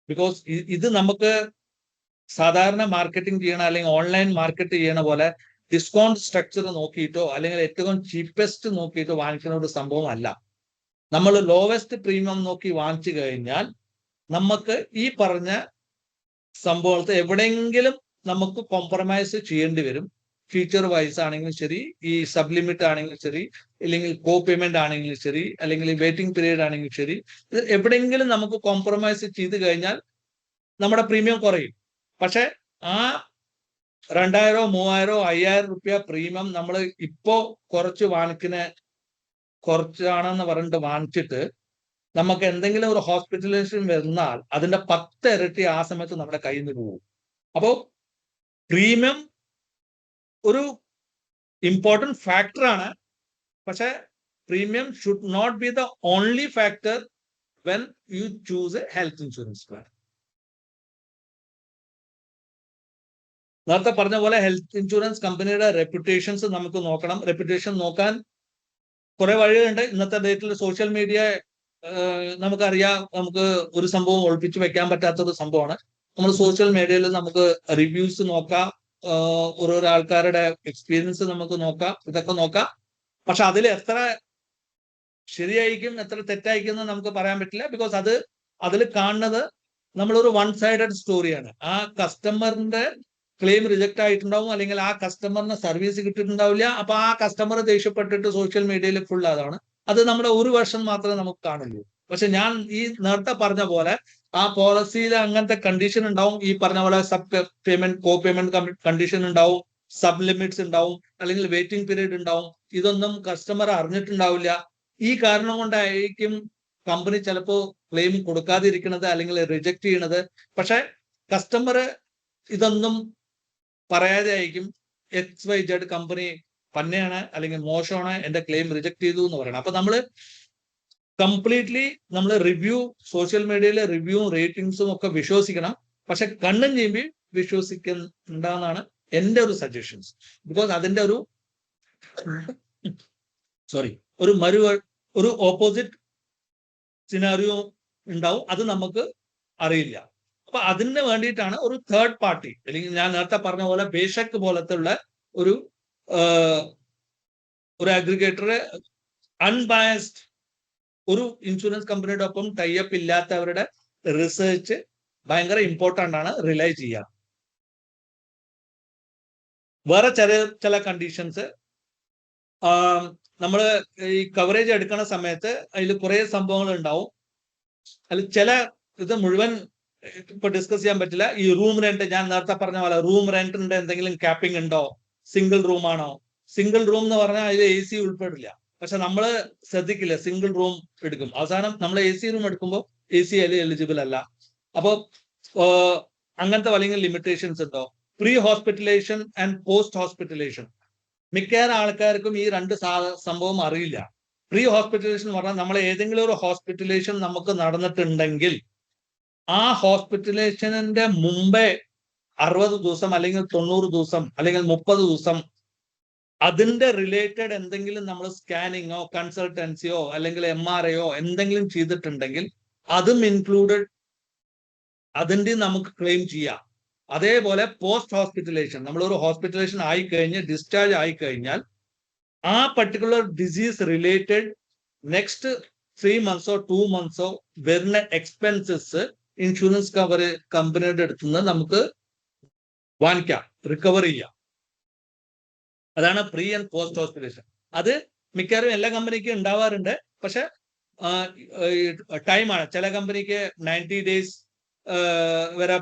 ബിക്കോസ് ഇത് നമുക്ക് സാധാരണ മാർക്കറ്റിംഗ് ചെയ്യണ അല്ലെങ്കിൽ ഓൺലൈൻ മാർക്കറ്റ് ചെയ്യണ പോലെ ഡിസ്കൗണ്ട് സ്ട്രക്ചർ നോക്കിയിട്ടോ അല്ലെങ്കിൽ ഏറ്റവും ചീപ്പസ്റ്റ് നോക്കിയിട്ടോ വാങ്ങിക്കുന്ന ഒരു സംഭവം അല്ല. നമ്മൾ ലോവസ്റ്റ് പ്രീമിയം നോക്കി വാങ്ങിച്ചു കഴിഞ്ഞാൽ നമുക്ക് ഈ പറഞ്ഞ സംഭവത്തെ എവിടെയെങ്കിലും നമുക്ക് കോംപ്രമൈസ് ചെയ്യേണ്ടി വരും. ഫീച്ചർ വൈസ് ആണെങ്കിലും ശരി, ഈ സബ് ലിമിറ്റ് ആണെങ്കിലും ശരി, അല്ലെങ്കിൽ കോ പേയ്മെന്റ് ആണെങ്കിലും ശരി, അല്ലെങ്കിൽ വെയിറ്റിംഗ് പീരീഡ് ആണെങ്കിലും ശരി, ഇത് എവിടെയെങ്കിലും നമുക്ക് കോംപ്രമൈസ് ചെയ്ത് കഴിഞ്ഞാൽ നമ്മുടെ പ്രീമിയം കുറയും. പക്ഷെ ആ 2,000, 3,000, 5,000 റുപ്യ പ്രീമിയം നമ്മൾ ഇപ്പോ കുറച്ചാണെന്ന് പറഞ്ഞിട്ട് വാങ്ങിച്ചിട്ട് നമുക്ക് എന്തെങ്കിലും ഒരു ഹോസ്പിറ്റലൈസേഷൻ വന്നാൽ അതിന്റെ 10 ഇരട്ടി ആ സമയത്ത് നമ്മുടെ കയ്യിൽ നിന്ന് പോകും. അപ്പോ പ്രീമിയം ഒരു ഇമ്പോർട്ടൻറ്റ് ഫാക്ടറാണ്. പക്ഷെ premium should not be the only factor when you choose a health insurance plan. നേരത്തെ പറഞ്ഞ പോലെ ഹെൽത്ത് ഇൻഷുറൻസ് കമ്പനിയുടെ റെപ്യൂട്ടേഷൻസ് നമുക്ക് നോക്കണം. റെപ്യൂട്ടേഷൻ നോക്കാൻ കുറെ വഴിയുണ്ട്. ഇന്നത്തെ ഡേറ്റിൽ സോഷ്യൽ മീഡിയ നമുക്കറിയാം, നമുക്ക് ഒരു സംഭവം ഒളിപ്പിച്ചു വെക്കാൻ പറ്റാത്തൊരു സംഭവമാണ്. നമ്മൾ സോഷ്യൽ മീഡിയയിൽ നമുക്ക് റിവ്യൂസ് നോക്കാം, ഓരോരോ ആൾക്കാരുടെ എക്സ്പീരിയൻസ് നമുക്ക് നോക്കാം, ഇതൊക്കെ നോക്കാം. പക്ഷെ അതിൽ എത്ര ശരിയായിരിക്കും എത്ര തെറ്റായിരിക്കും എന്ന് നമുക്ക് പറയാൻ പറ്റില്ല. ബിക്കോസ് അതിൽ കാണുന്നത് നമ്മളൊരു വൺ സൈഡഡ് സ്റ്റോറിയാണ്. ആ കസ്റ്റമറിന്റെ ക്ലെയിം റിജക്ട് ആയിട്ടുണ്ടാവും, അല്ലെങ്കിൽ ആ കസ്റ്റമറിന് സർവീസ് കിട്ടിയിട്ടുണ്ടാവില്ല. അപ്പൊ ആ കസ്റ്റമർ ദേഷ്യപ്പെട്ടിട്ട് സോഷ്യൽ മീഡിയയിൽ ഫുൾ അതാണ്. അത് നമ്മുടെ ഒരു വെർഷൻ മാത്രമേ നമുക്ക് കാണുള്ളൂ. പക്ഷെ ഞാൻ ഈ നേരത്തെ പറഞ്ഞ പോലെ ആ പോളിസിയിൽ അങ്ങനത്തെ കണ്ടീഷൻ ഉണ്ടാവും. ഈ പറഞ്ഞ പോലെ സബ് പേയ്മെന്റ്, കോ പേയ്മെന്റ് കണ്ടീഷൻ ഉണ്ടാവും, സബ് ലിമിറ്റ്സ് ഉണ്ടാവും, അല്ലെങ്കിൽ വെയിറ്റിംഗ് പീരീഡ് ഉണ്ടാവും. ഇതൊന്നും കസ്റ്റമർ അറിഞ്ഞിട്ടുണ്ടാവില്ല. ഈ കാരണം കൊണ്ടായിരിക്കും കമ്പനി ചിലപ്പോൾ ക്ലെയിം കൊടുക്കാതിരിക്കുന്നത് അല്ലെങ്കിൽ റിജക്ട് ചെയ്യണത്. പക്ഷെ കസ്റ്റമർ ഇതൊന്നും പറയാതെ ആയിരിക്കും XYZ കമ്പനി പന്നയാണ് അല്ലെങ്കിൽ മോശമാണ്, എന്റെ ക്ലെയിം റിജക്ട് ചെയ്തു എന്ന് പറയണം. അപ്പൊ നമ്മൾ കംപ്ലീറ്റ്ലി റിവ്യൂ, സോഷ്യൽ മീഡിയയിലെ റിവ്യൂവും റേറ്റിംഗ്സും ഒക്കെ വിശ്വസിക്കണം. പക്ഷെ കണ്ണും ചെയ്യുമ്പി വിശ്വസിക്കണ്ടെന്നാണ് എന്റെ ഒരു സജഷൻസ്. ബിക്കോസ് അതിന്റെ ഒരു ഓപ്പോസിറ്റ് സിനാരിയോ ഉണ്ടാവും, അത് നമുക്ക് അറിയില്ല. അപ്പൊ അതിന് വേണ്ടിയിട്ടാണ് ഒരു തേർഡ് പാർട്ടി, അല്ലെങ്കിൽ ഞാൻ നേരത്തെ പറഞ്ഞ പോലെ ബേഷക് പോലത്തെ ഉള്ള ഒരു അഗ്രിഗേറ്റർ, അൺബയസ്ഡ് ഒരു ഇൻഷുറൻസ് കമ്പനിയുടെ ഒപ്പം ടൈപ്പ് ഇല്ലാത്തവരുടെ റിസർച്ച് ഭയങ്കര ഇമ്പോർട്ടൻ്റ് ആണ്, റിലൈ ചെയ്യാം. വേറെ ചില കണ്ടീഷൻസ് നമ്മൾ ഈ കവറേജ് എടുക്കുന്ന സമയത്ത് അതിൽ കുറെ സംഭവങ്ങൾ ഉണ്ടാവും. അതിൽ ഇത് മുഴുവൻ ഇപ്പൊ ഡിസ്കസ് ചെയ്യാൻ പറ്റില്ല. ഈ റൂം റെന്റ്, ഞാൻ നേരത്തെ പറഞ്ഞ പോലെ റൂം റെന്റിന്റെ എന്തെങ്കിലും ക്യാപ്പിംഗ് ഉണ്ടോ, സിംഗിൾ റൂം ആണോ? സിംഗിൾ റൂം എന്ന് പറഞ്ഞാൽ അതിൽ AC ഉൾപ്പെടില്ല. പക്ഷെ നമ്മൾ ശ്രദ്ധിക്കില്ല, സിംഗിൾ റൂം എടുക്കും. അവസാനം നമ്മൾ AC റൂം എടുക്കുമ്പോൾ AC എലിജിബിൾ അല്ല. അപ്പോൾ അങ്ങനത്തെ അല്ലെങ്കിൽ ലിമിറ്റേഷൻസ് ഉണ്ടോ? Pre hospitalisation and post hospitalisation, മിക്ക ആൾക്കാർക്കും ഈ രണ്ട് സംഭവം അറിയില്ല. പ്രീ ഹോസ്പിറ്റലൈസേഷൻ എന്ന് പറഞ്ഞാൽ നമ്മൾ ഏതെങ്കിലും ഒരു ഹോസ്പിറ്റലൈസേഷൻ നമുക്ക് നടന്നിട്ടുണ്ടെങ്കിൽ ആ ഹോസ്പിറ്റലൈസേഷന്റെ മുമ്പേ 60 ദിവസം അല്ലെങ്കിൽ 90 ദിവസം അല്ലെങ്കിൽ 30 ദിവസം അതിന്റെ റിലേറ്റഡ് എന്തെങ്കിലും നമ്മൾ സ്കാനിങ്ങോ കൺസൾട്ടൻസിയോ അല്ലെങ്കിൽ MRIയോ എന്തെങ്കിലും ചെയ്തിട്ടുണ്ടെങ്കിൽ അതും ഇൻക്ലൂഡഡ്, അതിന്റെ നമുക്ക് ക്ലെയിം ചെയ്യാം. അതേപോലെ പോസ്റ്റ് ഹോസ്പിറ്റലേഷൻ, നമ്മളൊരു ഹോസ്പിറ്റലേഷൻ ആയി കഴിഞ്ഞ് ഡിസ്ചാർജ് ആയി കഴിഞ്ഞാൽ ആ particular disease related next 3 months 2 months വരുന്ന എക്സ്പെൻസസ് ഇൻഷുറൻസ് കമ്പനിയുടെ അടുത്ത് നിന്ന് നമുക്ക് വാങ്ങിക്കാം, റിക്കവർ ചെയ്യാം. അതാണ് പ്രീ ആൻഡ് പോസ്റ്റ് ഹോസ്പിറ്റലേഷൻ. അത് മിക്കവാറും എല്ലാ കമ്പനിക്കും ഉണ്ടാവാറുണ്ട്. പക്ഷെ ടൈമാണ്. ചില കമ്പനിക്ക് 90 days വരെ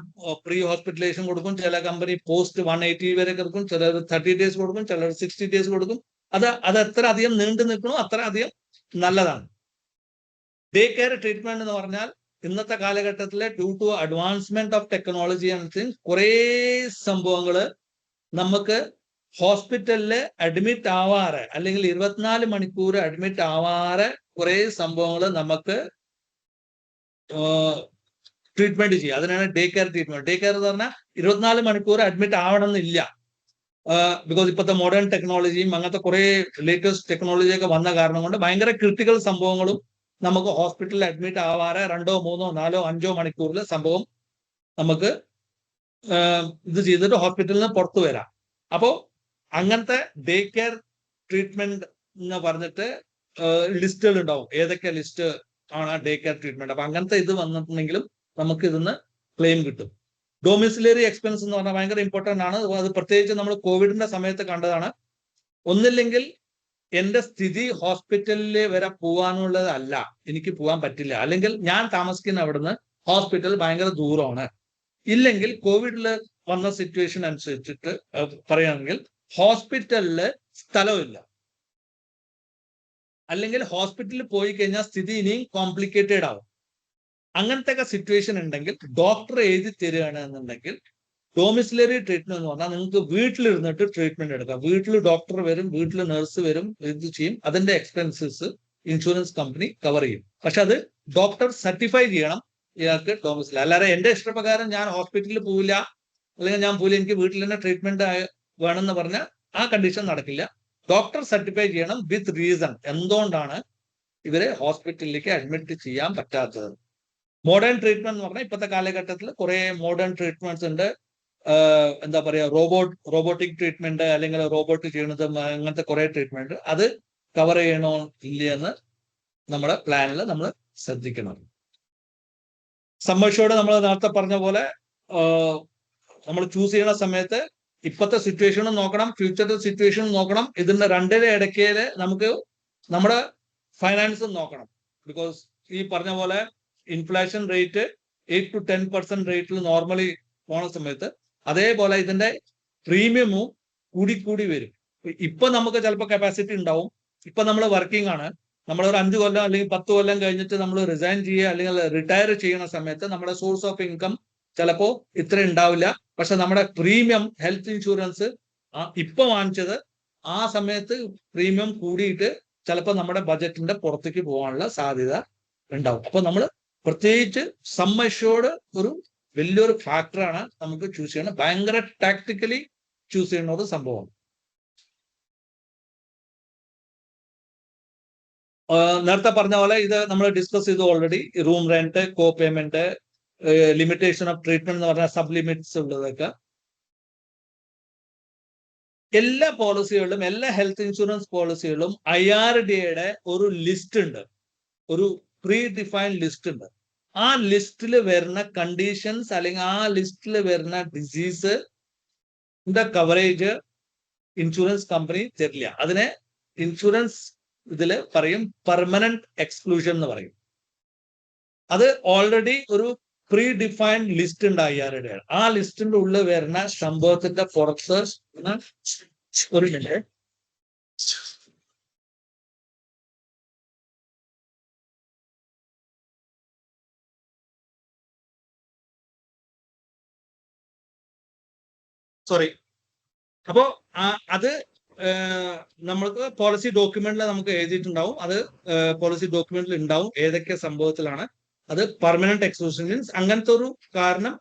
പ്രീ ഹോസ്പിറ്റലേഷൻ കൊടുക്കും, ചില കമ്പനി പോസ്റ്റ് 180 വരെ കൊടുക്കും, ചിലർ 30 days കൊടുക്കും, ചിലർ 60 days കൊടുക്കും. അത് എത്ര അധികം നീണ്ടു നിൽക്കണോ അത്ര അധികം നല്ലതാണ്. ഡേ കെയർ ട്രീറ്റ്മെന്റ് എന്ന് പറഞ്ഞാൽ ഇന്നത്തെ കാലഘട്ടത്തിൽ due to advancement of technology and കുറേ സംഭവങ്ങൾ നമുക്ക് ഹോസ്പിറ്റലിൽ അഡ്മിറ്റ് ആവാറ് അല്ലെങ്കിൽ 24 മണിക്കൂർ അഡ്മിറ്റ് ആവാറ് കുറേ സംഭവങ്ങൾ നമുക്ക് ട്രീറ്റ്മെന്റ് ചെയ്യുക. അതിനാണ് day care treatment. Day care എന്ന് പറഞ്ഞാൽ 24 മണിക്കൂർ അഡ്മിറ്റ് ആവണം എന്നില്ല. ബിക്കോസ് ഇപ്പോഴത്തെ മോഡേൺ ടെക്നോളജിയും അങ്ങനത്തെ കുറെ ലേറ്റസ്റ്റ് ടെക്നോളജിയൊക്കെ വന്ന കാരണം കൊണ്ട് ഭയങ്കര ക്രിട്ടിക്കൽ സംഭവങ്ങളും നമുക്ക് ഹോസ്പിറ്റലിൽ അഡ്മിറ്റ് ആവാറ് 2, 3, 4, 5 മണിക്കൂറിൽ സംഭവം നമുക്ക് ഇത് ചെയ്തിട്ട് ഹോസ്പിറ്റലിൽ നിന്ന് പുറത്തു വരാം. അപ്പോൾ അങ്ങനത്തെ ഡേ കെയർ ട്രീറ്റ്മെന്റ് എന്ന് പറഞ്ഞിട്ട് ലിസ്റ്റുകൾ ഉണ്ടാവും, ഏതൊക്കെ ലിസ്റ്റ് ആണ് ഡേ കെയർ ട്രീറ്റ്മെന്റ്. അപ്പൊ അങ്ങനത്തെ ഇത് വന്നിട്ടുണ്ടെങ്കിലും നമുക്ക് ഇതിന്ന് ക്ലെയിം കിട്ടും. ഡൊമിസിലറി എക്സ്പെൻസ് എന്ന് പറഞ്ഞാൽ ഭയങ്കര ഇമ്പോർട്ടന്റ് ആണ്. അത് പ്രത്യേകിച്ച് നമ്മൾ കോവിഡിന്റെ സമയത്ത് കണ്ടതാണ്. ഒന്നില്ലെങ്കിൽ എന്റെ സ്ഥിതി ഹോസ്പിറ്റലിൽ വരെ പോകാനുള്ളതല്ല, എനിക്ക് പോകാൻ പറ്റില്ല, അല്ലെങ്കിൽ ഞാൻ താമസിക്കുന്ന അവിടുന്ന് ഹോസ്പിറ്റൽ ഭയങ്കര ദൂരമാണ്, ഇല്ലെങ്കിൽ കോവിഡിൽ വന്ന സിറ്റുവേഷൻ അനുസരിച്ചിട്ട് പറയുകയാണെങ്കിൽ ഹോസ്പിറ്റലില് സ്ഥലമില്ല, അല്ലെങ്കിൽ ഹോസ്പിറ്റലിൽ പോയി കഴിഞ്ഞാൽ സ്ഥിതി ഇനിയും കോംപ്ലിക്കേറ്റഡ് ആവും. അങ്ങനത്തെ ഒക്കെ സിറ്റുവേഷൻ ഉണ്ടെങ്കിൽ ഡോക്ടർ എഴുതി തരികയാണ് എന്നുണ്ടെങ്കിൽ ഡൊമിസിലറി ട്രീറ്റ്മെന്റ് എന്ന് പറഞ്ഞാൽ നിങ്ങൾക്ക് വീട്ടിലിരുന്നിട്ട് ട്രീറ്റ്മെന്റ് എടുക്കാം. വീട്ടിൽ ഡോക്ടർ വരും, വീട്ടിൽ നഴ്സ് വരും, ഇത് ചെയ്യും. അതിന്റെ എക്സ്പെൻസസ് ഇൻഷുറൻസ് കമ്പനി കവർ ചെയ്യും. പക്ഷെ അത് ഡോക്ടർ സർട്ടിഫൈ ചെയ്യണം ഇയാൾക്ക് ഡൊമിസിലറി. അല്ലാതെ എന്റെ ഇഷ്ടപ്രകാരം ഞാൻ ഹോസ്പിറ്റലിൽ പോവില്ല, അല്ലെങ്കിൽ ഞാൻ പോലും എനിക്ക് വീട്ടിൽ തന്നെ ട്രീറ്റ്മെന്റ് വേണമെന്ന് പറഞ്ഞാൽ ആ കണ്ടീഷൻ നടക്കില്ല. ഡോക്ടർ സർട്ടിഫൈ ചെയ്യണം വിത്ത് റീസൺ, എന്തുകൊണ്ടാണ് ഇവരെ ഹോസ്പിറ്റലിലേക്ക് അഡ്മിറ്റ് ചെയ്യാൻ പറ്റാത്തത്. മോഡേൺ ട്രീറ്റ്മെന്റ് എന്ന് പറഞ്ഞാൽ ഇപ്പോഴത്തെ കാലഘട്ടത്തിൽ കുറെ മോഡേൺ ട്രീറ്റ്മെന്റ്സ് ഉണ്ട്. എന്താ പറയാ, റോബോട്ടിക് ട്രീറ്റ്മെന്റ്, അല്ലെങ്കിൽ റോബോട്ട് ചെയ്യണത്, അങ്ങനത്തെ കുറെ ട്രീറ്റ്മെന്റ്. അത് കവർ ചെയ്യണോ ഇല്ലയെന്ന് നമ്മുടെ പ്ലാനിൽ നമ്മൾ ശ്രദ്ധിക്കണം. സമ്മർഷോട് നമ്മൾ നേരത്തെ പറഞ്ഞ പോലെ നമ്മൾ ചൂസ് ചെയ്യുന്ന സമയത്ത് ഇപ്പോഴത്തെ സിറ്റുവേഷനും നോക്കണം, ഫ്യൂച്ചറിന്റെ സിറ്റുവേഷനും നോക്കണം. ഇതിന്റെ രണ്ടിന്റെ ഇടയ്ക്ക് നമുക്ക് നമ്മുടെ ഫൈനാൻസും നോക്കണം. ബിക്കോസ് ഈ പറഞ്ഞ പോലെ ഇൻഫ്ലേഷൻ റേറ്റ് 8 to 10% റേറ്റിൽ നോർമലി പോണ സമയത്ത് അതേപോലെ ഇതിന്റെ പ്രീമിയമും കൂടി വരും. ഇപ്പൊ നമുക്ക് ചിലപ്പോൾ കപ്പാസിറ്റി ഉണ്ടാവും, ഇപ്പൊ നമ്മൾ വർക്കിംഗ് ആണ്, നമ്മളൊരു 5 കൊല്ലം അല്ലെങ്കിൽ 10 കൊല്ലം കഴിഞ്ഞിട്ട് നമ്മൾ റിസൈൻ ചെയ്യുക അല്ലെങ്കിൽ റിട്ടയർ ചെയ്യുന്ന സമയത്ത് നമ്മുടെ സോഴ്സ് ഓഫ് ഇൻകം ചിലപ്പോൾ ഇത്ര ഉണ്ടാവില്ല. പക്ഷെ നമ്മുടെ പ്രീമിയം ഹെൽത്ത് ഇൻഷുറൻസ് ഇപ്പൊ വാങ്ങിച്ചത് ആ സമയത്ത് പ്രീമിയം കൂടിയിട്ട് ചിലപ്പോൾ നമ്മുടെ ബജറ്റിന്റെ പുറത്തേക്ക് പോകാനുള്ള സാധ്യത ഉണ്ടാവും. അപ്പൊ നമ്മൾ പ്രത്യേകിച്ച് സം അഷ്യൂർഡ് ഒരു വലിയൊരു ഫാക്ടറാണ് നമുക്ക് ചൂസ് ചെയ്യണം. ഭയങ്കര ടാക്ടിക്കലി ചൂസ് ചെയ്യുന്ന ഒരു സംഭവം. നേരത്തെ പറഞ്ഞ പോലെ ഇത് നമ്മൾ ഡിസ്കസ് ചെയ്തു already. Room rent, co payment, limitation of treatment എന്ന് പറഞ്ഞാൽ സബ് ലിമിറ്റ്സ് ഉള്ളതൊക്കെ. എല്ലാ പോളിസികളിലും, എല്ലാ ഹെൽത്ത് ഇൻഷുറൻസ് പോളിസികളിലും IRDAയുടെ ഒരു ലിസ്റ്റ് ഉണ്ട്, ഒരു പ്രീ ഡിഫൈൻഡ് ലിസ്റ്റ് ഉണ്ട്. ആ ലിസ്റ്റിൽ വരുന്ന കണ്ടീഷൻസ് അല്ലെങ്കിൽ ആ ലിസ്റ്റിൽ വരുന്ന ഡിസീസ് കവറേജ് ഇൻഷുറൻസ് കമ്പനി തരില്ല. അതിനെ ഇൻഷുറൻസ് ഇതില് പറയും പെർമനന്റ് എക്സ്ക്ലൂഷൻ എന്ന് പറയും. അത് ഓൾറെഡി ഒരു പ്രീ ഡിഫൈൻഡ് ലിസ്റ്റ് ഉണ്ട് IRDA. ആ ലിസ്റ്റിന്റെ ഉള്ളിൽ വരുന്ന സംഭവത്തിന്റെ പുറത്ത് ഒരു മിനിറ്റ്, സോറി. അപ്പോ അത് നമ്മൾക്ക് പോളിസി ഡോക്യുമെന്റിൽ നമുക്ക് എഴുതിയിട്ടുണ്ടാവും. അത് പോളിസി ഡോക്യുമെന്റിൽ ഉണ്ടാവും ഏതൊക്കെ സംഭവത്തിലാണ്. അത് പെർമനന്റ് എക്സ്ക്ലൂഷൻ മീൻസ് അങ്ങനത്തെ ഒരു കാരണം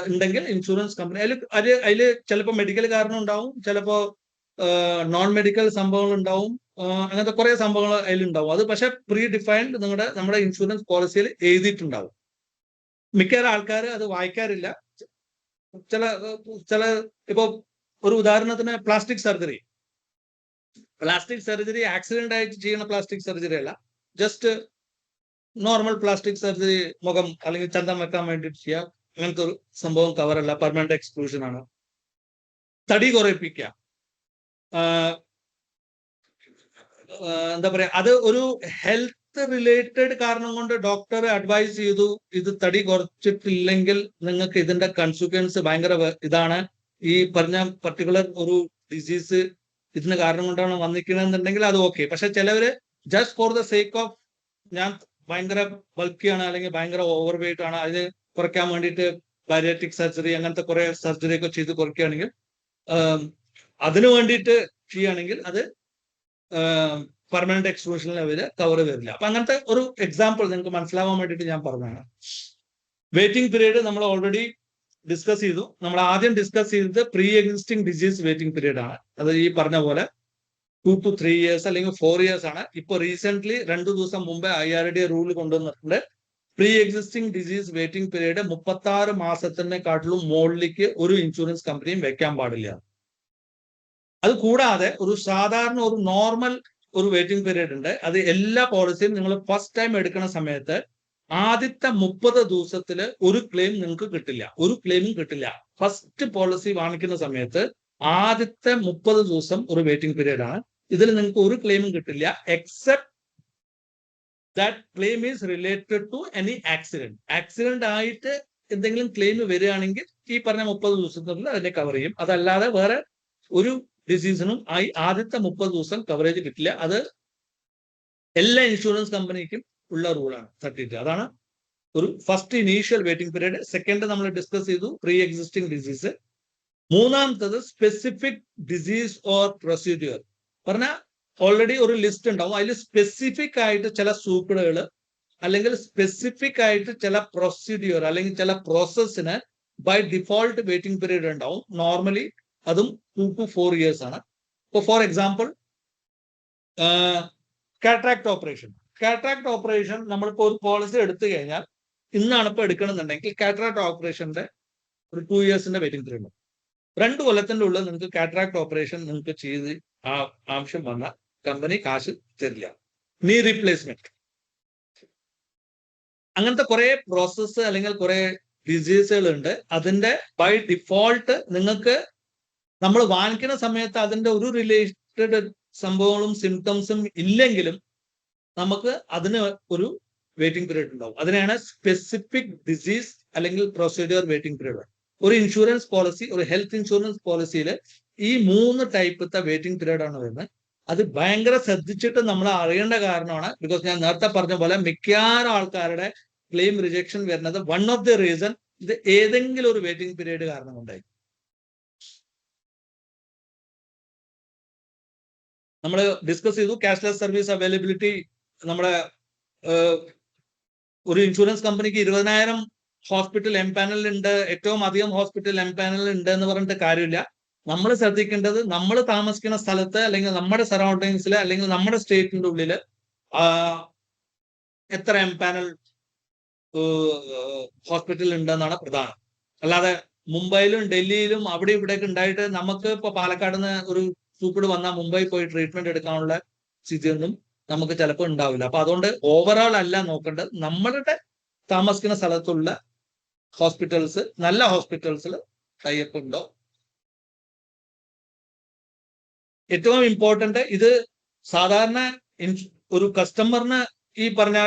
ഉണ്ടെങ്കിൽ ഇൻഷുറൻസ് കമ്പനി അതിൽ ചിലപ്പോൾ മെഡിക്കൽ കാരണം ഉണ്ടാവും, ചിലപ്പോൾ നോൺ മെഡിക്കൽ സംഭവങ്ങൾ ഉണ്ടാവും, അങ്ങനത്തെ കുറെ സംഭവങ്ങൾ അതിലുണ്ടാവും. അത് പക്ഷെ പ്രീ ഡിഫൈൻഡ് നമ്മുടെ ഇൻഷുറൻസ് പോളിസിയിൽ എഴുതിയിട്ടുണ്ടാവും. മിക്ക ആൾക്കാർ അത് വായിക്കാറില്ല. ചില ചില ഇപ്പൊ ഒരു ഉദാഹരണത്തിന് പ്ലാസ്റ്റിക് സർജറി ആക്സിഡന്റ് ആയിട്ട് ചെയ്യുന്ന പ്ലാസ്റ്റിക് സർജറി അല്ല, ജസ്റ്റ് നോർമൽ പ്ലാസ്റ്റിക് സർജറി, മുഖം അല്ലെങ്കിൽ ചന്തം വെക്കാൻ വേണ്ടിയിട്ട് ചെയ്യാം. അങ്ങനത്തെ ഒരു സംഭവം കവറല്ല, പെർമനന്റ് എക്സ്ക്ലൂഷൻ ആണ്. തടി കുറയിപ്പിക്കുക, എന്താ പറയാ, അത് ഒരു ഹെൽത്ത് റിലേറ്റഡ് കാരണം കൊണ്ട് ഡോക്ടർ അഡ്വൈസ് ചെയ്തു ഇത് തടി കുറച്ചിട്ടില്ലെങ്കിൽ നിങ്ങൾക്ക് ഇതിന്റെ കൺസിക്വൻസ് ഭയങ്കര ഇതാണ്, ഈ പറഞ്ഞ പർട്ടിക്കുലർ ഒരു ഡിസീസ് ഇതിന് കാരണം കൊണ്ടാണ് വന്നിരിക്കണമെന്നുണ്ടെങ്കിൽ അത് ഓക്കെ. പക്ഷെ ചിലവര് just for the sake of ഞാൻ ഭയങ്കര ബൾക്കിയാണ് അല്ലെങ്കിൽ ഭയങ്കര ഓവർ വെയിറ്റ് ആണ്, അതിന് കുറയ്ക്കാൻ വേണ്ടിയിട്ട് ബാരിയാട്രിക് സർജറി അങ്ങനത്തെ കുറെ സർജറി ഒക്കെ ചെയ്ത് കുറയ്ക്കുകയാണെങ്കിൽ, അതിനു വേണ്ടിയിട്ട് ചെയ്യുകയാണെങ്കിൽ അത് പെർമനന്റ് എക്സ്ക്ലൂഷൻ ലെവല് കവർ വരില്ല. അപ്പൊ അങ്ങനത്തെ ഒരു എക്സാമ്പിൾ നിങ്ങൾക്ക് മനസ്സിലാവാൻ വേണ്ടിയിട്ട് ഞാൻ പറഞ്ഞതാണ്. വെയിറ്റിംഗ് പീരീഡ് നമ്മൾ ഓൾറെഡി ഡിസ്കസ് ചെയ്തു. നമ്മൾ ആദ്യം ഡിസ്കസ് ചെയ്തത് pre existing disease waiting period ആണ്. അത് ഈ പറഞ്ഞ പോലെ 2 to 3 years അല്ലെങ്കിൽ 4 years ആണ്. ഇപ്പൊ റീസെന്റ് 2 ദിവസം മുമ്പ് IRD റൂൾ കൊണ്ടുവന്നിട്ടുണ്ട്. Pre existing disease waiting period 36 മാസത്തിനെക്കാട്ടിലും മുകളിലേക്ക് ഒരു ഇൻഷുറൻസ് കമ്പനിയും വെക്കാൻ പാടില്ല. അത് കൂടാതെ ഒരു സാധാരണ ഒരു നോർമൽ ഒരു വെയിറ്റിംഗ് പീരീഡ് ഉണ്ട്. അത് എല്ലാ പോളിസിയും നിങ്ങൾ ഫസ്റ്റ് ടൈം എടുക്കുന്ന സമയത്ത് ആദ്യത്തെ 30 ദിവസത്തില് ഒരു ക്ലെയിം നിങ്ങൾക്ക് കിട്ടില്ല, ഒരു ക്ലെയിമും കിട്ടില്ല. ഫസ്റ്റ് പോളിസി വാങ്ങിക്കുന്ന സമയത്ത് ആദ്യത്തെ 30 ദിവസം ഒരു വെയിറ്റിംഗ് പീരീഡ് ആണ്. ഇതിൽ നിങ്ങൾക്ക് ഒരു ക്ലെയിമും കിട്ടില്ല, except that claim is related to any accident. Accident ആയിട്ട് എന്തെങ്കിലും ക്ലെയിം വരികയാണെങ്കിൽ ഈ പറഞ്ഞ 30 ദിവസത്തിനുള്ളിൽ അതിനെ കവർ ചെയ്യും. അതല്ലാതെ വേറെ ഒരു ഡിസീസിനും ആദ്യത്തെ 30 ദിവസം കവറേജ് കിട്ടില്ല. അത് എല്ലാ ഇൻഷുറൻസ് കമ്പനിക്കും ഉള്ള റൂളാണ് 32. അതാണ് ഒരു first initial waiting period. Second നമ്മൾ ഡിസ്കസ് ചെയ്തു പ്രീ എക്സിസ്റ്റിംഗ് ഡിസീസ്. മൂന്നാമത്തത് സ്പെസിഫിക് ഡിസീസ് ഓർ പ്രൊസീജിയർ. പറഞ്ഞാൽ ഓൾറെഡി ഒരു ലിസ്റ്റ് ഉണ്ടാവും, അതിൽ സ്പെസിഫിക് ആയിട്ട് ചില സൂക്കടുകൾ അല്ലെങ്കിൽ സ്പെസിഫിക് ആയിട്ട് ചില പ്രൊസീജിയർ അല്ലെങ്കിൽ ചില പ്രോസസ്സിന് ബൈ ഡിഫോൾട്ട് വെയിറ്റിംഗ് പീരീഡ് ഉണ്ടാവും. നോർമലി അതും 2 to 4 years ആണ്. ഇപ്പോൾ ഫോർ എക്സാമ്പിൾ കാട്രാക്ട് ഓപ്പറേഷൻ നമ്മളിപ്പോൾ ഒരു പോളിസി എടുത്തു കഴിഞ്ഞാൽ ഇന്നാണ് ഇപ്പോൾ എടുക്കണമെന്നുണ്ടെങ്കിൽ കാട്രാക്ട് ഓപ്പറേഷന്റെ ഒരു 2 years വെയിറ്റിംഗ് പീരീഡ് ഉണ്ട്. 2 കൊല്ലത്തിന്റെ ഉള്ളിൽ നിങ്ങൾക്ക് കാട്രാക്ട് ഓപ്പറേഷൻ നിങ്ങൾക്ക് ചെയ്ത് ആവശ്യം വന്നാൽ കമ്പനി കാശ് തരില്ല. നീ റീപ്ലേസ്മെന്റ്, അങ്ങനത്തെ കുറെ പ്രോസസ്സ് അല്ലെങ്കിൽ കുറെ ഡിസീസുകൾ ഉണ്ട്. അതിന്റെ ബൈ ഡിഫോൾട്ട് നിങ്ങൾക്ക് നമ്മൾ വാങ്ങിക്കുന്ന സമയത്ത് അതിന്റെ ഒരു റിലേറ്റഡ് സംഭവങ്ങളും സിംറ്റംസും ഇല്ലെങ്കിലും നമുക്ക് അതിന് ഒരു വെയിറ്റിംഗ് പീരീഡ് ഉണ്ടാവും. അതിനാണ് സ്പെസിഫിക് ഡിസീസ് അല്ലെങ്കിൽ പ്രൊസീജിയർ വെയിറ്റിംഗ് പീരീഡ്. ഒരു ഇൻഷുറൻസ് പോളിസി, ഒരു ഹെൽത്ത് ഇൻഷുറൻസ് പോളിസിയിൽ ഈ 3 ടൈപ്പത്തെ വെയിറ്റിംഗ് പീരീഡ് ആണ് വരുന്നത്. അത് ഭയങ്കര ശ്രദ്ധിച്ചിട്ട് നമ്മൾ അറിയേണ്ട കാരണമാണ്. ബിക്കോസ് ഞാൻ നേരത്തെ പറഞ്ഞ പോലെ മിക്കവാറും ആൾക്കാരുടെ ക്ലെയിം റിജക്ഷൻ വരുന്നത് വൺ ഓഫ് ദി റീസൺ ഇത് ഏതെങ്കിലും ഒരു വെയിറ്റിംഗ് പീരീഡ് കാരണം കൊണ്ടായി. നമ്മൾ ഡിസ്കസ് ചെയ്തു ക്യാഷ്ലെസ് സർവീസ് അവൈലബിലിറ്റി. നമ്മുടെ ഒരു ഇൻഷുറൻസ് കമ്പനിക്ക് 20,000 ഹോസ്പിറ്റൽ എംപാനൽ ഉണ്ട്, ഏറ്റവും അധികം ഹോസ്പിറ്റൽ എംപാനൽ ഉണ്ട് എന്ന് പറഞ്ഞിട്ട് കാര്യമില്ല. നമ്മൾ ശ്രദ്ധിക്കേണ്ടത് നമ്മൾ താമസിക്കുന്ന സ്ഥലത്ത് അല്ലെങ്കിൽ നമ്മുടെ സറൗണ്ടിങ്സിൽ അല്ലെങ്കിൽ നമ്മുടെ സ്റ്റേറ്റിന്റെ ഉള്ളിൽ എത്ര എംപാനൽ ഹോസ്പിറ്റൽ ഉണ്ടെന്നാണ് പ്രധാനം. അല്ലാതെ മുംബൈയിലും ഡൽഹിയിലും അവിടെ ഇവിടെയൊക്കെ ഉണ്ടായിട്ട് നമുക്ക് ഇപ്പൊ പാലക്കാട് നിന്ന് ഒരു സൂക്കട് വന്നാൽ മുംബൈ പോയി ട്രീറ്റ്മെന്റ് എടുക്കാനുള്ള സ്ഥിതിയൊന്നും നമുക്ക് ചിലപ്പോൾ ഉണ്ടാവില്ല. അപ്പൊ അതുകൊണ്ട് ഓവറോൾ അല്ല നോക്കേണ്ടത്, നമ്മളുടെ താമസിക്കുന്ന സ്ഥലത്തുള്ള ഹോസ്പിറ്റൽസ്, നല്ല ഹോസ്പിറ്റൽസിൽ ടൈപ്പ് ഉണ്ടോ. ഏറ്റവും ഇമ്പോർട്ടന്റ് ഇത് സാധാരണ ഒരു കസ്റ്റമറിന് ഈ പറഞ്ഞ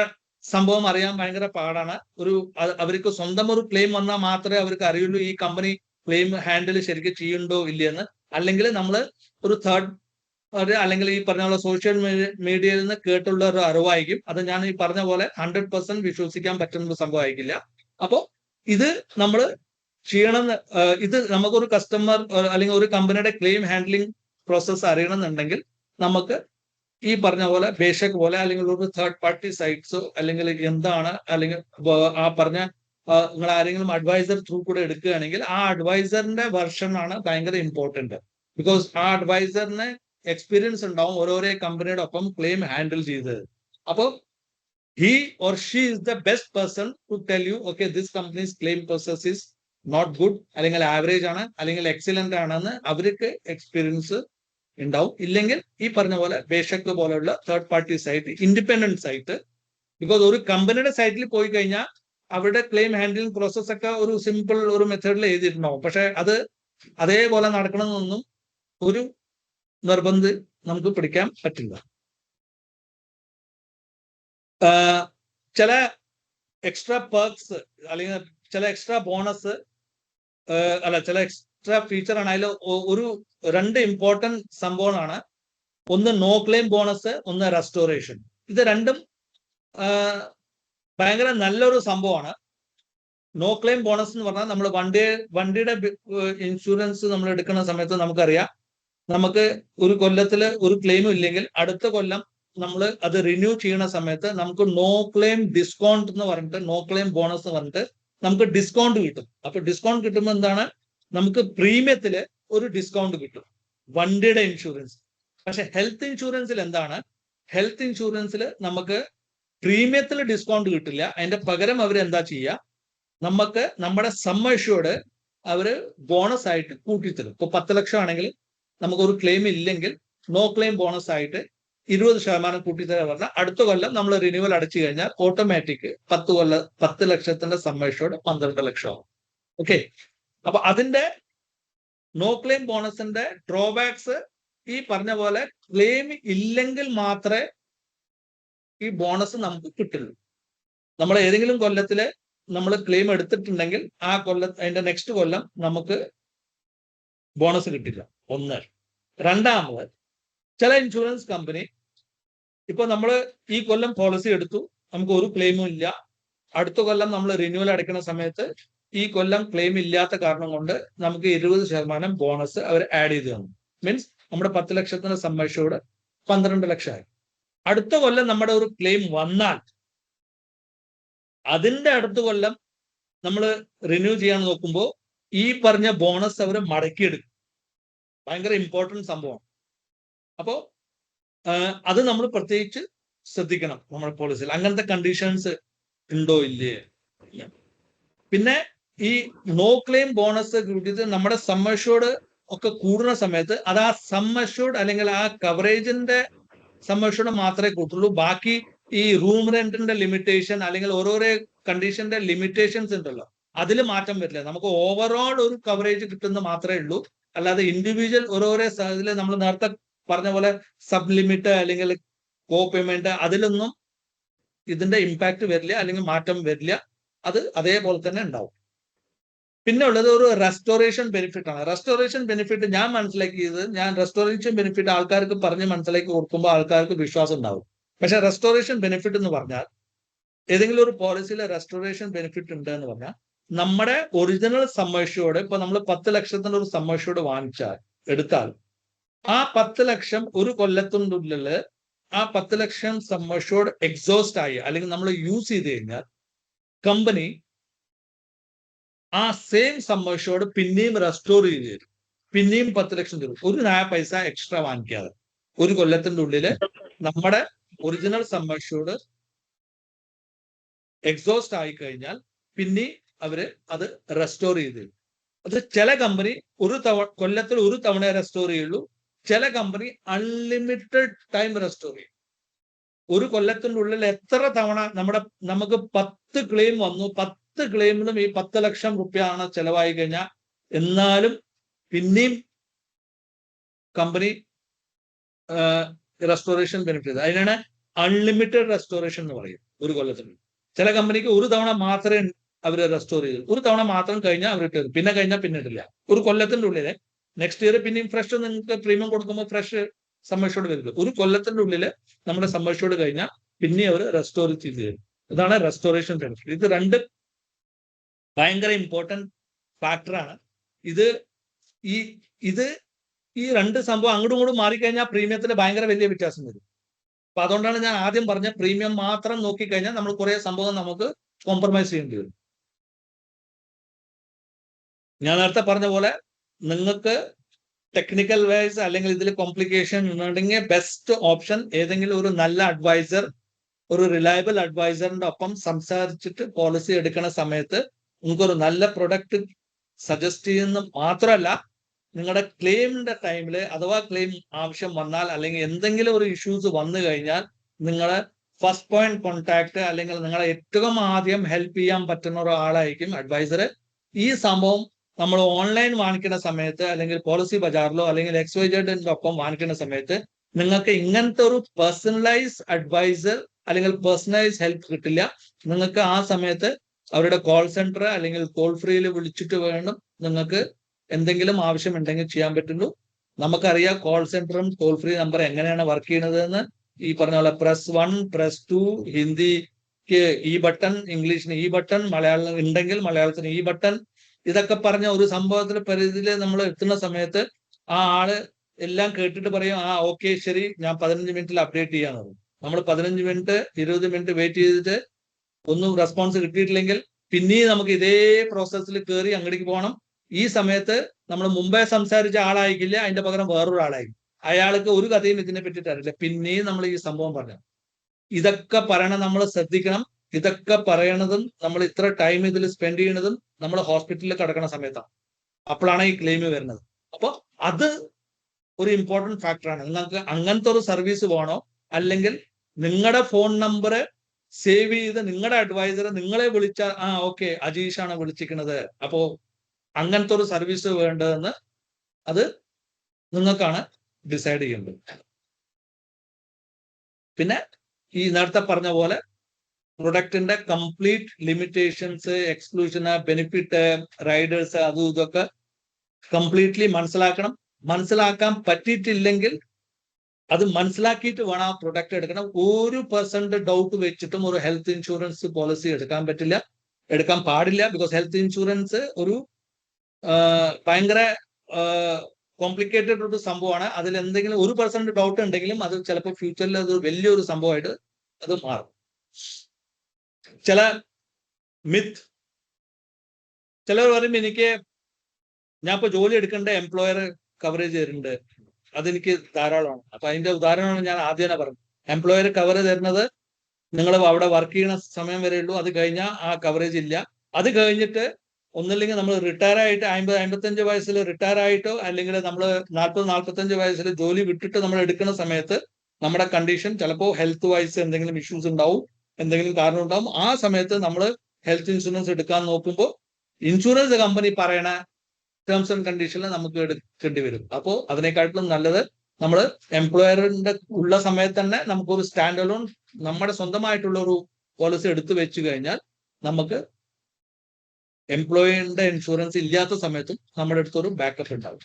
സംഭവം അറിയാൻ ഭയങ്കര പാടാണ്. അവർക്ക് സ്വന്തം ഒരു ക്ലെയിം വന്നാൽ മാത്രമേ അവർക്ക് അറിയുള്ളൂ ഈ കമ്പനി ക്ലെയിം ഹാൻഡിൽ ശരിക്കും ചെയ്യുന്നുണ്ടോ ഇല്ലയെന്ന്. അല്ലെങ്കിൽ നമ്മൾ ഒരു തേർഡ് അല്ലെങ്കിൽ ഈ പറഞ്ഞ പോലെ സോഷ്യൽ മീഡിയയിൽ നിന്ന് കേട്ടുള്ള ഒരു അറിവായിരിക്കും. അത് ഞാൻ ഈ പറഞ്ഞ പോലെ 100% വിശ്വസിക്കാൻ പറ്റുന്ന ഒരു സംഭവമായിരിക്കില്ല. അപ്പോൾ ഇത് നമ്മൾ ചെയ്യണം. ഇത് നമുക്കൊരു കസ്റ്റമർ അല്ലെങ്കിൽ ഒരു കമ്പനിയുടെ ക്ലെയിം ഹാൻഡ്ലിംഗ് പ്രോസസ്സ് അറിയണമെന്നുണ്ടെങ്കിൽ നമുക്ക് ഈ പറഞ്ഞ പോലെ ബേസിക് പോലെ അല്ലെങ്കിൽ ഒരു തേർഡ് പാർട്ടി സൈറ്റ്സോ അല്ലെങ്കിൽ എന്താണ് അല്ലെങ്കിൽ ആ പറഞ്ഞ നിങ്ങൾ ആരെങ്കിലും അഡ്വൈസർ ത്രൂ കൂടെ എടുക്കുകയാണെങ്കിൽ ആ അഡ്വൈസറിന്റെ വെർഷൻ ആണ് ഭയങ്കര ഇമ്പോർട്ടന്റ്. ബിക്കോസ് ആ അഡ്വൈസറിന് എക്സ്പീരിയൻസ് ഉണ്ടാവും ഓരോരോ കമ്പനിയുടെ ഒപ്പം ക്ലെയിം ഹാൻഡിൽ ചെയ്ത്. അപ്പോൾ he or she is the best person to tell you, okay, this company's claim process is not good, അല്ലെങ്കിൽ ആവറേജ് ആണ്, അല്ലെങ്കിൽ എക്സലന്റ് ആണെന്ന് അവർക്ക് എക്സ്പീരിയൻസ് ഉണ്ടാവും. ഇല്ലെങ്കിൽ ഈ പറഞ്ഞ പോലെ ബേഷക് പോലെയുള്ള third party site, independent site, because ഒരു കമ്പനിയുടെ സൈറ്റിൽ പോയി കഴിഞ്ഞാൽ അവരുടെ ക്ലെയിം ഹാൻഡ്ലിംഗ് പ്രോസസ് ഒക്കെ ഒരു സിമ്പിൾ ഒരു മെത്തേഡിൽ എഴുതിയിട്ടുണ്ടാവും. പക്ഷെ അത് അതേപോലെ നടക്കണമെന്നൊന്നും ഒരു നിർബന്ധം നമുക്ക് പിടിക്കാൻ പറ്റില്ല. ചില എക്സ്ട്രാ പെർക്സ് അല്ലെങ്കിൽ ചില എക്സ്ട്രാ ബോണസ് അല്ല ചില എക്സ്ട്രാ ഫീച്ചർ ആണ്. അതിൽ ഒരു 2 ഇമ്പോർട്ടന്റ് സംഭവമാണ്. ഒന്ന് നോ ക്ലെയിം ബോണസ്, ഒന്ന് റെസ്റ്റോറേഷൻ. ഇത് രണ്ടും ഭയങ്കര നല്ലൊരു സംഭവമാണ്. നോ ക്ലെയിം ബോണസ് എന്ന് പറഞ്ഞാൽ നമ്മൾ വണ്ടിയുടെ ഇൻഷുറൻസ് നമ്മൾ എടുക്കുന്ന സമയത്ത് നമുക്കറിയാം, നമുക്ക് ഒരു കൊല്ലത്തിൽ ഒരു ക്ലെയിമും ഇല്ലെങ്കിൽ അടുത്ത കൊല്ലം നമ്മൾ അത് റിന്യൂ ചെയ്യുന്ന സമയത്ത് നമുക്ക് നോ ക്ലെയിം ഡിസ്കൗണ്ട് എന്ന് പറഞ്ഞിട്ട്, നോ ക്ലെയിം ബോണസ് എന്ന് പറഞ്ഞിട്ട് നമുക്ക് ഡിസ്കൗണ്ട് കിട്ടും. അപ്പൊ ഡിസ്കൗണ്ട് കിട്ടുമ്പോൾ എന്താണ്, നമുക്ക് പ്രീമിയത്തിൽ ഒരു ഡിസ്കൗണ്ട് കിട്ടും വണ്ടിയുടെ ഇൻഷുറൻസ്. പക്ഷെ ഹെൽത്ത് ഇൻഷുറൻസിൽ എന്താണ്, ഹെൽത്ത് ഇൻഷുറൻസിൽ നമുക്ക് പ്രീമിയത്തിൽ ഡിസ്കൗണ്ട് കിട്ടില്ല. അതിന്റെ പകരം അവർ എന്താ ചെയ്യുക, നമുക്ക് നമ്മുടെ സം അഷ്യൂർഡ് അവര് ബോണസ് ആയിട്ട് കൂട്ടിത്തരും. ഇപ്പൊ 10 ലക്ഷം ആണെങ്കിൽ നമുക്കൊരു ക്ലെയിം ഇല്ലെങ്കിൽ നോ ക്ലെയിം ബോണസ് ആയിട്ട് 20% കൂട്ടിത്തരാൻ പറഞ്ഞാൽ അടുത്ത കൊല്ലം നമ്മൾ റിന്യൂവൽ അടച്ചു കഴിഞ്ഞാൽ ഓട്ടോമാറ്റിക് 10 ലക്ഷത്തിന്റെ സം അഷ്യൂർഡ് 12 ലക്ഷം. ഓക്കെ, അപ്പൊ അതിന്റെ നോ ക്ലെയിം ബോണസിന്റെ ഡ്രോബാക്സ് ഈ പറഞ്ഞ പോലെ ക്ലെയിം ഇല്ലെങ്കിൽ മാത്രമേ ഈ ബോണസ് നമുക്ക് കിട്ടുള്ളൂ. നമ്മൾ ഏതെങ്കിലും കൊല്ലത്തില് നമ്മൾ ക്ലെയിം എടുത്തിട്ടുണ്ടെങ്കിൽ ആ അതിന്റെ നെക്സ്റ്റ് കൊല്ലം നമുക്ക് ബോണസ് കിട്ടില്ല. ഒന്ന്. രണ്ടാമത്, ചില ഇൻഷുറൻസ് കമ്പനി ഇപ്പൊ നമ്മൾ ഈ കൊല്ലം പോളിസി എടുത്തു, നമുക്ക് ഒരു ക്ലെയിമും ഇല്ല, അടുത്ത കൊല്ലം നമ്മൾ റിന്യൂവൽ അടയ്ക്കുന്ന സമയത്ത് ഈ കൊല്ലം ക്ലെയിം ഇല്ലാത്ത കാരണം കൊണ്ട് നമുക്ക് 20% ബോണസ് അവർ ആഡ് ചെയ്ത് തന്നു. മീൻസ് നമ്മുടെ 10 ലക്ഷത്തിന്റെ സം അഷ്യൂർഡ് 12 ലക്ഷമായി. അടുത്ത കൊല്ലം നമ്മുടെ ഒരു ക്ലെയിം വന്നാൽ അതിന്റെ അടുത്ത കൊല്ലം നമ്മൾ റിന്യൂ ചെയ്യാൻ നോക്കുമ്പോൾ ഈ പറഞ്ഞ ബോണസ് അവർ മടക്കിയെടുക്കും. ഭയങ്കര ഇമ്പോർട്ടൻറ്റ് സംഭവമാണ്. അപ്പോ അത് നമ്മൾ പ്രത്യേകിച്ച് ശ്രദ്ധിക്കണം നമ്മുടെ പോളിസിയിൽ അങ്ങനത്തെ കണ്ടീഷൻസ് ഉണ്ടോ ഇല്ലേ. പിന്നെ ഈ നോ ക്ലെയിം ബോണസ് കൂട്ടിയിട്ട് നമ്മുടെ സം അഷ്യൂർഡ് ഒക്കെ കൂടുന്ന സമയത്ത് അത് ആ സം അഷ്യൂർഡ് അല്ലെങ്കിൽ ആ കവറേജിന്റെ സം അഷ്യൂർഡ് മാത്രമേ കൂട്ടുള്ളൂ. ബാക്കി ഈ റൂം റെന്റിന്റെ ലിമിറ്റേഷൻ അല്ലെങ്കിൽ ഓരോരോ കണ്ടീഷന്റെ ലിമിറ്റേഷൻസ് ഉണ്ടല്ലോ, അതിൽ മാറ്റം വരില്ല. നമുക്ക് ഓവറോൾ ഒരു കവറേജ് കിട്ടുന്ന മാത്രമേ ഉള്ളൂ. അല്ലാതെ ഇൻഡിവിജ്വൽ ഓരോരോ ഇതിൽ നമ്മൾ നേരത്തെ പറഞ്ഞ പോലെ സബ് ലിമിറ്റ് അല്ലെങ്കിൽ കോ പേയ്മെന്റ് അതിലൊന്നും ഇതിന്റെ ഇമ്പാക്ട് വരില്ല അല്ലെങ്കിൽ മാറ്റം വരില്ല. അത് അതേപോലെ തന്നെ ഉണ്ടാവും. പിന്നെ ഉള്ളത് ഒരു റെസ്റ്റോറേഷൻ ബെനിഫിറ്റ് ആണ്. റെസ്റ്റോറേഷൻ ബെനിഫിറ്റ് ഞാൻ മനസ്സിലാക്കിയത്, ഞാൻ റെസ്റ്റോറേഷൻ ബെനിഫിറ്റ് ആൾക്കാർക്ക് പറഞ്ഞ് മനസ്സിലാക്കി കൊടുക്കുമ്പോൾ ആൾക്കാർക്ക് വിശ്വാസം ഉണ്ടാവും. പക്ഷെ റെസ്റ്റോറേഷൻ ബെനിഫിറ്റ് എന്ന് പറഞ്ഞാൽ ഏതെങ്കിലും ഒരു പോളിസിയിലെ റെസ്റ്റോറേഷൻ ബെനിഫിറ്റ് ഉണ്ട് എന്ന് പറഞ്ഞാൽ നമ്മുടെ ഒറിജിനൽ സം അഷ്യൂർഡ് ഇപ്പൊ നമ്മൾ 10 ലക്ഷത്തിന്റെ ഒരു സം അഷ്യൂർഡ് എടുത്താൽ ആ 10 ലക്ഷം ഒരു കൊല്ലത്തിനുള്ളിൽ ആ 10 ലക്ഷം സം അഷ്യൂർഡ് എക്സോസ്റ്റ് ആയി അല്ലെങ്കിൽ നമ്മൾ യൂസ് ചെയ്ത് കഴിഞ്ഞാൽ കമ്പനി ആ സെയിം സം അഷ്യൂർഡ് പിന്നെയും റെസ്റ്റോർ ചെയ്ത് തരും, പിന്നെയും 10 ലക്ഷം തരും. ഒരു പൈസ എക്സ്ട്രാ വാങ്ങിക്കാതെ ഒരു കൊല്ലത്തിന്റെ ഉള്ളിൽ നമ്മുടെ ഒറിജിനൽ സം അഷ്യൂർഡ് എക്സോസ്റ്റ് ആയി കഴിഞ്ഞാൽ പിന്നെ അവര് അത് റെസ്റ്റോർ ചെയ്ത് തരും. അത് ചില കമ്പനി കൊല്ലത്തിൽ ഒരു തവണ റെസ്റ്റോർ ചെയ്യുള്ളൂ, ചില കമ്പനി അൺലിമിറ്റഡ് ടൈം റെസ്റ്റോർ ചെയ്യും. ഒരു കൊല്ലത്തിന്റെ ഉള്ളിൽ എത്ര തവണ നമുക്ക് 10 ക്ലെയിം വന്നു, 10 ക്ലെയിമിലും ഈ 10 ലക്ഷം റുപ്യാണ് ചെലവായി കഴിഞ്ഞാൽ എന്നാലും പിന്നെയും കമ്പനി റെസ്റ്റോറേഷൻ ബെനിഫിറ്റ്, അതിനാണ് അൺലിമിറ്റഡ് റെസ്റ്റോറേഷൻ എന്ന് പറയും. ഒരു കൊല്ലത്തിന് ചില കമ്പനിക്ക് ഒരു തവണ മാത്രമേ അവർ റെസ്റ്റോർ ചെയ്തു, ഒരു തവണ മാത്രം കഴിഞ്ഞാൽ അവർ ഇട്ടു, പിന്നെ കഴിഞ്ഞാൽ പിന്നെ ഇട്ടില്ല. ഒരു കൊല്ലത്തിന്റെ ഉള്ളിൽ നെക്സ്റ്റ് ഇയർ പിന്നെയും ഫ്രഷ് നിങ്ങൾക്ക് പ്രീമിയം കൊടുക്കുമ്പോൾ ഫ്രഷ് സം അഷ്യൂർഡ് വരില്ല. ഒരു കൊല്ലത്തിന്റെ ഉള്ളിൽ നമ്മുടെ സം അഷ്യൂർഡ് കഴിഞ്ഞാൽ പിന്നെ അവർ റെസ്റ്റോർ ചെയ്ത് തരും. ഇതാണ് റെസ്റ്റോറേഷൻ ബെനിഫിറ്റ്. ഇത് രണ്ട് ഭയങ്കര ഇമ്പോർട്ടൻറ്റ് ഫാക്ടറാണ്. ഈ രണ്ട് സംഭവം അങ്ങോട്ടും ഇങ്ങോട്ടും മാറിക്കഴിഞ്ഞാൽ പ്രീമിയത്തിൽ ഭയങ്കര വലിയ വ്യത്യാസം വരും. അപ്പൊ അതുകൊണ്ടാണ് ഞാൻ ആദ്യം പറഞ്ഞ പ്രീമിയം മാത്രം നോക്കിക്കഴിഞ്ഞാൽ നമ്മൾ കുറെ സംഭവം നമുക്ക് കോംപ്രമൈസ് ചെയ്യേണ്ടി വരും. ഞാൻ നേരത്തെ പറഞ്ഞ പോലെ നിങ്ങൾക്ക് ടെക്നിക്കൽ വൈസ് അല്ലെങ്കിൽ ഇതിൽ കോംപ്ലിക്കേഷൻ ഉണ്ടെങ്കിൽ ബെസ്റ്റ് ഓപ്ഷൻ ഏതെങ്കിലും ഒരു നല്ല അഡ്വൈസർ, ഒരു റിലയബിൾ അഡ്വൈസറിന്റെ ഒപ്പം സംസാരിച്ചിട്ട് പോളിസി എടുക്കുന്ന സമയത്ത് നിങ്ങൾക്കൊരു നല്ല പ്രൊഡക്റ്റ് സജസ്റ്റ് ചെയ്യുന്ന മാത്രമല്ല, നിങ്ങളുടെ ക്ലെയിമിന്റെ ടൈമിൽ അഥവാ ക്ലെയിം ആവശ്യം വന്നാൽ അല്ലെങ്കിൽ എന്തെങ്കിലും ഒരു ഇഷ്യൂസ് വന്നു കഴിഞ്ഞാൽ നിങ്ങളെ ഫസ്റ്റ് പോയിന്റ് കോൺടാക്ട് അല്ലെങ്കിൽ നിങ്ങളെ ഏറ്റവും ആദ്യം ഹെൽപ്പ് ചെയ്യാൻ പറ്റുന്ന ഒരാളായിരിക്കും അഡ്വൈസർ. ഈ സംഭവം നമ്മൾ ഓൺലൈൻ വാങ്ങിക്കുന്ന സമയത്ത് അല്ലെങ്കിൽ പോളിസി ബജാറിലോ അല്ലെങ്കിൽ XYZ ഒപ്പം വാങ്ങിക്കുന്ന സമയത്ത് നിങ്ങൾക്ക് ഇങ്ങനത്തെ ഒരു പേഴ്സണലൈസ് അഡ്വൈസർ അല്ലെങ്കിൽ പേഴ്സണലൈസ് ഹെൽപ്പ് കിട്ടില്ല. നിങ്ങൾക്ക് ആ സമയത്ത് അവരുടെ കോൾ സെന്റർ അല്ലെങ്കിൽ കോൾ ഫ്രീയിൽ വിളിച്ചിട്ട് വേണം നിങ്ങൾക്ക് എന്തെങ്കിലും ആവശ്യമുണ്ടെങ്കിൽ ചെയ്യാൻ പറ്റുള്ളൂ. നമുക്കറിയാം കോൾ സെന്ററും ടോൾ ഫ്രീ നമ്പർ എങ്ങനെയാണ് വർക്ക് ചെയ്യുന്നത് എന്ന്. ഈ പറഞ്ഞ പോലെ +1 +2, ഹിന്ദിക്ക് ഈ ബട്ടൺ, ഇംഗ്ലീഷിന് ഈ ബട്ടൺ, മലയാളം ഉണ്ടെങ്കിൽ മലയാളത്തിന് ഈ ബട്ടൺ, ഇതൊക്കെ പറഞ്ഞ ഒരു സംഭവത്തിൽ പരിധിയിൽ നമ്മൾ എത്തുന്ന സമയത്ത് ആ ആള് എല്ലാം കേട്ടിട്ട് പറയും ആ ഓക്കെ ശരി ഞാൻ 15 മിനിറ്റിൽ അപ്ഡേറ്റ് ചെയ്യാന്ന്. നമ്മൾ 15 മിനിറ്റ് 20 മിനിറ്റ് വെയിറ്റ് ചെയ്തിട്ട് ഒന്നും റെസ്പോൺസ് കിട്ടിയിട്ടില്ലെങ്കിൽ പിന്നെയും നമുക്ക് ഇതേ പ്രോസസ്സിൽ കയറി അങ്ങോട്ടേക്ക് പോകണം. ഈ സമയത്ത് നമ്മൾ മുമ്പേ സംസാരിച്ച ആളായിരിക്കില്ല, അതിന്റെ പകരം വേറൊരു ആളായിരിക്കും. അയാൾക്ക് ഒരു കഥയും ഇതിനെ പറ്റിയിട്ട് അറിയില്ല. പിന്നെയും നമ്മൾ ഈ സംഭവം പറഞ്ഞു. ഇതൊക്കെ പറയണം, നമ്മൾ ശ്രദ്ധിക്കണം. ഇതൊക്കെ പറയണതും നമ്മൾ ഇത്ര ടൈം ഇതിൽ സ്പെൻഡ് ചെയ്യണതും നമ്മൾ ഹോസ്പിറ്റലിൽ കിടക്കുന്ന സമയത്താണ്. അപ്പോഴാണ് ഈ ക്ലെയിം വരുന്നത്. അപ്പൊ അത് ഒരു ഇമ്പോർട്ടന്റ് ഫാക്ടറാണ്. നിങ്ങൾക്ക് അങ്ങനത്തെ ഒരു സർവീസ് വേണോ, അല്ലെങ്കിൽ നിങ്ങളുടെ ഫോൺ നമ്പർ സേവ് ചെയ്ത് നിങ്ങളുടെ അഡ്വൈസർ നിങ്ങളെ വിളിച്ചാൽ ആ ഓക്കെ അജീഷാണ് വിളിച്ചിരിക്കുന്നത്, അപ്പോ അങ്ങനത്തെ ഒരു സർവീസ് വേണ്ടതെന്ന് അത് നിങ്ങൾക്കാണ് ഡിസൈഡ് ചെയ്യേണ്ടത്. പിന്നെ ഈ നേരത്തെ പറഞ്ഞ പോലെ പ്രൊഡക്റ്റിന്റെ കംപ്ലീറ്റ് ലിമിറ്റേഷൻസ്, എക്സ്ക്ലൂഷന്, ബെനിഫിറ്റ്, റൈഡേഴ്സ്, അതും ഇതൊക്കെ കംപ്ലീറ്റ്ലി മനസ്സിലാക്കണം. മനസ്സിലാക്കാൻ പറ്റിയിട്ടില്ലെങ്കിൽ അത് മനസ്സിലാക്കിയിട്ട് വേണം ആ പ്രൊഡക്റ്റ് എടുക്കണം. 1% ഡൗട്ട് വെച്ചിട്ടും ഒരു ഹെൽത്ത് ഇൻഷുറൻസ് പോളിസി എടുക്കാൻ പറ്റില്ല, എടുക്കാൻ പാടില്ല. ബിക്കോസ് ഹെൽത്ത് ഇൻഷുറൻസ് ഒരു ഭയങ്കര കോംപ്ലിക്കേറ്റഡ് ഒരു സംഭവമാണ്. അതിൽ എന്തെങ്കിലും 1% ഡൗട്ട് ഉണ്ടെങ്കിലും അത് ചിലപ്പോൾ ഫ്യൂച്ചറിൽ അത് വലിയൊരു സംഭവമായിട്ട് അത് മാറും. ചില മിത്ത്, ചിലർ പറയും എനിക്ക് ഞാൻ ഇപ്പൊ ജോലി എടുക്കേണ്ട എംപ്ലോയർ കവറേജ് തരുന്നുണ്ട്, അതെനിക്ക് ധാരാളമാണ്. അപ്പൊ അതിന്റെ ഉദാഹരണമാണ് ഞാൻ ആദ്യം തന്നെ പറഞ്ഞത്. എംപ്ലോയർ കവർ തരുന്നത് നിങ്ങൾ അവിടെ വർക്ക് ചെയ്യുന്ന സമയം വരെ ഉള്ളൂ, അത് കഴിഞ്ഞാൽ ആ കവറേജ് ഇല്ല. അത് കഴിഞ്ഞിട്ട് ഒന്നില്ലെങ്കിൽ നമ്മൾ റിട്ടയർ ആയിട്ട് 50-55 വയസ്സിൽ റിട്ടയർ ആയിട്ടോ അല്ലെങ്കിൽ നമ്മൾ 40-45 വയസ്സിൽ ജോലി വിട്ടിട്ട് നമ്മൾ എടുക്കുന്ന സമയത്ത് നമ്മുടെ കണ്ടീഷൻ ചിലപ്പോൾ ഹെൽത്ത് വൈസ് എന്തെങ്കിലും ഇഷ്യൂസ് ഉണ്ടാവും, എന്തെങ്കിലും കാരണം ഉണ്ടാവും. ആ സമയത്ത് നമ്മൾ ഹെൽത്ത് ഇൻഷുറൻസ് എടുക്കാൻ നോക്കുമ്പോൾ ഇൻഷുറൻസ് കമ്പനി പറയണ ടേംസ് ആൻഡ് കണ്ടീഷനിൽ നമുക്ക് എടുക്കേണ്ടി വരും. അപ്പോൾ അതിനെക്കാട്ടിലും നല്ലത് നമ്മൾ എംപ്ലോയറിന്റെ ഉള്ള സമയത്ത് തന്നെ നമുക്കൊരു സ്റ്റാൻഡ് അലോൺ നമ്മുടെ സ്വന്തമായിട്ടുള്ള ഒരു പോളിസി എടുത്തു വെച്ചു കഴിഞ്ഞാൽ നമുക്ക് എംപ്ലോയിന്റെ ഇൻഷുറൻസ് ഇല്ലാത്ത സമയത്തും നമ്മുടെ അടുത്തൊരു ബാക്കപ്പ് ഉണ്ടാവും.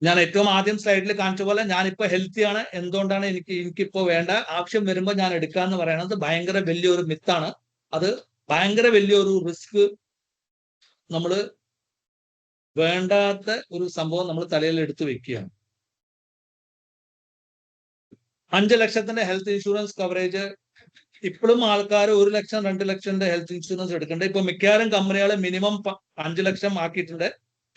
ഞാൻ ഏറ്റവും ആദ്യം സ്ലൈഡിൽ കാണിച്ച പോലെ ഞാനിപ്പോ ഹെൽത്തിയാണ്, എന്തുകൊണ്ടാണ് എനിക്കിപ്പോ വേണ്ട, ആവശ്യം വരുമ്പോൾ ഞാൻ എടുക്കാന്ന് പറയണത് ഭയങ്കര വലിയൊരു മിത്താണ്. അത് ഭയങ്കര വലിയൊരു റിസ്ക്, നമ്മൾ വേണ്ടാത്ത ഒരു സംഭവം നമ്മൾ തലയിൽ എടുത്തു വെക്കുകയാണ്. 5 ലക്ഷത്തിന്റെ ഹെൽത്ത് ഇൻഷുറൻസ് കവറേജ് ഇപ്പോഴും ആൾക്കാർ 1 ലക്ഷം 2 ലക്ഷത്തിന്റെ ഹെൽത്ത് ഇൻഷുറൻസ് എടുക്കുന്നുണ്ട്. ഇപ്പൊ മിക്കവാറും കമ്പനികൾ മിനിമം 5 ലക്ഷം ആക്കിയിട്ടുണ്ട്,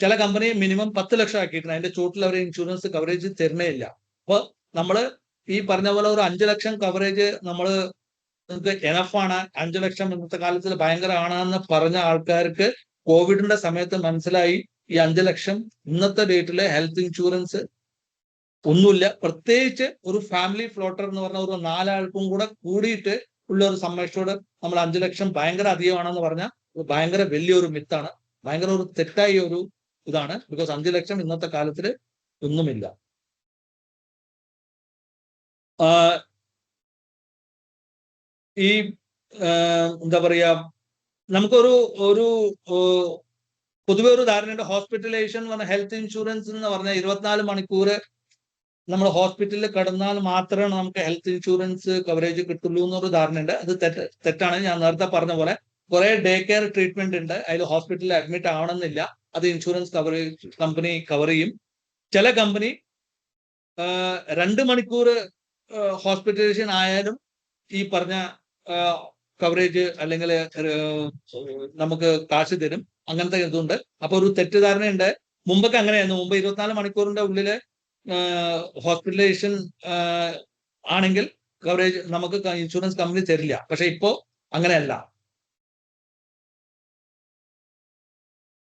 ചില കമ്പനി മിനിമം 10 ലക്ഷം ആക്കിയിട്ടുണ്ട്. അതിന്റെ ചോട്ടിൽ അവർ ഇൻഷുറൻസ് കവറേജ് തരുന്നേ ഇല്ല. അപ്പൊ നമ്മൾ ഈ പറഞ്ഞ പോലെ ഒരു 5 ലക്ഷം കവറേജ് നമ്മൾ എനഫാണ്, 5 ലക്ഷം ഇന്നത്തെ കാലത്തിൽ ഭയങ്കരമാണെന്ന് പറഞ്ഞ ആൾക്കാർക്ക് കോവിഡിന്റെ സമയത്ത് മനസ്സിലായി ഈ 5 ലക്ഷം ഇന്നത്തെ ഡേറ്റിലെ ഹെൽത്ത് ഇൻഷുറൻസ് ഒന്നുമില്ല. പ്രത്യേകിച്ച് ഒരു ഫാമിലി ഫ്ലോട്ടർ എന്ന് പറഞ്ഞ ഒരു 4 ആൾക്കും കൂടെ കൂടിയിട്ട് ഉള്ള ഒരു സമ്മേഷനോട് നമ്മൾ 5 ലക്ഷം ഭയങ്കര അധികമാണെന്ന് പറഞ്ഞാൽ ഭയങ്കര വലിയൊരു മിത്താണ്, ഭയങ്കര ഒരു തെറ്റായ ഒരു ഇതാണ്. ബിക്കോസ് 5 ലക്ഷം ഇന്നത്തെ കാലത്തിൽ ഒന്നുമില്ല. ഈ എന്താ പറയാ, നമുക്കൊരു പൊതുവെ ഒരു ധാരണയുണ്ട്. ഹോസ്പിറ്റലൈസേഷൻ എന്ന് പറഞ്ഞ ഹെൽത്ത് ഇൻഷുറൻസ് എന്ന് പറഞ്ഞാൽ 24 മണിക്കൂർ നമ്മൾ ഹോസ്പിറ്റലിൽ കിടന്നാൽ മാത്രമേ നമുക്ക് ഹെൽത്ത് ഇൻഷുറൻസ് കവറേജ് കിട്ടുള്ളൂ എന്നൊരു ധാരണയുണ്ട്. അത് തെറ്റാണ്. ഞാൻ നേരത്തെ പറഞ്ഞ പോലെ കുറെ ഡേ കെയർ ട്രീറ്റ്മെന്റ് ഉണ്ട്, അതിൽ ഹോസ്പിറ്റലിൽ അഡ്മിറ്റ് ആവണമെന്നില്ല, അത് ഇൻഷുറൻസ് കവറേജ് കമ്പനി കവർ ചെയ്യും. ചില കമ്പനി 2 മണിക്കൂർ ഹോസ്പിറ്റലൈസേഷൻ ആയാലും ഈ പറഞ്ഞ കവറേജ് അല്ലെങ്കിൽ നമുക്ക് കാശ് തരും, അങ്ങനത്തെ ഇതുണ്ട്. അപ്പൊ ഒരു തെറ്റിദ്ധാരണയുണ്ട്. മുമ്പൊക്കെ അങ്ങനെയായിരുന്നു. മുമ്പ് 24 മണിക്കൂറിന്റെ ഉള്ളില് ഹോസ്പിറ്റലൈസേഷൻ ആണെങ്കിൽ കവറേജ് നമുക്ക് ഇൻഷുറൻസ് കമ്പനി തരില്ല. പക്ഷെ ഇപ്പോ അങ്ങനെയല്ല.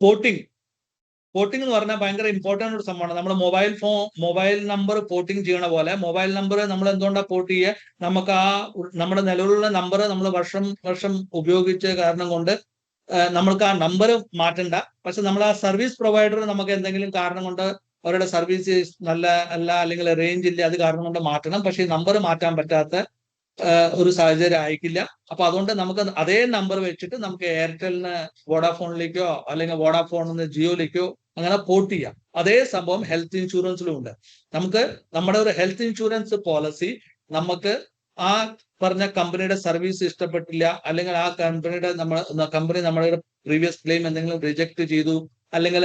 പോർട്ടിംഗ് എന്ന് പറഞ്ഞാൽ ഭയങ്കര ഇമ്പോർട്ടന്റ് ഒരു സംഭവമാണ്. നമ്മൾ മൊബൈൽ നമ്പർ പോർട്ടിംഗ് ചെയ്യണ പോലെ മൊബൈൽ നമ്പർ നമ്മൾ എന്തുകൊണ്ടാണ് പോർട്ട് ചെയ്യുക? നമുക്ക് നമ്മുടെ നിലവിലുള്ള നമ്പർ നമ്മൾ വർഷം ഉപയോഗിച്ച കാരണം കൊണ്ട് നമ്മൾക്ക് ആ നമ്പർ മാറ്റണ്ട. പക്ഷെ നമ്മൾ ആ സർവീസ് പ്രൊവൈഡർ നമുക്ക് എന്തെങ്കിലും കാരണം കൊണ്ട് അവരുടെ സർവീസ് നല്ല അല്ല അല്ലെങ്കിൽ റേഞ്ച് ഇല്ല, അത് കാരണം കൊണ്ട് മാറ്റണം. പക്ഷെ ഈ നമ്പർ മാറ്റാൻ പറ്റാത്ത ഒരു സാഹചര്യം ആയിരിക്കില്ല. അപ്പൊ അതുകൊണ്ട് നമുക്ക് അതേ നമ്പർ വെച്ചിട്ട് നമുക്ക് എയർടെലിന് വോഡാഫോണിലേക്കോ അല്ലെങ്കിൽ വോഡാഫോണിൽ നിന്ന് ജിയോയിലേക്കോ അങ്ങനെ പോർട്ട് ചെയ്യാം. അതേ സംഭവം ഹെൽത്ത് ഇൻഷുറൻസിലും ഉണ്ട്. നമുക്ക് നമ്മുടെ ഒരു ഹെൽത്ത് ഇൻഷുറൻസ് പോളിസി നമുക്ക് ആ പറഞ്ഞ കമ്പനിയുടെ സർവീസ് ഇഷ്ടപ്പെട്ടില്ല, അല്ലെങ്കിൽ ആ കമ്പനി നമ്മളുടെ പ്രീവിയസ് ക്ലെയിം എന്തെങ്കിലും റിജക്ട് ചെയ്തു, അല്ലെങ്കിൽ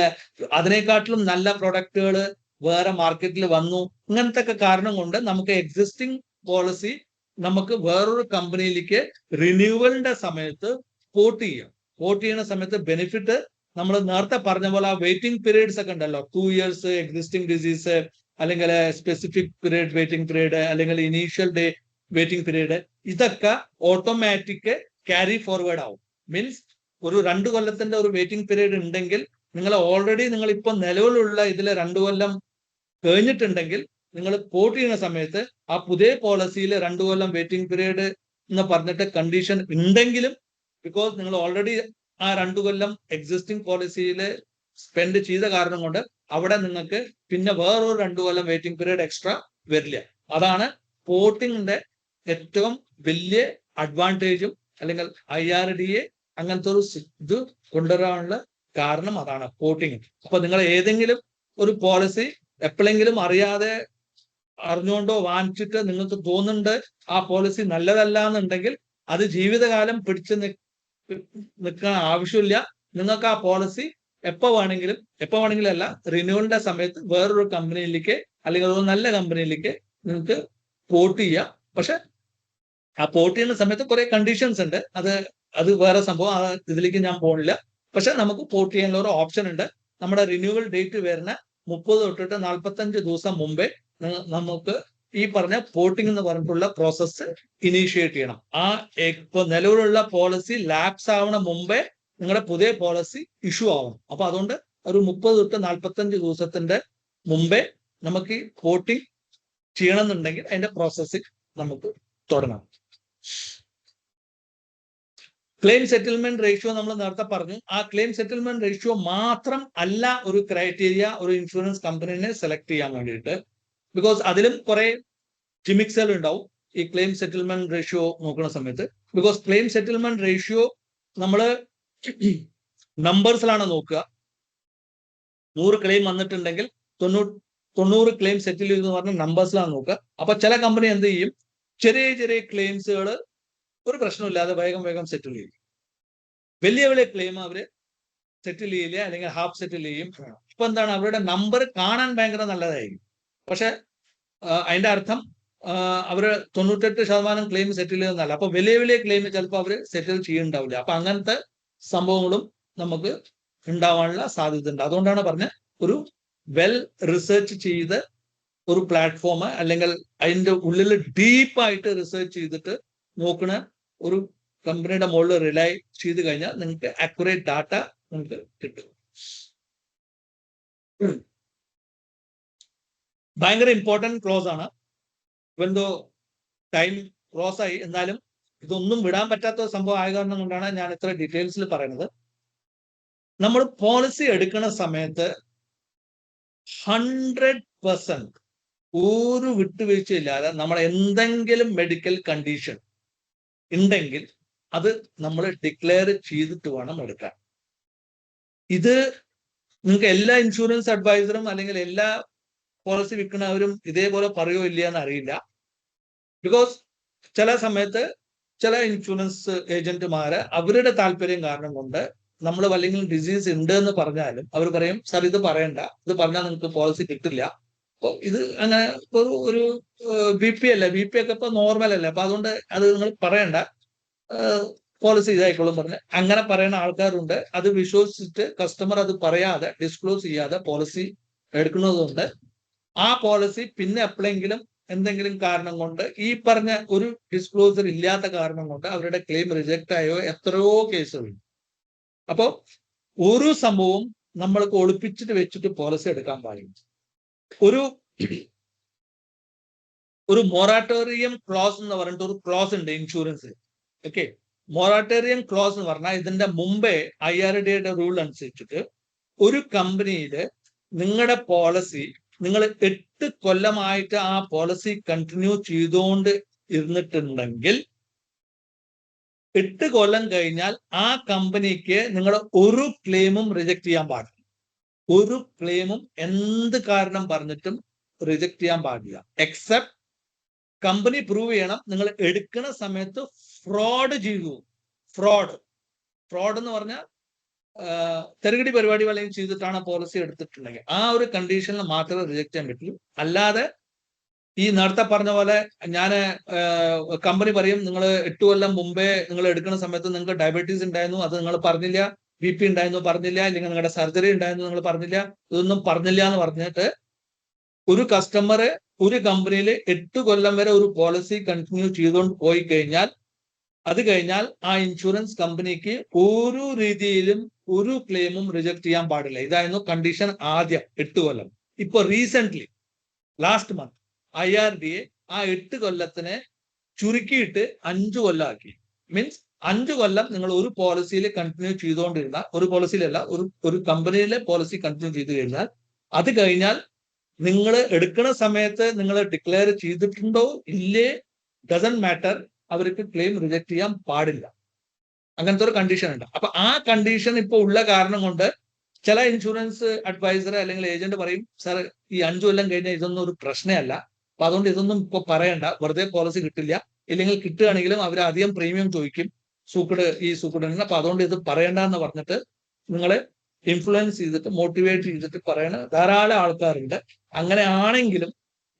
അതിനെക്കാട്ടിലും നല്ല പ്രൊഡക്റ്റുകൾ വേറെ മാർക്കറ്റിൽ വന്നു, ഇങ്ങനത്തെ ഒക്കെ കാരണം കൊണ്ട് നമുക്ക് എക്സിസ്റ്റിംഗ് പോളിസി നമുക്ക് വേറൊരു കമ്പനിയിലേക്ക് റിന്യൂവലിന്റെ സമയത്ത് പോർട്ട് ചെയ്യാം. പോർട്ട് ചെയ്യുന്ന സമയത്ത് ബെനിഫിറ്റ് നമ്മൾ നേരത്തെ പറഞ്ഞ പോലെ ആ വെയിറ്റിംഗ് പീരീഡ്സ് ഒക്കെ ഉണ്ടല്ലോ, 2 years എക്സിസ്റ്റിംഗ് ഡിസീസ്, അല്ലെങ്കിൽ സ്പെസിഫിക് പീരീഡ് വെയിറ്റിംഗ് പീരീഡ്, അല്ലെങ്കിൽ ഇനീഷ്യൽ ഡേ വെയിറ്റിംഗ് പീരീഡ്, ഇതൊക്കെ ഓട്ടോമാറ്റിക് ക്യാരി ഫോർവേഡ് ആവും. മീൻസ് ഒരു 2 കൊല്ലത്തിന്റെ ഒരു വെയിറ്റിംഗ് പീരീഡ് ഉണ്ടെങ്കിൽ നിങ്ങൾ ഇപ്പൊ നിലവിലുള്ള ഇതിൽ 2 കൊല്ലം കഴിഞ്ഞിട്ടുണ്ടെങ്കിൽ നിങ്ങൾ പോർട്ട് ചെയ്യുന്ന സമയത്ത് ആ പുതിയ പോളിസിയിൽ 2 കൊല്ലം വെയിറ്റിംഗ് പീരീഡ് എന്ന് പറഞ്ഞിട്ട് കണ്ടീഷൻ ഉണ്ടെങ്കിലും, ബിക്കോസ് നിങ്ങൾ ഓൾറെഡി ആ 2 കൊല്ലം എക്സിസ്റ്റിംഗ് പോളിസിയിൽ സ്പെൻഡ് ചെയ്ത കാരണം കൊണ്ട് അവിടെ നിങ്ങൾക്ക് പിന്നെ വേറൊരു 2 കൊല്ലം വെയിറ്റിംഗ് പീരീഡ് എക്സ്ട്രാ വരില്ല. അതാണ് പോർട്ടിങ്ങിന്റെ ഏറ്റവും വലിയ അഡ്വാൻറ്റേജും, അല്ലെങ്കിൽ IRDA അങ്ങനത്തെ ഒരു ഇത് കൊണ്ടുവരാനുള്ള കാരണം അതാണ്, പോർട്ടിങ്. അപ്പൊ നിങ്ങൾ ഏതെങ്കിലും ഒരു പോളിസി എപ്പോഴെങ്കിലും അറിഞ്ഞുകൊണ്ടോ വാങ്ങിച്ചിട്ട് നിങ്ങൾക്ക് തോന്നുന്നുണ്ട് ആ പോളിസി നല്ലതല്ല എന്നുണ്ടെങ്കിൽ അത് ജീവിതകാലം പിടിച്ചു നിൽക്കാൻ ആവശ്യമില്ല. നിങ്ങൾക്ക് ആ പോളിസി എപ്പോ വേണമെങ്കിലും അല്ല, റിന്യൂവലിന്റെ സമയത്ത് വേറൊരു കമ്പനിയിലേക്ക് അല്ലെങ്കിൽ ഒരു നല്ല കമ്പനിയിലേക്ക് നിങ്ങൾക്ക് പോർട്ട് ചെയ്യാം. പക്ഷെ ആ പോർട്ട് ചെയ്യുന്ന സമയത്ത് കുറെ കണ്ടീഷൻസ് ഉണ്ട്. അത് വേറെ സംഭവം, ഇതിലേക്ക് ഞാൻ പോണില്ല. പക്ഷെ നമുക്ക് പോർട്ട് ചെയ്യാനുള്ള ഒരു ഓപ്ഷൻ ഉണ്ട്. നമ്മുടെ റിന്യൂവൽ ഡേറ്റ് വരുന്ന 30 തൊട്ടിട്ട് 45 ദിവസം മുമ്പേ നമുക്ക് ഈ പറഞ്ഞ പോർട്ടിംഗ് എന്ന് പറഞ്ഞിട്ടുള്ള പ്രോസസ്സ് ഇനീഷ്യേറ്റ് ചെയ്യണം. ഇപ്പൊ നിലവിലുള്ള പോളിസി ലാപ്സ് ആവണ മുമ്പേ നിങ്ങളുടെ പുതിയ പോളിസി ഇഷ്യൂ ആവണം. അപ്പൊ അതുകൊണ്ട് ഒരു 30 തൊട്ട് 45 ദിവസത്തിന്റെ മുമ്പേ നമുക്ക് ഈ പോർട്ടിംഗ് ചെയ്യണമെന്നുണ്ടെങ്കിൽ അതിന്റെ പ്രോസസ്സിംഗ് നമുക്ക് തുടങ്ങാം. ക്ലെയിം സെറ്റിൽമെന്റ് റേഷ്യോ നമ്മൾ നേരത്തെ പറഞ്ഞു. ആ ക്ലെയിം സെറ്റിൽമെന്റ് റേഷ്യോ മാത്രം അല്ല ഒരു ക്രൈറ്റീരിയ ഒരു ഇൻഷുറൻസ് കമ്പനിനെ സെലക്ട് ചെയ്യാൻ വേണ്ടിയിട്ട്. ബിക്കോസ് അതിലും കുറെ ജിമിക്സുകൾ ഉണ്ടാവും ഈ ക്ലെയിം സെറ്റിൽമെന്റ് റേഷ്യോ നോക്കുന്ന സമയത്ത്. ബിക്കോസ് ക്ലെയിം സെറ്റിൽമെന്റ് റേഷ്യോ നമ്മൾ നമ്പേഴ്സിലാണ് നോക്കുക. 100 ക്ലെയിം വന്നിട്ടുണ്ടെങ്കിൽ 90 ക്ലെയിം സെറ്റിൽ ചെയ്തു എന്ന് പറഞ്ഞ നമ്പേഴ്സിലാണ് നോക്കുക. അപ്പൊ ചില കമ്പനി എന്ത് ചെയ്യും, ചെറിയ ക്ലെയിംസുകൾ ഒരു പ്രശ്നമില്ലാതെ വേഗം സെറ്റിൽ ചെയ്യും. വലിയ ക്ലെയിം അവര് സെറ്റിൽ ചെയ്യില്ല, അല്ലെങ്കിൽ ഹാഫ് സെറ്റിൽ ചെയ്യും. ഇപ്പൊ എന്താണ്, അവരുടെ നമ്പർ കാണാൻ ഭയങ്കര നല്ലതായിരിക്കും, പക്ഷെ അതിന്റെ അർത്ഥം അവര് 98% ക്ലെയിം സെറ്റിൽ ചെയ്യുന്നതല്ല. അപ്പൊ വലിയ ക്ലെയിം ചിലപ്പോൾ അവര് സെറ്റിൽ ചെയ്യുന്നുണ്ടാവില്ല. അപ്പൊ അങ്ങനത്തെ സംഭവങ്ങളും നമുക്ക് ഉണ്ടാവാനുള്ള സാധ്യത ഉണ്ട്. അതുകൊണ്ടാണ് പറഞ്ഞ ഒരു വെൽ റിസർച്ച് ചെയ്ത് ഒരു പ്ലാറ്റ്ഫോം, അല്ലെങ്കിൽ അതിന്റെ ഉള്ളിൽ ഡീപ്പായിട്ട് റിസർച്ച് ചെയ്തിട്ട് നോക്കുന്ന ഒരു കമ്പനിയുടെ മുകളിൽ റിലൈ ചെയ്ത് കഴിഞ്ഞാൽ നിങ്ങൾക്ക് അക്യുറേറ്റ് ഡാറ്റ നിങ്ങൾക്ക് കിട്ടും. ഭയങ്കര ഇമ്പോർട്ടന്റ് ക്ലോസ് ആണ്. എന്തോ ടൈം ക്ലോസ് ആയി, എന്നാലും ഇതൊന്നും വിടാൻ പറ്റാത്ത സംഭവം ആയ കാരണം കൊണ്ടാണ് ഞാൻ ഇത്ര ഡീറ്റെയിൽസിൽ പറയുന്നത്. നമ്മൾ പോളിസി എടുക്കുന്ന സമയത്ത് 100% ഒരു വിട്ടുവീഴ്ചയില്ലാതെ നമ്മൾ എന്തെങ്കിലും മെഡിക്കൽ കണ്ടീഷൻ ഉണ്ടെങ്കിൽ അത് നമ്മൾ ഡിക്ലെയർ ചെയ്തിട്ട് വേണം എടുക്കാൻ. ഇത് നിങ്ങൾക്ക് എല്ലാ ഇൻഷുറൻസ് അഡ്വൈസറും അല്ലെങ്കിൽ എല്ലാ പോളിസി വിൽക്കുന്നവരും ഇതേപോലെ പറയുമോ ഇല്ല എന്ന് അറിയില്ല. ബിക്കോസ് ചില സമയത്ത് ചില ഇൻഷുറൻസ് ഏജന്റുമാര് അവരുടെ താല്പര്യം കാരണം കൊണ്ട് നമ്മൾ വല്ലെങ്കിൽ ഡിസീസ് ഉണ്ട് എന്ന് പറഞ്ഞാലും അവർ പറയും, സാർ ഇത് പറയണ്ട, ഇത് പറഞ്ഞാൽ നിങ്ങൾക്ക് പോളിസി കിട്ടില്ല. അപ്പൊ ഇത് അങ്ങനെ ഒരു BP അല്ലേ, BP ഒക്കെ ഇപ്പൊ നോർമൽ അല്ലേ, അപ്പൊ അതുകൊണ്ട് അത് നിങ്ങൾ പറയണ്ട, പോളിസി ഇതായിക്കോളും പറഞ്ഞ് അങ്ങനെ പറയുന്ന ആൾക്കാരുണ്ട്. അത് വിശ്വസിച്ചിട്ട് കസ്റ്റമർ അത് പറയാതെ ഡിസ്ക്ലോസ് ചെയ്യാതെ പോളിസി എടുക്കുന്നതുകൊണ്ട് ആ പോളിസി പിന്നെ എപ്പോഴെങ്കിലും എന്തെങ്കിലും കാരണം കൊണ്ട് ഈ പറഞ്ഞ ഒരു ഡിസ്ക്ലോസർ ഇല്ലാത്ത കാരണം കൊണ്ട് അവരുടെ ക്ലെയിം റിജക്റ്റ് ആയോ എത്രയോ കേസുകളുണ്ട്. അപ്പോൾ ഒരു സംഭവവും നമ്മൾക്ക് ഒളിപ്പിച്ചിട്ട് വെച്ചിട്ട് പോളിസി എടുക്കാൻ പാടില്ല. ഒരു മൊറാട്ടോറിയം ക്ലോസ് എന്ന് പറഞ്ഞിട്ട് ഒരു ക്ലോസ് ഉണ്ട് ഇൻഷുറൻസ്. ഓക്കെ, മൊറാട്ടോറിയം ക്ലോസ് എന്ന് പറഞ്ഞാൽ ഇതിന്റെ മുമ്പേ IRDA റൂൾ അനുസരിച്ചിട്ട് ഒരു കമ്പനിയിൽ നിങ്ങളുടെ പോളിസി നിങ്ങൾ 8 കൊല്ലമായിട്ട് ആ പോളിസി കണ്ടിന്യൂ ചെയ്തുകൊണ്ട് ഇരുന്നിട്ടുണ്ടെങ്കിൽ 8 കൊല്ലം കഴിഞ്ഞാൽ ആ കമ്പനിക്ക് നിങ്ങൾ ഒരു ക്ലെയിമും റിജക്ട് ചെയ്യാൻ പാടില്ല. ഒരു ക്ലെയിമും എന്ത് കാരണം പറഞ്ഞിട്ടും റിജക്ട് ചെയ്യാൻ പാടില്ല. എക്സെപ്റ്റ് കമ്പനി പ്രൂവ് ചെയ്യണം നിങ്ങൾ എടുക്കുന്ന സമയത്ത് ഫ്രോഡ് ചെയ്തു. ഫ്രോഡ് എന്ന് പറഞ്ഞാൽ തെറുകടി പരിപാടി വല്ലതും ചെയ്തിട്ടാണ് പോളിസി എടുത്തിട്ടുണ്ടെങ്കിൽ ആ ഒരു കണ്ടീഷനിൽ മാത്രമേ റിജക്ട് ചെയ്യാൻ പറ്റുള്ളൂ. അല്ലാതെ ഈ നേരത്തെ പറഞ്ഞ പോലെ ഞാൻ കമ്പനി പറയും നിങ്ങൾ 8 കൊല്ലം മുമ്പേ നിങ്ങൾ എടുക്കുന്ന സമയത്ത് നിങ്ങൾക്ക് ഡയബറ്റീസ് ഉണ്ടായിരുന്നു, അത് നിങ്ങൾ പറഞ്ഞില്ല, BP ഉണ്ടായിരുന്നു പറഞ്ഞില്ല, അല്ലെങ്കിൽ നിങ്ങളുടെ സർജറി ഉണ്ടായിരുന്നു നിങ്ങൾ പറഞ്ഞില്ല, ഇതൊന്നും പറഞ്ഞില്ല എന്ന് പറഞ്ഞിട്ട് ഒരു കസ്റ്റമർ ഒരു കമ്പനിയിൽ 8 കൊല്ലം വരെ ഒരു പോളിസി കണ്ടിന്യൂ ചെയ്തുകൊണ്ട് പോയി കഴിഞ്ഞാൽ അത് കഴിഞ്ഞാൽ ആ ഇൻഷുറൻസ് കമ്പനിക്ക് ഒരു രീതിയിലും ഒരു ക്ലെയിമും റിജക്ട് ചെയ്യാൻ പാടില്ല. ഇതായിരുന്നു കണ്ടീഷൻ ആദ്യം 8 കൊല്ലം. ഇപ്പൊ റീസെന്റ് ലാസ്റ്റ് മന്ത് IRDA ആ 8 കൊല്ലത്തിനെ ചുരുക്കിയിട്ട് 5 കൊല്ലമാക്കി. മീൻസ് 5 കൊല്ലം നിങ്ങൾ ഒരു പോളിസിയിൽ കണ്ടിന്യൂ ചെയ്തുകൊണ്ടിരുന്ന, ഒരു പോളിസിയിലല്ല ഒരു കമ്പനിയിലെ പോളിസി കണ്ടിന്യൂ ചെയ്തു കഴിഞ്ഞാൽ അത് കഴിഞ്ഞാൽ നിങ്ങൾ എടുക്കുന്ന സമയത്ത് നിങ്ങൾ ഡിക്ലെയർ ചെയ്തിട്ടുണ്ടോ ഇല്ലേ ഡസന്റ് മാറ്റർ, അവർക്ക് ക്ലെയിം റിജക്ട് ചെയ്യാൻ പാടില്ല. അങ്ങനത്തെ ഒരു കണ്ടീഷൻ ഉണ്ട്. അപ്പൊ ആ കണ്ടീഷൻ ഇപ്പൊ ഉള്ള കാരണം കൊണ്ട് ചില ഇൻഷുറൻസ് അഡ്വൈസർ അല്ലെങ്കിൽ ഏജന്റ് പറയും, സാർ ഈ 5 കൊല്ലം കഴിഞ്ഞാൽ ഇതൊന്നും ഒരു പ്രശ്നമല്ല, അപ്പൊ അതുകൊണ്ട് ഇതൊന്നും ഇപ്പൊ പറയണ്ട, വെറുതെ പോളിസി കിട്ടില്ല, ഇല്ലെങ്കിൽ കിട്ടുകയാണെങ്കിലും അവർ അധികം പ്രീമിയം ചോദിക്കും സൂക്കടിന്, അപ്പൊ അതുകൊണ്ട് ഇത് പറയണ്ട എന്ന് പറഞ്ഞിട്ട് നിങ്ങളെ ഇൻഫ്ലുവൻസ് ചെയ്തിട്ട് മോട്ടിവേറ്റ് ചെയ്തിട്ട് പറയണ ധാരാളം ആൾക്കാരുണ്ട്. അങ്ങനെ ആണെങ്കിലും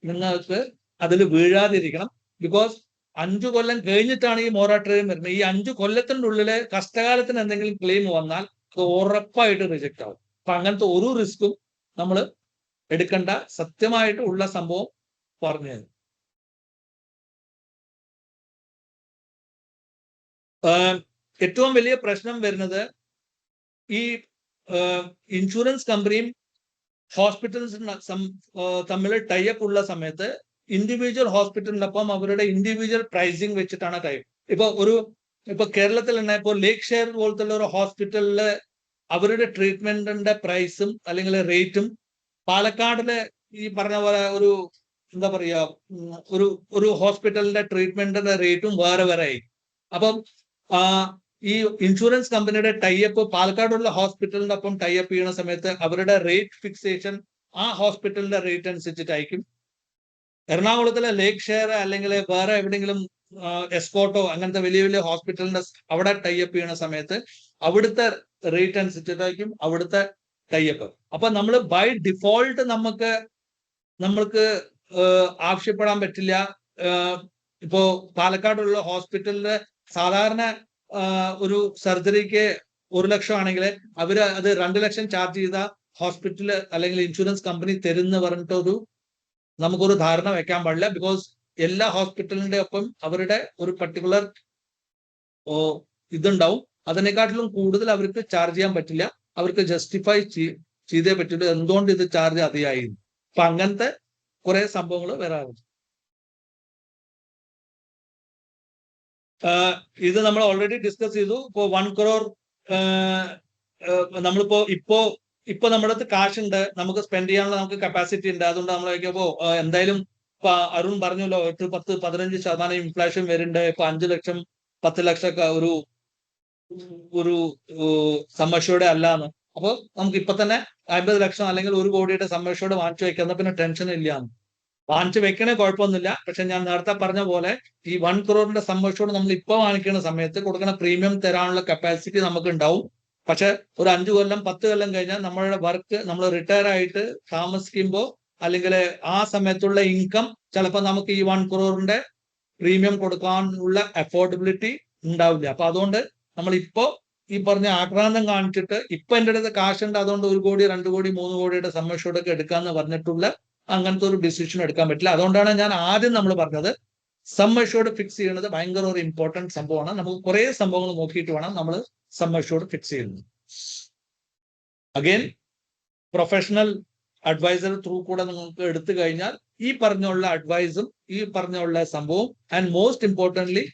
നിങ്ങൾക്ക് അതിൽ വീഴാതിരിക്കണം. ബിക്കോസ് 5 കൊല്ലം കഴിഞ്ഞിട്ടാണ് ഈ മൊറാട്ടോറിയം വരുന്നത്. ഈ 5 കൊല്ലത്തിന്റെ ഉള്ളില് കഷ്ടകാലത്തിന് എന്തെങ്കിലും ക്ലെയിം വന്നാൽ അത് ഉറപ്പായിട്ട് റിജക്ട് ആവും. അപ്പൊ അങ്ങനത്തെ ഒരു റിസ്ക്കും നമ്മൾ എടുക്കേണ്ട. സത്യമായിട്ട് ഉള്ള സംഭവം പറഞ്ഞു. ഏറ്റവും വലിയ പ്രശ്നം വരുന്നത് ഈ ഇൻഷുറൻസ് കമ്പനിയും ഹോസ്പിറ്റൽസും തമ്മിൽ ടൈപ്പ് ഉള്ള സമയത്ത് ഇൻഡിവിജ്വൽ ഹോസ്പിറ്റലിനൊപ്പം അവരുടെ ഇൻഡിവിജ്വൽ പ്രൈസിങ് വെച്ചിട്ടാണ് ടൈപ്പ്. ഇപ്പൊ കേരളത്തിൽ തന്നെ ഇപ്പോൾ ലേക്ക് ഷെയർ പോലത്തെ ഒരു ഹോസ്പിറ്റലില് അവരുടെ ട്രീറ്റ്മെന്റിന്റെ പ്രൈസും അല്ലെങ്കിൽ റേറ്റും പാലക്കാടിലെ ഈ പറഞ്ഞ പോലെ എന്താ പറയാ ഒരു ഹോസ്പിറ്റലിന്റെ ട്രീറ്റ്മെന്റിന്റെ റേറ്റും വേറെ വേറെ ആയി. അപ്പം ഈ ഇൻഷുറൻസ് കമ്പനിയുടെ ടൈപ്പ് പാലക്കാടുള്ള ഹോസ്പിറ്റലിന്റെ ഒപ്പം ടൈപ്പ് ചെയ്യുന്ന സമയത്ത് അവരുടെ റേറ്റ് ഫിക്സേഷൻ ആ ഹോസ്പിറ്റലിന്റെ റേറ്റ് അനുസരിച്ചിട്ടായിരിക്കും. എറണാകുളത്തിലെ ലേക്ക് ഷെയർ അല്ലെങ്കിൽ വേറെ എവിടെയെങ്കിലും എസ്കോട്ടോ അങ്ങനത്തെ വലിയ വലിയ ഹോസ്പിറ്റലിന്റെ അവിടെ ടൈപ്പ് ചെയ്യുന്ന സമയത്ത് അവിടുത്തെ റേറ്റ് അനുസരിച്ചിട്ടായിരിക്കും അവിടുത്തെ ടൈപ്പ്. അപ്പൊ നമ്മൾ ബൈ ഡിഫോൾട്ട് നമ്മൾക്ക് ആവശ്യപ്പെടാൻ പറ്റില്ല. ഇപ്പോ പാലക്കാടുള്ള ഹോസ്പിറ്റലില് സാധാരണ ഒരു സർജറിക്ക് 1 ലക്ഷം ആണെങ്കിൽ അവര് അത് 2 ലക്ഷം ചാർജ് ചെയ്ത ഹോസ്പിറ്റല് അല്ലെങ്കിൽ ഇൻഷുറൻസ് കമ്പനി തരുന്ന പറഞ്ഞിട്ട് നമുക്കൊരു ധാരണ വെക്കാൻ പാടില്ല. ബിക്കോസ് എല്ലാ ഹോസ്പിറ്റലിന്റെ ഒപ്പം അവരുടെ ഒരു പർട്ടിക്കുലർ ഇതുണ്ടാവും. അതിനെക്കാട്ടിലും കൂടുതൽ അവർക്ക് ചാർജ് ചെയ്യാൻ പറ്റില്ല. അവർക്ക് ജസ്റ്റിഫൈ ചെയ്തേ പറ്റുള്ളൂ എന്തുകൊണ്ട് ഇത് ചാർജ് അധികമായി. അപ്പൊ അങ്ങനത്തെ കുറെ സംഭവങ്ങൾ വരാറുണ്ട്. ഇത് നമ്മൾ ഓൾറെഡി ഡിസ്കസ് ചെയ്തു. ഇപ്പോ 1 crore നമ്മളിപ്പോ ഇപ്പൊ നമ്മുടെ അടുത്ത് കാശ് ഉണ്ട്, നമുക്ക് സ്പെൻഡ് ചെയ്യാനുള്ള നമുക്ക് കപ്പാസിറ്റി ഉണ്ട്. അതുകൊണ്ട് നമ്മൾ നോക്കിയപ്പോ എന്തായാലും ഇപ്പൊ അരുൺ പറഞ്ഞല്ലോ 8-10-15% ഇൻഫ്ലേഷൻ വരുന്നുണ്ട്. ഇപ്പൊ 5 ലക്ഷം 10 ലക്ഷം ഒക്കെ ഒരു സമ്മർഷയോടെ അല്ലാന്ന്. അപ്പൊ നമുക്ക് ഇപ്പൊ തന്നെ 50 ലക്ഷം അല്ലെങ്കിൽ 1 കോടിയുടെ സമ്മർഷയോടെ വാങ്ങിച്ചു വെക്കുന്ന പിന്നെ ടെൻഷൻ ഇല്ലാന്ന്. വാങ്ങിച്ചു വെക്കണേ കുഴപ്പമൊന്നുമില്ല. പക്ഷെ ഞാൻ നേരത്തെ പറഞ്ഞ പോലെ ഈ 1 crore സമ്മർഷയോട് നമ്മൾ ഇപ്പൊ വാങ്ങിക്കുന്ന സമയത്ത് കൊടുക്കുന്ന പ്രീമിയം തരാനുള്ള കപ്പാസിറ്റി നമുക്ക് ഉണ്ടാവും. പക്ഷെ ഒരു 5 കൊല്ലം 10 കൊല്ലം കഴിഞ്ഞാൽ നമ്മളുടെ വർക്ക് നമ്മൾ റിട്ടയർ ആയിട്ട് താമസിക്കുമ്പോൾ അല്ലെങ്കിൽ ആ സമയത്തുള്ള ഇൻകം ചിലപ്പോൾ നമുക്ക് ഈ 1 crore പ്രീമിയം കൊടുക്കാനുള്ള അഫോർഡബിലിറ്റി ഉണ്ടാവില്ല. അപ്പൊ അതുകൊണ്ട് നമ്മളിപ്പോ ഈ പറഞ്ഞ ആക്രാന്തം കാണിച്ചിട്ട് ഇപ്പൊ എൻ്റെ അടുത്ത് കാശുണ്ട് അതുകൊണ്ട് 1 കോടി 2 കോടി 3 കോടിയുടെ സം അഷ്യൂർഡ് ഒക്കെ എടുക്കാന്ന് പറഞ്ഞിട്ടുള്ള അങ്ങനത്തെ ഒരു ഡിസിഷൻ എടുക്കാൻ പറ്റില്ല. അതുകൊണ്ടാണ് ഞാൻ ആദ്യം നമ്മൾ പറഞ്ഞത് സം അഷ്യൂർഡ് ഫിക്സ് ചെയ്യുന്നത് ഭയങ്കര ഒരു ഇമ്പോർട്ടന്റ് സംഭവമാണ്. നമുക്ക് കുറെ സംഭവങ്ങൾ നോക്കിയിട്ട് വേണം നമ്മൾ സം അഷ്യൂർഡ് ഫിക്സ് ചെയ്യുന്നത്. അഗൈൻ പ്രൊഫഷണൽ അഡ്വൈസർ ത്രൂ കൂടെ നിങ്ങൾക്ക് എടുത്തു കഴിഞ്ഞാൽ ഈ പറഞ്ഞുള്ള അഡ്വൈസും ഈ പറഞ്ഞുള്ള സംഭവം ആൻഡ് മോസ്റ്റ് ഇമ്പോർട്ടൻ്റ്ലി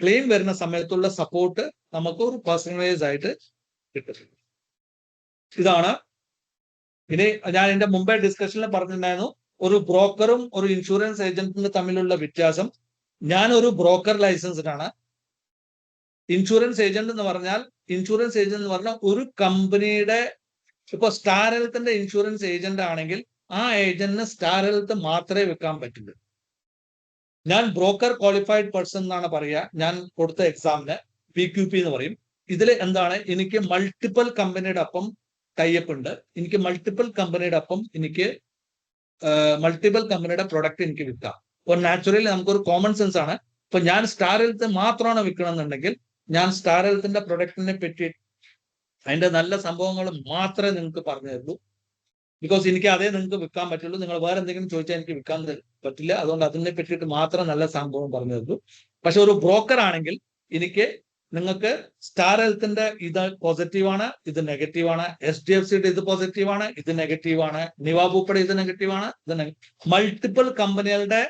ക്ലെയിം വരുന്ന സമയത്തുള്ള സപ്പോർട്ട് നമുക്ക് ഒരു പേഴ്സണലൈസ് ആയിട്ട് കിട്ടും. ഇതാണ്. ഇനി ഞാൻ എന്റെ മുമ്പേ ഡിസ്കഷനിൽ പറഞ്ഞിട്ടുണ്ടായിരുന്നു ഒരു ബ്രോക്കറും ഒരു ഇൻഷുറൻസ് ഏജന്റിനും തമ്മിലുള്ള വ്യത്യാസം. ഞാൻ ഒരു ബ്രോക്കർ ലൈസൻസ്ഡ് ആണ്. ഇൻഷുറൻസ് ഏജന്റ് എന്ന് പറഞ്ഞാൽ ഒരു കമ്പനിയുടെ ഇപ്പൊ സ്റ്റാർ ഹെൽത്തിന്റെ ഇൻഷുറൻസ് ഏജന്റ് ആണെങ്കിൽ ആ ഏജന്റിന് സ്റ്റാർ ഹെൽത്ത് മാത്രമേ വെക്കാൻ പറ്റുള്ളൂ. ഞാൻ ബ്രോക്കർ ക്വാളിഫൈഡ് പേഴ്സൺ എന്നാണ് പറയുക. ഞാൻ കൊടുത്ത എക്സാമിന് PQP എന്ന് പറയും. ഇതിൽ എന്താണ്, എനിക്ക് മൾട്ടിപ്പിൾ കമ്പനിയുടെ ഒപ്പം ടൈപ്പ് ഉണ്ട്. എനിക്ക് മൾട്ടിപ്പിൾ കമ്പനിയുടെ പ്രൊഡക്റ്റ് എനിക്ക് വിൽക്കാം. അപ്പോൾ നാച്ചുറലി നമുക്കൊരു കോമൺ സെൻസ് ആണ്. ഇപ്പൊ ഞാൻ സ്റ്റാർ ഹെൽത്ത് മാത്രമാണ് വിൽക്കണമെന്നുണ്ടെങ്കിൽ ഞാൻ സ്റ്റാർ ഹെൽത്തിന്റെ പ്രൊഡക്റ്റിനെ പറ്റി അതിന്റെ നല്ല സംഭവങ്ങൾ മാത്രമേ നിങ്ങൾക്ക് പറഞ്ഞു തരുള്ളൂ. ബിക്കോസ് എനിക്ക് അതേ നിങ്ങൾക്ക് വിൽക്കാൻ പറ്റുള്ളൂ. നിങ്ങൾ വേറെ എന്തെങ്കിലും ചോദിച്ചാൽ എനിക്ക് വിൽക്കാൻ പറ്റില്ല. അതുകൊണ്ട് അതിനെ പറ്റിയിട്ട് മാത്രം നല്ല സംഭവം പറഞ്ഞു തരുള്ളൂ. പക്ഷെ ഒരു ബ്രോക്കർ ആണെങ്കിൽ നിങ്ങൾക്ക് സ്റ്റാർ ഹെൽത്തിന്റെ ഇത് പോസിറ്റീവാണ്, ഇത് നെഗറ്റീവാണ്, HDFCയുടെ ഇത് പോസിറ്റീവാണ്, ഇത് നെഗറ്റീവാണ്, നിവാബൂപ്പയുടെ ഇത് നെഗറ്റീവാണ്, മൾട്ടിപ്പിൾ കമ്പനികളുടെ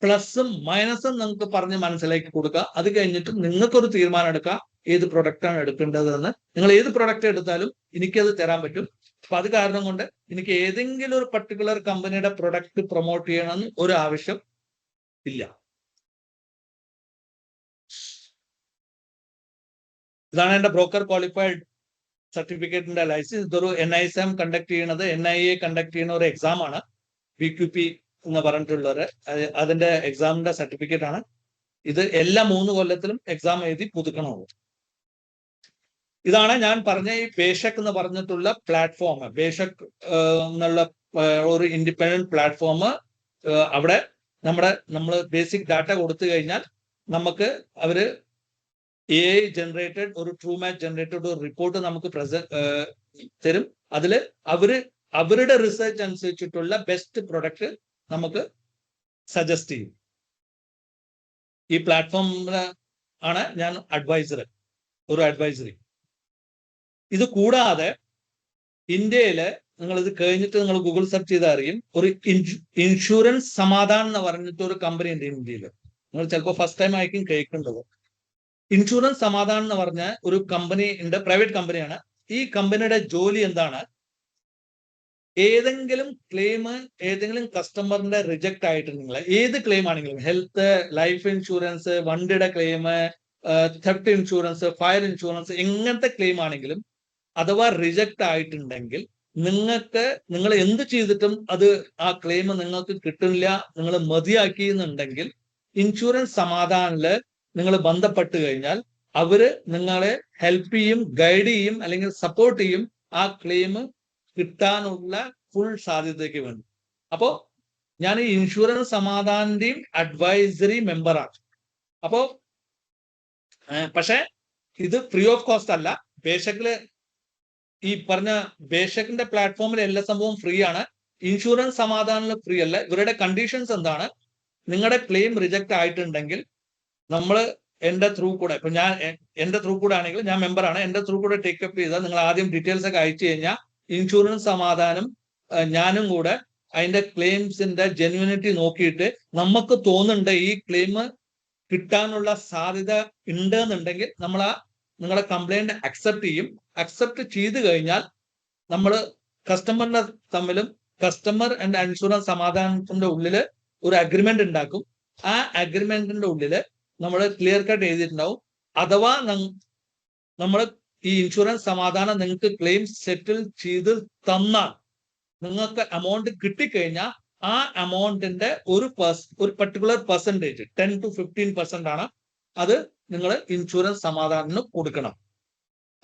പ്ലസും മൈനസും നിങ്ങൾക്ക് പറഞ്ഞ് മനസ്സിലാക്കി കൊടുക്കുക. അത് കഴിഞ്ഞിട്ട് നിങ്ങൾക്കൊരു തീരുമാനം എടുക്കാം ഏത് പ്രൊഡക്റ്റാണ് എടുക്കേണ്ടതെന്ന്. നിങ്ങൾ ഏത് പ്രൊഡക്റ്റ് എടുത്താലും എനിക്കത് തരാൻ പറ്റും. അപ്പൊ അത് കാരണം കൊണ്ട് എനിക്ക് ഏതെങ്കിലും ഒരു പർട്ടിക്കുലർ കമ്പനിയുടെ പ്രൊഡക്റ്റ് പ്രൊമോട്ട് ചെയ്യണമെന്ന് ഒരു ആവശ്യം ഇല്ല. ഇതാണ് എന്റെ ബ്രോക്കർ ക്വാളിഫൈഡ് സർട്ടിഫിക്കറ്റിന്റെ ലൈസൻസ്. ഇതൊരു NISM കണ്ടക്ട് ചെയ്യുന്നത്, NIA കണ്ടക്ട് ചെയ്യുന്ന ഒരു എക്സാം ആണ്. PQP എന്ന് പറഞ്ഞിട്ടുള്ളത് അതിന്റെ എക്സാമിന്റെ സർട്ടിഫിക്കറ്റ് ആണ്. ഇത് എല്ലാ 3 കൊല്ലത്തിലും എക്സാം എഴുതി പുതുക്കണമുള്ളൂ. ഇതാണ് ഞാൻ പറഞ്ഞ ഈ ബേഷക് എന്ന് പറഞ്ഞിട്ടുള്ള പ്ലാറ്റ്ഫോം. ബേഷക് എന്നുള്ള ഒരു ഇൻഡിപെൻഡന്റ് പ്ലാറ്റ്ഫോം. അവിടെ നമ്മൾ ബേസിക് ഡാറ്റ കൊടുത്തു കഴിഞ്ഞാൽ നമുക്ക് അവര് AI ജനറേറ്റഡ് ഒരു ട്രൂ മാച്ച് ജനറേറ്റഡ് ഒരു റിപ്പോർട്ട് നമുക്ക് തരും. അതിൽ അവരുടെ റിസർച്ച് അനുസരിച്ചിട്ടുള്ള ബെസ്റ്റ് പ്രൊഡക്റ്റ് നമുക്ക് സജസ്റ്റ് ചെയ്യും. ഈ പ്ലാറ്റ്ഫോമിൽ ആണ് ഞാൻ ഒരു അഡ്വൈസറി. ഇത് കൂടാതെ ഇന്ത്യയില് നിങ്ങൾ ഇത് കഴിഞ്ഞിട്ട് നിങ്ങൾ ഗൂഗിൾ സെർച്ച് ചെയ്താൽ അറിയും, ഒരു ഇൻഷുറൻസ് സമാധാൻ എന്ന് പറഞ്ഞിട്ട് ഒരു കമ്പനി ഉണ്ട് ഇന്ത്യയിൽ. നിങ്ങൾ ചിലപ്പോൾ ഫസ്റ്റ് ടൈം ആയിരിക്കും കേൾക്കേണ്ടത്. ഇൻഷുറൻസ് സമാധാൻ എന്ന് പറഞ്ഞ ഒരു കമ്പനി ഉണ്ട്, പ്രൈവറ്റ് കമ്പനിയാണ്. ഈ കമ്പനിയുടെ ജോലി എന്താണ്, ഏതെങ്കിലും ക്ലെയിം ഏതെങ്കിലും കസ്റ്റമറിന്റെ റിജക്ട് ആയിട്ടുണ്ടെങ്കിൽ, ഏത് ക്ലെയിം ആണെങ്കിലും, ഹെൽത്ത്, ലൈഫ് ഇൻഷുറൻസ്, വണ്ടിയുടെ claim, theft insurance, fire insurance, എങ്ങനത്തെ ക്ലെയിം ആണെങ്കിലും അഥവാ റിജക്ട് ആയിട്ടുണ്ടെങ്കിൽ നിങ്ങൾ എന്ത് ചെയ്തിട്ടും ആ ക്ലെയിം നിങ്ങൾക്ക് കിട്ടില്ല, നിങ്ങൾ മതിയാക്കി എന്നുണ്ടെങ്കിൽ ഇൻഷുറൻസ് സമാധാനില് നിങ്ങൾ ബന്ധപ്പെട്ട് കഴിഞ്ഞാൽ അവര് നിങ്ങളെ ഹെൽപ്പ് ചെയ്യും, ഗൈഡ് ചെയ്യും, അല്ലെങ്കിൽ സപ്പോർട്ട് ചെയ്യും ആ ക്ലെയിം കിട്ടാനുള്ള ഫുൾ സാധ്യതയ്ക്ക് വേണ്ടി. അപ്പോ ഞാൻ ഈ ഇൻഷുറൻസ് സമാധാനിന്റെയും അഡ്വൈസറി മെമ്പറാണ്. അപ്പോ പക്ഷെ ഇത് ഫ്രീ ഓഫ് കോസ്റ്റ് അല്ല. ബേഷക്കില് ഈ പറഞ്ഞ ബേഷക്കിന്റെ പ്ലാറ്റ്ഫോമിൽ എല്ലാ സംഭവവും ഫ്രീ ആണ്. ഇൻഷുറൻസ് സമാധാനിൽ ഫ്രീ അല്ല. ഇവരുടെ കണ്ടീഷൻസ് എന്താണ്, നിങ്ങളുടെ ക്ലെയിം റിജക്ട് ആയിട്ടുണ്ടെങ്കിൽ നമ്മൾ എന്റെ ത്രൂ കൂടെ, ഇപ്പൊ എന്റെ ത്രൂ കൂടെ ആണെങ്കിൽ ഞാൻ മെമ്പറാണ്, എന്റെ ത്രൂ കൂടെ ടേക്കപ്പ് ചെയ്താൽ നിങ്ങൾ ആദ്യം ഡീറ്റെയിൽസ് ഒക്കെ അയച്ചു കഴിഞ്ഞാൽ ഇൻഷുറൻസ് സമാധാനം ഞാനും കൂടെ അതിന്റെ ക്ലെയിംസിന്റെ ജെന്യൂനിറ്റി നോക്കിയിട്ട് നമുക്ക് തോന്നുന്നുണ്ട് ഈ ക്ലെയിം കിട്ടാനുള്ള സാധ്യത ഉണ്ട് എന്നുണ്ടെങ്കിൽ നിങ്ങളെ കംപ്ലൈന്റ് അക്സെപ്റ്റ് ചെയ്യും. അക്സെപ്റ്റ് ചെയ്ത് കഴിഞ്ഞാൽ നമ്മൾ കസ്റ്റമറിനെ തമ്മിലും കസ്റ്റമർ ആൻഡ് ഇൻഷുറൻസ് സമാധാനത്തിന്റെ ഉള്ളില് ഒരു അഗ്രിമെന്റ് ഉണ്ടാക്കും. ആ അഗ്രിമെന്റിന്റെ ഉള്ളില് നമ്മൾ ക്ലിയർ കട്ട് എഴുതിയിട്ടുണ്ടാവും. അഥവാ നമ്മൾ ഈ ഇൻഷുറൻസ് സമാധാനം നിങ്ങൾക്ക് ക്ലെയിം സെറ്റിൽ ചെയ്ത് തന്നാൽ, നിങ്ങൾക്ക് എമൗണ്ട് കിട്ടിക്കഴിഞ്ഞാൽ ആ എമൗണ്ടിന്റെ ഒരു പർട്ടിക്കുലർ പെർസെൻറ്റേജ് 10 to 15% ആണ് അത് നിങ്ങൾ ഇൻഷുറൻസ് സമാധാനത്തിന് കൊടുക്കണം.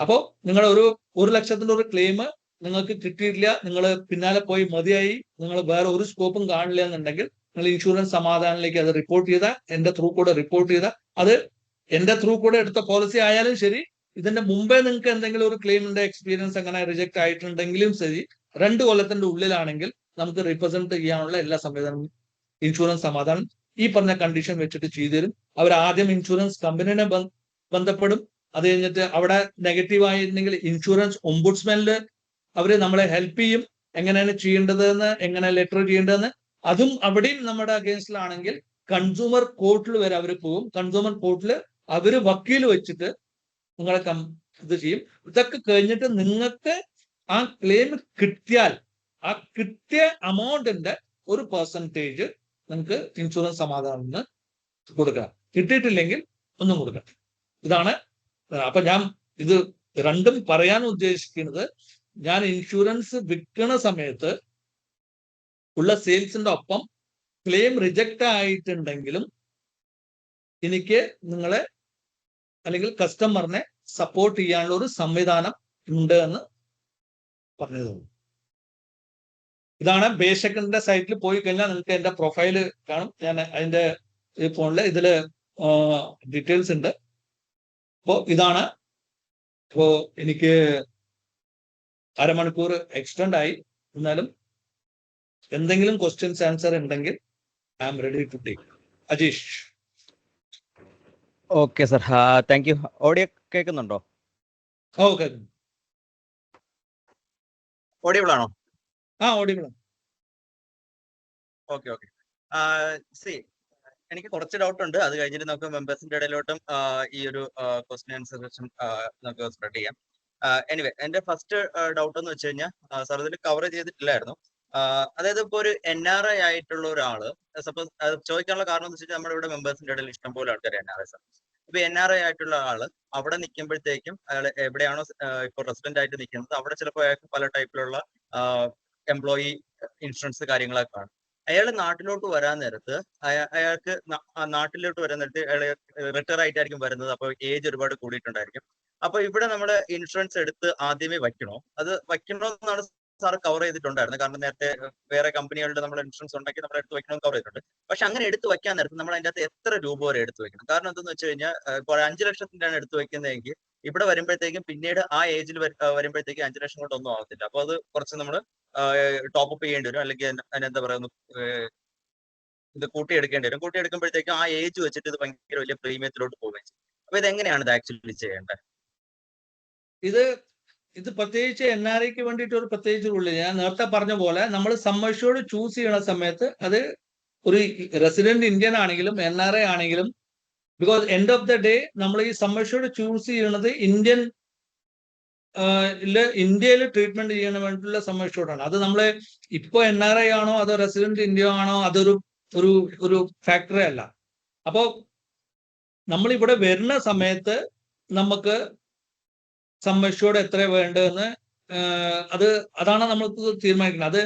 അപ്പോ നിങ്ങൾ ഒരു ലക്ഷത്തിന്റെ ഒരു ക്ലെയിം നിങ്ങൾക്ക് കിട്ടിയിട്ടില്ല, നിങ്ങൾ പിന്നാലെ പോയി മതിയായി, നിങ്ങൾ വേറെ ഒരു സ്കോപ്പും കാണില്ല എന്നുണ്ടെങ്കിൽ നിങ്ങൾ ഇൻഷുറൻസ് സമാധാനത്തിലേക്ക് അത് റിപ്പോർട്ട് ചെയ്താൽ, എന്റെ ത്രൂ കൂടെ റിപ്പോർട്ട് ചെയ്താൽ അത് എന്റെ ത്രൂ കൂടെ എടുത്ത പോളിസി ആയാലും ശരി, ഇതിന്റെ മുമ്പേ നിങ്ങൾക്ക് എന്തെങ്കിലും ഒരു ക്ലെയിമിന്റെ എക്സ്പീരിയൻസ് അങ്ങനെ റിജക്ട് ആയിട്ടുണ്ടെങ്കിലും ശരി, 2 കൊല്ലത്തിന്റെ ഉള്ളിലാണെങ്കിൽ നമുക്ക് റീപ്രസെന്റ് ചെയ്യാനുള്ള എല്ലാ സംവിധാനവും ഇൻഷുറൻസ് സമാധാനം ഈ പറഞ്ഞ കണ്ടീഷൻ വെച്ചിട്ട് ചെയ്തു തരും. അവർ ആദ്യം ഇൻഷുറൻസ് കമ്പനിനെ ബന്ധപ്പെടും. അത് കഴിഞ്ഞിട്ട് അവിടെ നെഗറ്റീവ് ആയിരുന്നെങ്കിൽ ഇൻഷുറൻസ് ഒംബുഡ്സ്മാനിൽ അവര് നമ്മളെ ഹെൽപ്പ് ചെയ്യും, എങ്ങനെയാണ് ചെയ്യേണ്ടതെന്ന്, എങ്ങനെ ലെറ്റർ ചെയ്യേണ്ടതെന്ന്. അതും അവിടെയും നമ്മുടെ അഗേൻസ്റ്റിലാണെങ്കിൽ കൺസ്യൂമർ കോർട്ടിൽ വരെ അവർ പോകും. കൺസ്യൂമർ കോർട്ടിൽ അവര് വക്കീൽ വെച്ചിട്ട് നിങ്ങളെ ഇത് ചെയ്യും. ഇതൊക്കെ കഴിഞ്ഞിട്ട് നിങ്ങൾക്ക് ആ ക്ലെയിം കിട്ടിയാൽ ആ കിട്ടിയ അമൗണ്ടിന്റെ ഒരു പെർസെൻറ്റേജ് നിങ്ങൾക്ക് ഇൻഷുറൻസ് സമാധാനം കൊടുക്കാം. കിട്ടിയിട്ടില്ലെങ്കിൽ ഒന്നും കൊടുക്കാം. ഇതാണ്. അപ്പൊ ഞാൻ ഇത് രണ്ടും പറയാൻ ഉദ്ദേശിക്കുന്നത്, ഞാൻ ഇൻഷുറൻസ് വിൽക്കുന്ന സമയത്ത് ഉള്ള സെയിൽസിന്റെ ഒപ്പം ക്ലെയിം റിജക്റ്റ് ആയിട്ടുണ്ടെങ്കിലും എനിക്ക് നിങ്ങളെ അല്ലെങ്കിൽ കസ്റ്റമറിനെ സപ്പോർട്ട് ചെയ്യാനുള്ള ഒരു സംവിധാനം ഉണ്ട് എന്ന് പറഞ്ഞത്. ഇതാണ് ബേസിക്കിന്റെ സൈറ്റിൽ പോയി കഴിഞ്ഞാൽ നിങ്ങൾക്ക് എന്റെ പ്രൊഫൈല് കാണും. ഞാൻ അതിന്റെ ഈ ഫോണില് ഇതില് ഡീറ്റെയിൽസ് ഉണ്ട്. അപ്പോ ഇതാണ്. ഇപ്പോ എനിക്ക് അരമണിക്കൂർ എക്സ്റ്റെൻഡ് ആയി. എന്നാലും എന്തെങ്കിലും ക്വസ്റ്റ്യൻസ് ആൻസർ ഉണ്ടെങ്കിൽ I am ready to take. Ajeesh. Okay sir, thank you. Audio കേൾക്കുന്നുണ്ടോ? ഓക്കെ. ഓഡിയബിൾ ആണോ? ഓഡിയബിൾ. Okay okay. സി, എനിക്ക് കുറച്ച് ഡൗട്ട് ഉണ്ട്. അത് കഴിഞ്ഞിട്ട് നമുക്ക് മെമ്പേഴ്സിന്റെ ഇടയിലോട്ടും ഈ ഒരു ക്വസ്റ്റ്യൻ ആൻസർ സെഷൻ നമുക്ക് സ്പ്രെഡ് ചെയ്യാം. എനിവേ, എന്റെ ഫസ്റ്റ് ഡൗട്ട് എന്ന് വെച്ച് കഴിഞ്ഞാൽ സാർ ഇതിൽ കവർ ചെയ്തിട്ടില്ലായിരുന്നു. അതായത് ഇപ്പൊ ഒരു NRI ആയിട്ടുള്ള ഒരാള്, സപ്പോസ് ചോദിക്കാനുള്ള കാരണം എന്ന് വെച്ചാൽ നമ്മുടെ ഇവിടെ മെമ്പേഴ്സിന്റെ ഇടയിൽ ഇഷ്ടംപോലെ ആൾക്കാർ NRIs ആണ്. ഇപ്പൊ NRI ആയിട്ടുള്ള ആള് അവിടെ നിൽക്കുമ്പോഴത്തേക്കും അയാൾ എവിടെയാണോ ഇപ്പൊ റെസിഡന്റ് ആയിട്ട് നിൽക്കുന്നത് അവിടെ ചിലപ്പോൾ അയാൾക്ക് പല ടൈപ്പിലുള്ള എംപ്ലോയി ഇൻഷുറൻസ് കാര്യങ്ങളൊക്കെ കാണും. അയാൾ നാട്ടിലോട്ട് വരാൻ നേരത്ത് അയാൾക്ക് നാട്ടിലോട്ട് വരാൻ നേരത്ത് അയാൾ റിട്ടയർ ആയിട്ടായിരിക്കും വരുന്നത്. അപ്പൊ ഏജ് ഒരുപാട് കൂടിയിട്ടുണ്ടായിരിക്കും. അപ്പൊ ഇവിടെ നമ്മൾ ഇൻഷുറൻസ് എടുത്ത് ആദ്യമേ വയ്ക്കണോ? അത് വയ്ക്കണോ എന്നാണ് സാർ കവർ ചെയ്തിട്ടുണ്ടായിരുന്നു. കാരണം നേരത്തെ വേറെ കമ്പനികളുടെ നമ്മൾ ഇൻഷുറൻസ് ഉണ്ടെങ്കിൽ നമ്മൾ എടുത്ത് വയ്ക്കണമെന്ന് കവർ ചെയ്തിട്ടുണ്ട്. പക്ഷെ അങ്ങനെ എടുത്ത് വയ്ക്കാൻ നേരത്ത് നമ്മൾ അതിൻ്റെ അകത്ത് എത്ര രൂപ വരെ എടുത്ത് വെക്കണം? കാരണം എന്തെന്ന് വെച്ച് കഴിഞ്ഞാൽ ഇപ്പോൾ 5 ലക്ഷത്തിൻ്റെയാണ് എടുത്ത് വെക്കുന്നതെങ്കിൽ ഇവിടെ വരുമ്പോഴത്തേക്കും പിന്നീട് ആ ഏജിൽ വരുമ്പോഴത്തേക്കും 5 ലക്ഷം കൊണ്ടൊന്നും ആവത്തില്ല. അപ്പൊ അത് കുറച്ച് നമ്മൾ ടോപ്പ് അപ്പ് ചെയ്യേണ്ടി വരും, അല്ലെങ്കിൽ അതിനെന്താ പറയുക, ഇത് കൂട്ടിയെടുക്കേണ്ടി വരും. കൂട്ടിയെടുക്കുമ്പോഴത്തേക്കും ആ ഏജ് വെച്ചിട്ട് ഇത് ഭയങ്കര വലിയ പ്രീമിയത്തിലോട്ട് പോവുകയും ചെയ്യും. അപ്പൊ ഇതെങ്ങനെയാണ് ഇത് ആക്ച്വലി ചെയ്യേണ്ടത്? ഇത് പ്രത്യേകിച്ച് NRIക്ക് വേണ്ടിയിട്ട് ഒരു പ്രത്യേകിച്ച് റൂൾ. ഞാൻ നേരത്തെ പറഞ്ഞ പോലെ നമ്മൾ സം അഷ്യൂർഡ് ചൂസ് ചെയ്യണ സമയത്ത് അത് ഒരു റെസിഡന്റ് ഇന്ത്യൻ ആണെങ്കിലും NRI ആണെങ്കിലും, because end of the day നമ്മൾ ഈ സം അഷ്യൂർഡ് ചൂസ് ചെയ്യണത് ഇന്ത്യയിൽ ട്രീറ്റ്മെന്റ് ചെയ്യാൻ വേണ്ടിയിട്ടുള്ള സം അഷ്യൂർഡ് ആണ്. അത് നമ്മൾ ഇപ്പോ NRI ആണോ അതോ റെസിഡന്റ് ഇന്ത്യ ആണോ അതൊരു ഒരു ഒരു ഫാക്ടറേ അല്ല. അപ്പോ നമ്മൾ ഇവിടെ വരുന്ന സമയത്ത് നമുക്ക് സം അഷ്യൂർഡ് എത്ര വേണ്ടതെന്ന് അതാണ് നമ്മൾക്ക് തീരുമാനിക്കുന്നത്. അത്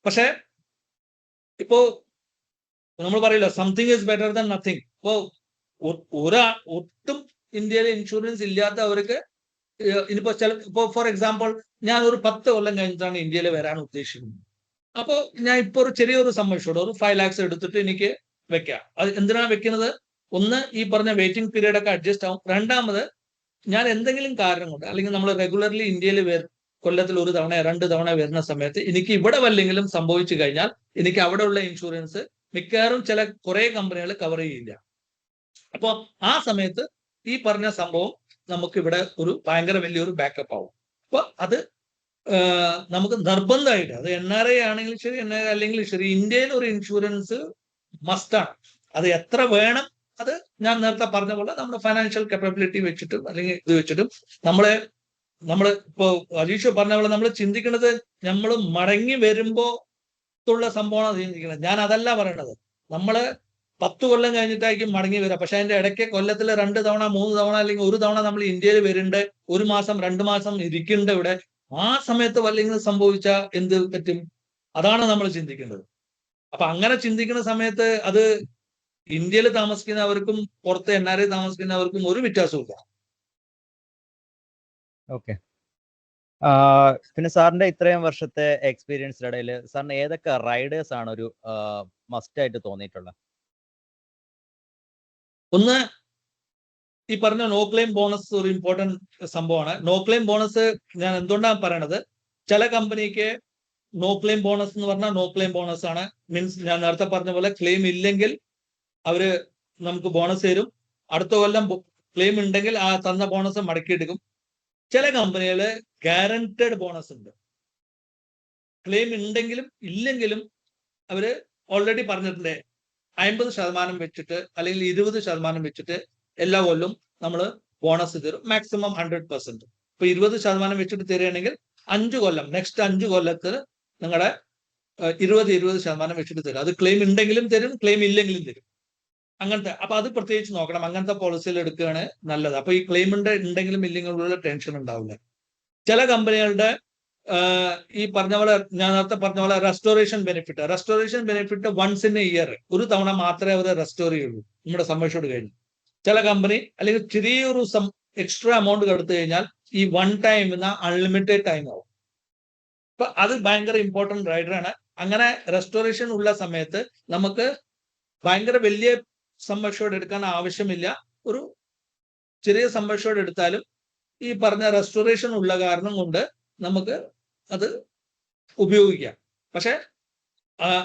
പക്ഷെ ഇപ്പോ നമ്മൾ പറയില്ല something is better than nothing. ഇപ്പോ ഒട്ടും ഇന്ത്യയിൽ ഇൻഷുറൻസ് ഇല്ലാത്തവർക്ക് ഇനിയിപ്പോ ഇപ്പോ ഫോർ എക്സാമ്പിൾ ഞാൻ ഒരു 10 കൊല്ലം കഴിഞ്ഞിട്ടാണ് ഇന്ത്യയിൽ വരാൻ ഉദ്ദേശിക്കുന്നത്. അപ്പോൾ ഞാൻ ഇപ്പോൾ ഒരു ചെറിയൊരു സം അഷ്യൂർഡ് ഒരു 5 lakhs എടുത്തിട്ട് എനിക്ക് വെക്കാം. അത് എന്തിനാണ് വെക്കുന്നത്? ഒന്ന്, ഈ പറഞ്ഞ വെയിറ്റിംഗ് പീരീഡ് ഒക്കെ അഡ്ജസ്റ്റ് ആവും. രണ്ടാമത്, ഞാൻ എന്തെങ്കിലും കാരണം കൊണ്ട് അല്ലെങ്കിൽ നമ്മൾ റെഗുലർലി ഇന്ത്യയിൽ കൊല്ലത്തിൽ 1 തവണ 2 തവണ വരുന്ന സമയത്ത് എനിക്ക് ഇവിടെ വല്ലെങ്കിലും സംഭവിച്ചു കഴിഞ്ഞാൽ എനിക്ക് അവിടെയുള്ള ഇൻഷുറൻസ് മിക്കവാറും കുറെ കമ്പനികൾ കവർ ചെയ്യില്ല. അപ്പൊ ആ സമയത്ത് ഈ പറഞ്ഞ സംഭവം നമുക്ക് ഇവിടെ ഒരു ഭയങ്കര വലിയൊരു ബാക്കപ്പ് ആവും. അപ്പൊ അത് നമുക്ക് നിർബന്ധമായിട്ട്, അത് NRI ആണെങ്കിലും ശരി NRI അല്ലെങ്കിൽ ശരി, ഇന്ത്യയിൽ ഒരു ഇൻഷുറൻസ് മസ്റ്റാണ്. അത് എത്ര വേണം? അത് ഞാൻ നേരത്തെ പറഞ്ഞ പോലെ നമ്മുടെ ഫൈനാൻഷ്യൽ കപ്പാബിലിറ്റി വെച്ചിട്ടും അല്ലെങ്കിൽ ഇത് വെച്ചിട്ടും നമ്മൾ ഇപ്പോ അജീഷ് പറഞ്ഞ പോലെ നമ്മൾ ചിന്തിക്കുന്നത് നമ്മൾ മടങ്ങി വരുമ്പോ ഉള്ള സംഭവമാണ് ചിന്തിക്കുന്നത്. ഞാൻ അതല്ല പറയണത്. നമ്മള് 10 കൊല്ലം കഴിഞ്ഞിട്ടായിരിക്കും മടങ്ങി വരിക. പക്ഷെ അതിന്റെ ഇടയ്ക്ക് കൊല്ലത്തിൽ 2 തവണ 3 തവണ അല്ലെങ്കിൽ 1 തവണ നമ്മൾ ഇന്ത്യയിൽ വരുന്നുണ്ട്. 1 മാസം 2 മാസം ഇരിക്കുന്നുണ്ട് ഇവിടെ. ആ സമയത്ത് വല്ലെങ്കിലും സംഭവിച്ചാൽ എന്ത് പറ്റും? അതാണ് നമ്മൾ ചിന്തിക്കേണ്ടത്. അപ്പൊ അങ്ങനെ ചിന്തിക്കുന്ന സമയത്ത് അത് ഇന്ത്യയിൽ താമസിക്കുന്നവർക്കും പുറത്ത് NRI താമസിക്കുന്നവർക്കും ഒരു വ്യത്യാസമില്ല. ഓക്കെ. പിന്നെ സാറിന്റെ ഇത്രയും വർഷത്തെ എക്സ്പീരിയൻസിന്റെ ഇടയിൽ സാറിന് ഏതൊക്കെ റൈഡേഴ്സ് ആണ് ഒരു മസ്റ്റ് ആയിട്ട് തോന്നിയിട്ടുള്ളത്? ഒന്ന്, ഈ പറഞ്ഞ നോ ക്ലെയിം ബോണസ് ഒരു ഇമ്പോർട്ടന്റ് സംഭവമാണ്. നോ ക്ലെയിം ബോണസ് ഞാൻ എന്തുകൊണ്ടാണ് പറയണത്, ചില കമ്പനിക്ക് നോ ക്ലെയിം ബോണസ് എന്ന് പറഞ്ഞാൽ നോ ക്ലെയിം ബോണസ് ആണ്. മീൻസ് ഞാൻ നേരത്തെ പറഞ്ഞ പോലെ ക്ലെയിം ഇല്ലെങ്കിൽ അവര് നമുക്ക് ബോണസ് തരും. അടുത്ത കൊല്ലം ക്ലെയിം ഉണ്ടെങ്കിൽ ആ തന്ന ബോണസ് മടക്കിയെടുക്കും. ചില കമ്പനികള് ഗ്യാരണ്ടഡ് ബോണസ് ഉണ്ട്. ക്ലെയിം ഉണ്ടെങ്കിലും ഇല്ലെങ്കിലും അവര് ഓൾറെഡി പറഞ്ഞിട്ടുണ്ട് 50% വെച്ചിട്ട് അല്ലെങ്കിൽ 20% വെച്ചിട്ട് എല്ലാ കൊല്ലവും നമ്മൾ ബോണസ് തരും. മാക്സിമം 100%. ഇപ്പൊ 20% വെച്ചിട്ട് തരികയാണെങ്കിൽ 5 കൊല്ലം, നെക്സ്റ്റ് 5 കൊല്ലത്തിൽ നിങ്ങളുടെ 20% വെച്ചിട്ട് തരും. അത് ക്ലെയിം ഉണ്ടെങ്കിലും തരും, ക്ലെയിം ഇല്ലെങ്കിലും തരും. അങ്ങനത്തെ. അപ്പൊ അത് പ്രത്യേകിച്ച് നോക്കണം. അങ്ങനത്തെ പോളിസിയിൽ എടുക്കുകയാണ് നല്ലത്. അപ്പൊ ഈ ക്ലെയിം ഉണ്ടെങ്കിലും ഇല്ലെങ്കിലും ടെൻഷൻ ഉണ്ടാവില്ല. ചില കമ്പനികളുടെ ഈ പറഞ്ഞ പോലെ, ഞാൻ നേരത്തെ പറഞ്ഞ പോലെ restoration benefit once in a year, ഒരു തവണ മാത്രമേ അവർ റെസ്റ്റോർ ചെയ്യുള്ളൂ നമ്മുടെ സമ്മേഷോട് കഴിഞ്ഞ്. ചില കമ്പനി അല്ലെങ്കിൽ ചെറിയൊരു എക്സ്ട്രാ എമൗണ്ട് എടുത്തു കഴിഞ്ഞാൽ ഈ വൺ ടൈം അൺലിമിറ്റഡ് ടൈം ആവും. അപ്പൊ അത് ഭയങ്കര ഇമ്പോർട്ടന്റ് റൈഡറാണ്. അങ്ങനെ റെസ്റ്റോറേഷൻ ഉള്ള സമയത്ത് നമുക്ക് ഭയങ്കര വലിയ സമ്മേഷോട് എടുക്കാൻ ആവശ്യമില്ല. ഒരു ചെറിയ സമ്മേഷോട് എടുത്താലും ഈ പറഞ്ഞ റെസ്റ്റോറേഷൻ ഉള്ള കാരണം കൊണ്ട് നമുക്ക് അത് ഉപയോഗിക്കാം. പക്ഷെ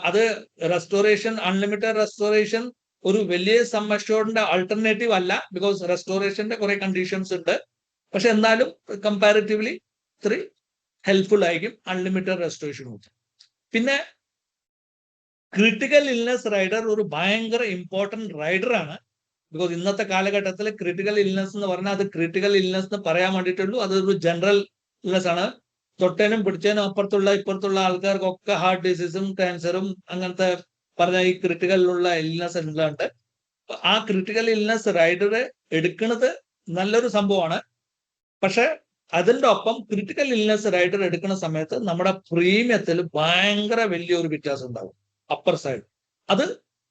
അത് റെസ്റ്റോറേഷൻ, അൺലിമിറ്റഡ് റെസ്റ്റോറേഷൻ ഒരു വലിയ സമ്മേഷോടിന്റെ ആൾട്ടർനേറ്റീവ് അല്ല. ബിക്കോസ് റെസ്റ്റോറേഷന്റെ കുറെ കണ്ടീഷൻസ് ഉണ്ട്. പക്ഷെ എന്നാലും കമ്പാരിറ്റീവ്ലി ഇത്തിരി ഹെൽപ്ഫുൾ ആയിരിക്കും അൺലിമിറ്റഡ് റെസ്റ്റോറേഷൻ. പിന്നെ ക്രിട്ടിക്കൽ ഇൽനെസ് റൈഡർ ഒരു ഭയങ്കര ഇമ്പോർട്ടന്റ് റൈഡറാണ്. ബിക്കോസ് ഇന്നത്തെ കാലഘട്ടത്തിൽ ക്രിട്ടിക്കൽ ഇൽനെസ് എന്ന് പറഞ്ഞാൽ അത് ക്രിട്ടിക്കൽ ഇൽനെസ് എന്ന് പറയാൻ വേണ്ടിയിട്ടുള്ളൂ. അതൊരു ജനറൽ ഇൽനെസ് ആണ്. തൊട്ടേനും പിടിച്ചേനും അപ്പുറത്തുള്ള ഇപ്പുറത്തുള്ള ആൾക്കാർക്കൊക്കെ ഹാർട്ട് ഡിസീസും ക്യാൻസറും അങ്ങനത്തെ പറഞ്ഞ ഈ ക്രിട്ടിക്കലിലുള്ള ഇൽനെസ് ഉണ്ട്. ആ ക്രിട്ടിക്കൽ ഇൽനെസ് റൈഡർ എടുക്കുന്നത് നല്ലൊരു സംഭവമാണ്. പക്ഷെ അതിന്റെ ഒപ്പം ക്രിട്ടിക്കൽ ഇൽനെസ് റൈഡർ എടുക്കുന്ന സമയത്ത് നമ്മുടെ പ്രീമിയത്തിൽ ഭയങ്കര വലിയൊരു വ്യത്യാസം ഉണ്ടാവും. അപ്പർ സൈഡ് അത്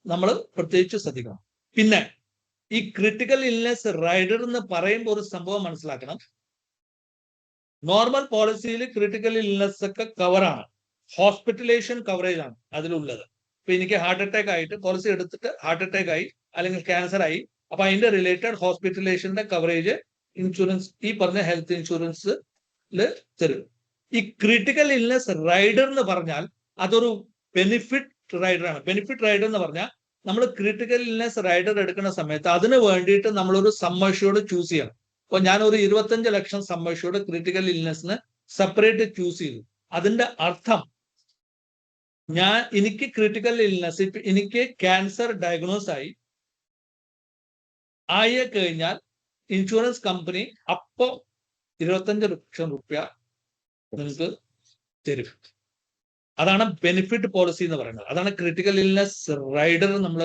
നമ്മൾ പ്രത്യേകിച്ച് ശ്രദ്ധിക്കണം. പിന്നെ ഈ ക്രിട്ടിക്കൽ ഇൽനെസ് റൈഡർ എന്ന് പറയുമ്പോൾ ഒരു സംഭവം മനസ്സിലാക്കണം. നോർമൽ പോളിസിയിൽ ക്രിട്ടിക്കൽ ഇൽനെസ് ഒക്കെ കവറാണ്. ഹോസ്പിറ്റലൈസേഷൻ കവറേജ് ആണ് അതിലുള്ളത്. ഇപ്പൊ എനിക്ക് ഹാർട്ട് അറ്റാക്ക് ആയിട്ട് പോളിസി എടുത്തിട്ട് ഹാർട്ട് അറ്റാക്ക് ആയി അല്ലെങ്കിൽ ക്യാൻസർ ആയി, അപ്പൊ അതിന്റെ റിലേറ്റഡ് ഹോസ്പിറ്റലൈസേഷന്റെ കവറേജ് ഇൻഷുറൻസ്, ഈ പറഞ്ഞ ഹെൽത്ത് ഇൻഷുറൻസിൽ തരും. ഈ ക്രിട്ടിക്കൽ ഇൽനെസ് റൈഡർ എന്ന് പറഞ്ഞാൽ അതൊരു ബെനിഫിറ്റ് റൈഡറാണ്. ബെനിഫിറ്റ് റൈഡർ എന്ന് പറഞ്ഞാൽ നമ്മൾ ക്രിട്ടിക്കൽ ഇൽനെസ് റൈഡർ എടുക്കുന്ന സമയത്ത് അതിന് വേണ്ടിയിട്ട് നമ്മളൊരു സമ്മേഷോട് ചൂസ് ചെയ്യണം. അപ്പൊ ഞാനൊരു 25 ലക്ഷം സമ്മേഷോട് ക്രിട്ടിക്കൽ ഇൽനെസ്സിന് സെപ്പറേറ്റ് ചൂസ് ചെയ്തു. അതിന്റെ അർത്ഥം എനിക്ക് ക്രിട്ടിക്കൽ ഇൽനെസ്, ഇപ്പൊ എനിക്ക് ക്യാൻസർ ഡയഗ്നോസ് ആയി കഴിഞ്ഞാൽ ഇൻഷുറൻസ് കമ്പനി അപ്പോ 25 ലക്ഷം രൂപ നിങ്ങൾക്ക് തരും. അതാണ് ബെനിഫിറ്റ് പോളിസി എന്ന് പറയുന്നത്. അതാണ് ക്രിട്ടിക്കൽ ഇൽനെസ് റൈഡർ നമ്മൾ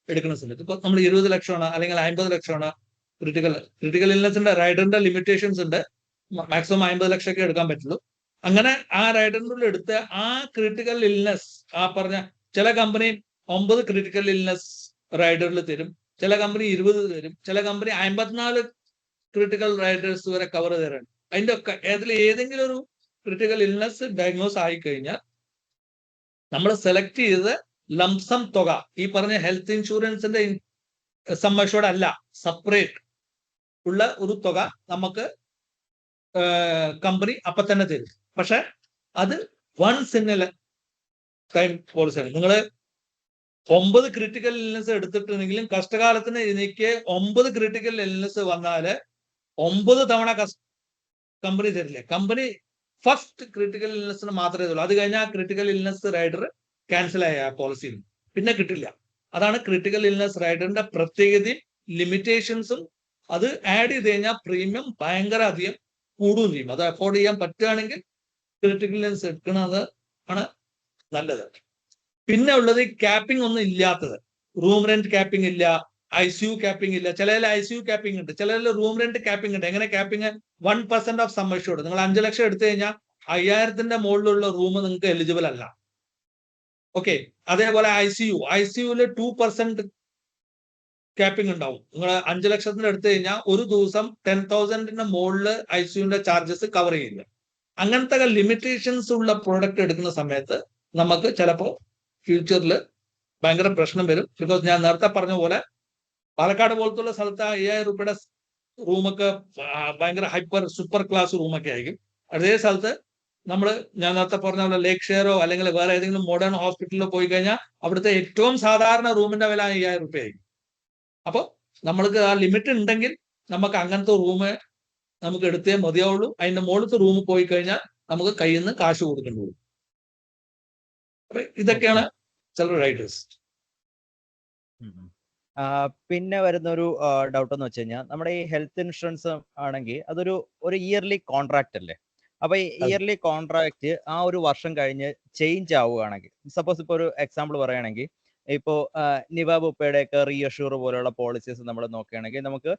എടുക്കുന്ന സമയത്ത്. ഇപ്പൊ നമ്മൾ 20 ലക്ഷമാണ് അല്ലെങ്കിൽ 50 ലക്ഷമാണ് ക്രിട്ടിക്കൽ ഇൽനെസിന്റെ റൈഡറിന്റെ ലിമിറ്റേഷൻസ് ഉണ്ട്. മാക്സിമം 50 ലക്ഷമൊക്കെ എടുക്കാൻ പറ്റുള്ളൂ. അങ്ങനെ ആ റൈഡറിനുള്ള എടുത്ത് ആ ക്രിട്ടിക്കൽ ഇൽനെസ്, ആ പറഞ്ഞ ചില കമ്പനി 9 ക്രിട്ടിക്കൽ ഇൽനെസ് റൈഡറിൽ തരും, ചില കമ്പനി 20 തരും, ചില കമ്പനി 54 ക്രിട്ടിക്കൽ റൈഡേഴ്സ് വരെ കവർ തരാണ്. അതിന്റെ ഒക്കെ ഏതെങ്കിലും ഒരു ക്രിട്ടിക്കൽ ഇൽനെസ് ഡയഗ്നോസ് ആയി കഴിഞ്ഞാൽ നമ്മൾ സെലക്ട് ചെയ്ത് ലംസം തുക, ഈ പറഞ്ഞ ഹെൽത്ത് ഇൻഷുറൻസിന്റെ സമ്മേഷോട് അല്ല, സെപ്പറേറ്റ് ഉള്ള ഒരു തുക നമുക്ക് കമ്പനി അപ്പൊ തന്നെ തരും. പക്ഷെ അത് വൺസ് ഇൻ എ ടൈം പോളിസിയാണ്. നിങ്ങൾ 9 ക്രിട്ടിക്കൽ ഇൽനെസ് എടുത്തിട്ടുണ്ടെങ്കിലും കഷ്ടകാലത്തിന് എനിക്ക് 9 ക്രിട്ടിക്കൽ ഇൽനെസ് വന്നാല് 9 തവണ കമ്പനി തരില്ലേ. കമ്പനി ഫസ്റ്റ് ക്രിട്ടിക്കൽ ഇൽനെസ്സിന് മാത്രമേ തരുള്ളൂ. അത് കഴിഞ്ഞാൽ ആ ക്രിട്ടിക്കൽ ഇൽനെസ് റൈഡർ ക്യാൻസൽ ആയ ആ പോളിസിയിൽ പിന്നെ കിട്ടില്ല. അതാണ് ക്രിട്ടിക്കൽ ഇൽനെസ് റൈഡറിന്റെ പ്രത്യേകതയും ലിമിറ്റേഷൻസും. അത് ആഡ് ചെയ്ത് കഴിഞ്ഞാൽ പ്രീമിയം ഭയങ്കര അധികം കൂടുകയും ചെയ്യും. അത് അഫോർഡ് ചെയ്യാൻ പറ്റുകയാണെങ്കിൽ ക്രിട്ടിക്കൽ ഇൽനെസ് എടുക്കുന്നത് ആണ് നല്ലത്. പിന്നെ ഉള്ളത് ക്യാപ്പിംഗ് ഒന്നും ഇല്ലാത്തത്. റൂം റെന്റ് ക്യാപ്പിംഗ് ഇല്ല, ICU ക്യാപ്പിംഗ് ഇല്ല. ചിലതിൽ ICU ക്യാപ്പിംഗ് ഉണ്ട്, ചിലതിൽ റൂം റെന്റ് ക്യാപ്പിംഗ് ഉണ്ട്. എങ്ങനെ ക്യാപ്പിംഗ്? 1% ഓഫ് സമ്മേഷോട്. നിങ്ങൾ 5 ലക്ഷം എടുത്തു കഴിഞ്ഞാൽ 5000ന്റെ മുകളിലുള്ള റൂം നിങ്ങൾക്ക് എലിജിബിൾ അല്ല. ഓക്കെ. അതേപോലെ ICUല് 2% ക്യാപ്പിംഗ് ഉണ്ടാവും. നിങ്ങൾ 5 ലക്ഷത്തിന് എടുത്തു കഴിഞ്ഞാൽ ഒരു ദിവസം 10,000ന്റെ മുകളിൽ ICUന്റെ ചാർജസ് കവർ ചെയ്യില്ല. അങ്ങനത്തെ ലിമിറ്റേഷൻസ് ഉള്ള പ്രോഡക്റ്റ് എടുക്കുന്ന സമയത്ത് നമുക്ക് ചിലപ്പോൾ ഫ്യൂച്ചറിൽ ഭയങ്കര പ്രശ്നം വരും. ബിക്കോസ് ഞാൻ നേരത്തെ പറഞ്ഞ പോലെ പാലക്കാട് പോലത്തുള്ള സ്ഥലത്ത് 5000 രൂപയുടെ റൂമൊക്കെ ഭയങ്കര ഹൈപ്പർ സൂപ്പർ ക്ലാസ് റൂമൊക്കെ ആയിരിക്കും. അതേ സ്ഥലത്ത് ഞാൻ നേരത്തെ പറഞ്ഞ പോലെ ലേക്ക് ഷെയറോ അല്ലെങ്കിൽ വേറെ ഏതെങ്കിലും മോഡേൺ ഹോസ്പിറ്റലിലോ പോയി കഴിഞ്ഞാൽ അവിടുത്തെ ഏറ്റവും സാധാരണ റൂമിന്റെ വില 5000 രൂപ ആയിരിക്കും. അപ്പോൾ നമ്മൾക്ക് ആ ലിമിറ്റ് ഉണ്ടെങ്കിൽ നമുക്ക് അങ്ങനത്തെ റൂം നമുക്ക് എടുത്തേ മതിയാവുള്ളൂ. അതിന്റെ മുകളിലത്തെ റൂമിൽ പോയി കഴിഞ്ഞാൽ നമുക്ക് കയ്യിൽ നിന്ന് കാശ് കൊടുക്കേണ്ടി വരും. അപ്പൊ ഇതൊക്കെയാണ് ചില റൈഡേഴ്സ്. പിന്നെ വരുന്ന ഒരു ഡൗട്ട് എന്ന് വെച്ച് കഴിഞ്ഞാൽ നമ്മുടെ ഈ ഹെൽത്ത് ഇൻഷുറൻസ് ആണെങ്കിൽ അതൊരു ഇയർലി കോൺട്രാക്ട് അല്ലേ? അപ്പൊ ഈ ഇയർലി കോൺട്രാക്ട് ആ ഒരു വർഷം കഴിഞ്ഞ് ചേഞ്ച് ആവുകയാണെങ്കിൽ, സപ്പോസ് ഇപ്പൊ ഒരു എക്സാമ്പിൾ പറയുകയാണെങ്കിൽ, ഇപ്പോ നിവാബ് ഉപ്പയുടെ ഒക്കെ റീഅഷ്യൂർ പോലുള്ള പോളിസീസ് നമ്മൾ നോക്കുകയാണെങ്കിൽ നമുക്ക്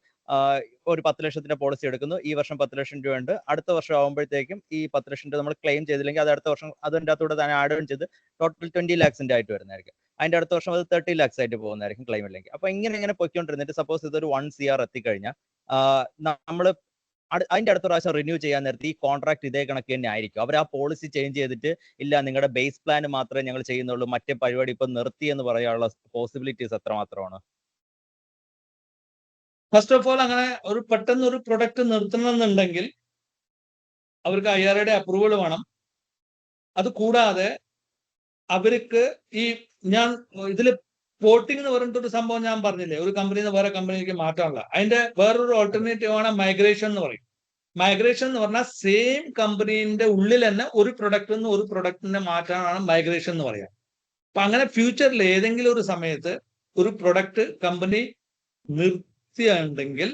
ഒരു 10 ലക്ഷത്തിന്റെ പോളിസി എടുക്കുന്നു, ഈ വർഷം 10 ലക്ഷം രൂപ ഉണ്ട്, അടുത്ത വർഷം ആകുമ്പോഴത്തേക്കും ഈ 10 ലക്ഷം രൂപ നമ്മൾ ക്ലെയിം ചെയ്തില്ലെങ്കിൽ അത് അടുത്ത വർഷം അതിൻ്റെ അകത്തൂടെ തന്നെ ആഡ് ഓൺ ചെയ്ത് ടോട്ടൽ 20 ലാക്സിന്റെ ആയിട്ട് വരുന്നതായിരിക്കും. അതിന്റെ അടുത്ത വർഷം അത് 30 ലാക്സ് ആയിട്ട് പോകുന്നതായിരിക്കും ക്ലെയിം ഇല്ലെങ്കിൽ. അപ്പൊ ഇങ്ങനെ പൊയ്ക്കൊണ്ടിരുന്നിട്ട് സപ്പോസ് ഇതൊരു 1 CR എത്തിക്കഴിഞ്ഞാൽ നമ്മൾ അതിന്റെ അടുത്ത പ്രാവശ്യം റിന്യൂ ചെയ്യാൻ നേരത്തെ ഈ കോൺട്രാക്ട് ഇതേ കണക്ക് തന്നെ ആയിരിക്കും. അവർ ആ പോളിസി ചേഞ്ച് ചെയ്തിട്ട് ഇല്ല നിങ്ങളുടെ ബേസ് പ്ലാൻ മാത്രമേ ഞങ്ങൾ ചെയ്യുന്നുള്ളൂ, മറ്റേ പരിപാടി ഇപ്പൊ നിർത്തി എന്ന് പറയാനുള്ള പോസിബിലിറ്റീസ് എത്രമാത്രമാണ്? ഫസ്റ്റ് ഓഫ് ഓൾ അങ്ങനെ പെട്ടെന്ന് ഒരു പ്രൊഡക്റ്റ് നിർത്തണമെന്നുണ്ടെങ്കിൽ അവർക്ക് IRA അപ്രൂവൽ വേണം. അത് കൂടാതെ അവർക്ക് ഞാൻ ഇതിൽ പോർട്ടിംഗ് എന്ന് പറഞ്ഞിട്ടൊരു സംഭവം ഞാൻ പറഞ്ഞില്ലേ, ഒരു കമ്പനിയിൽ നിന്ന് വേറെ കമ്പനിയിലേക്ക് മാറ്റാനുള്ള, അതിന്റെ വേറൊരു ഓൾട്ടർനേറ്റീവ് ആണ് മൈഗ്രേഷൻ എന്ന് പറയും. മൈഗ്രേഷൻ എന്ന് പറഞ്ഞാൽ സെയിം കമ്പനീന്റെ ഉള്ളിൽ തന്നെ ഒരു പ്രൊഡക്റ്റിൽ നിന്ന് ഒരു പ്രൊഡക്റ്റിനെ മാറ്റാനാണ് മൈഗ്രേഷൻ എന്ന് പറയാം. അപ്പൊ അങ്ങനെ ഫ്യൂച്ചറിൽ ഏതെങ്കിലും ഒരു സമയത്ത് ഒരു പ്രൊഡക്റ്റ് കമ്പനി നിർത്തിയുണ്ടെങ്കിൽ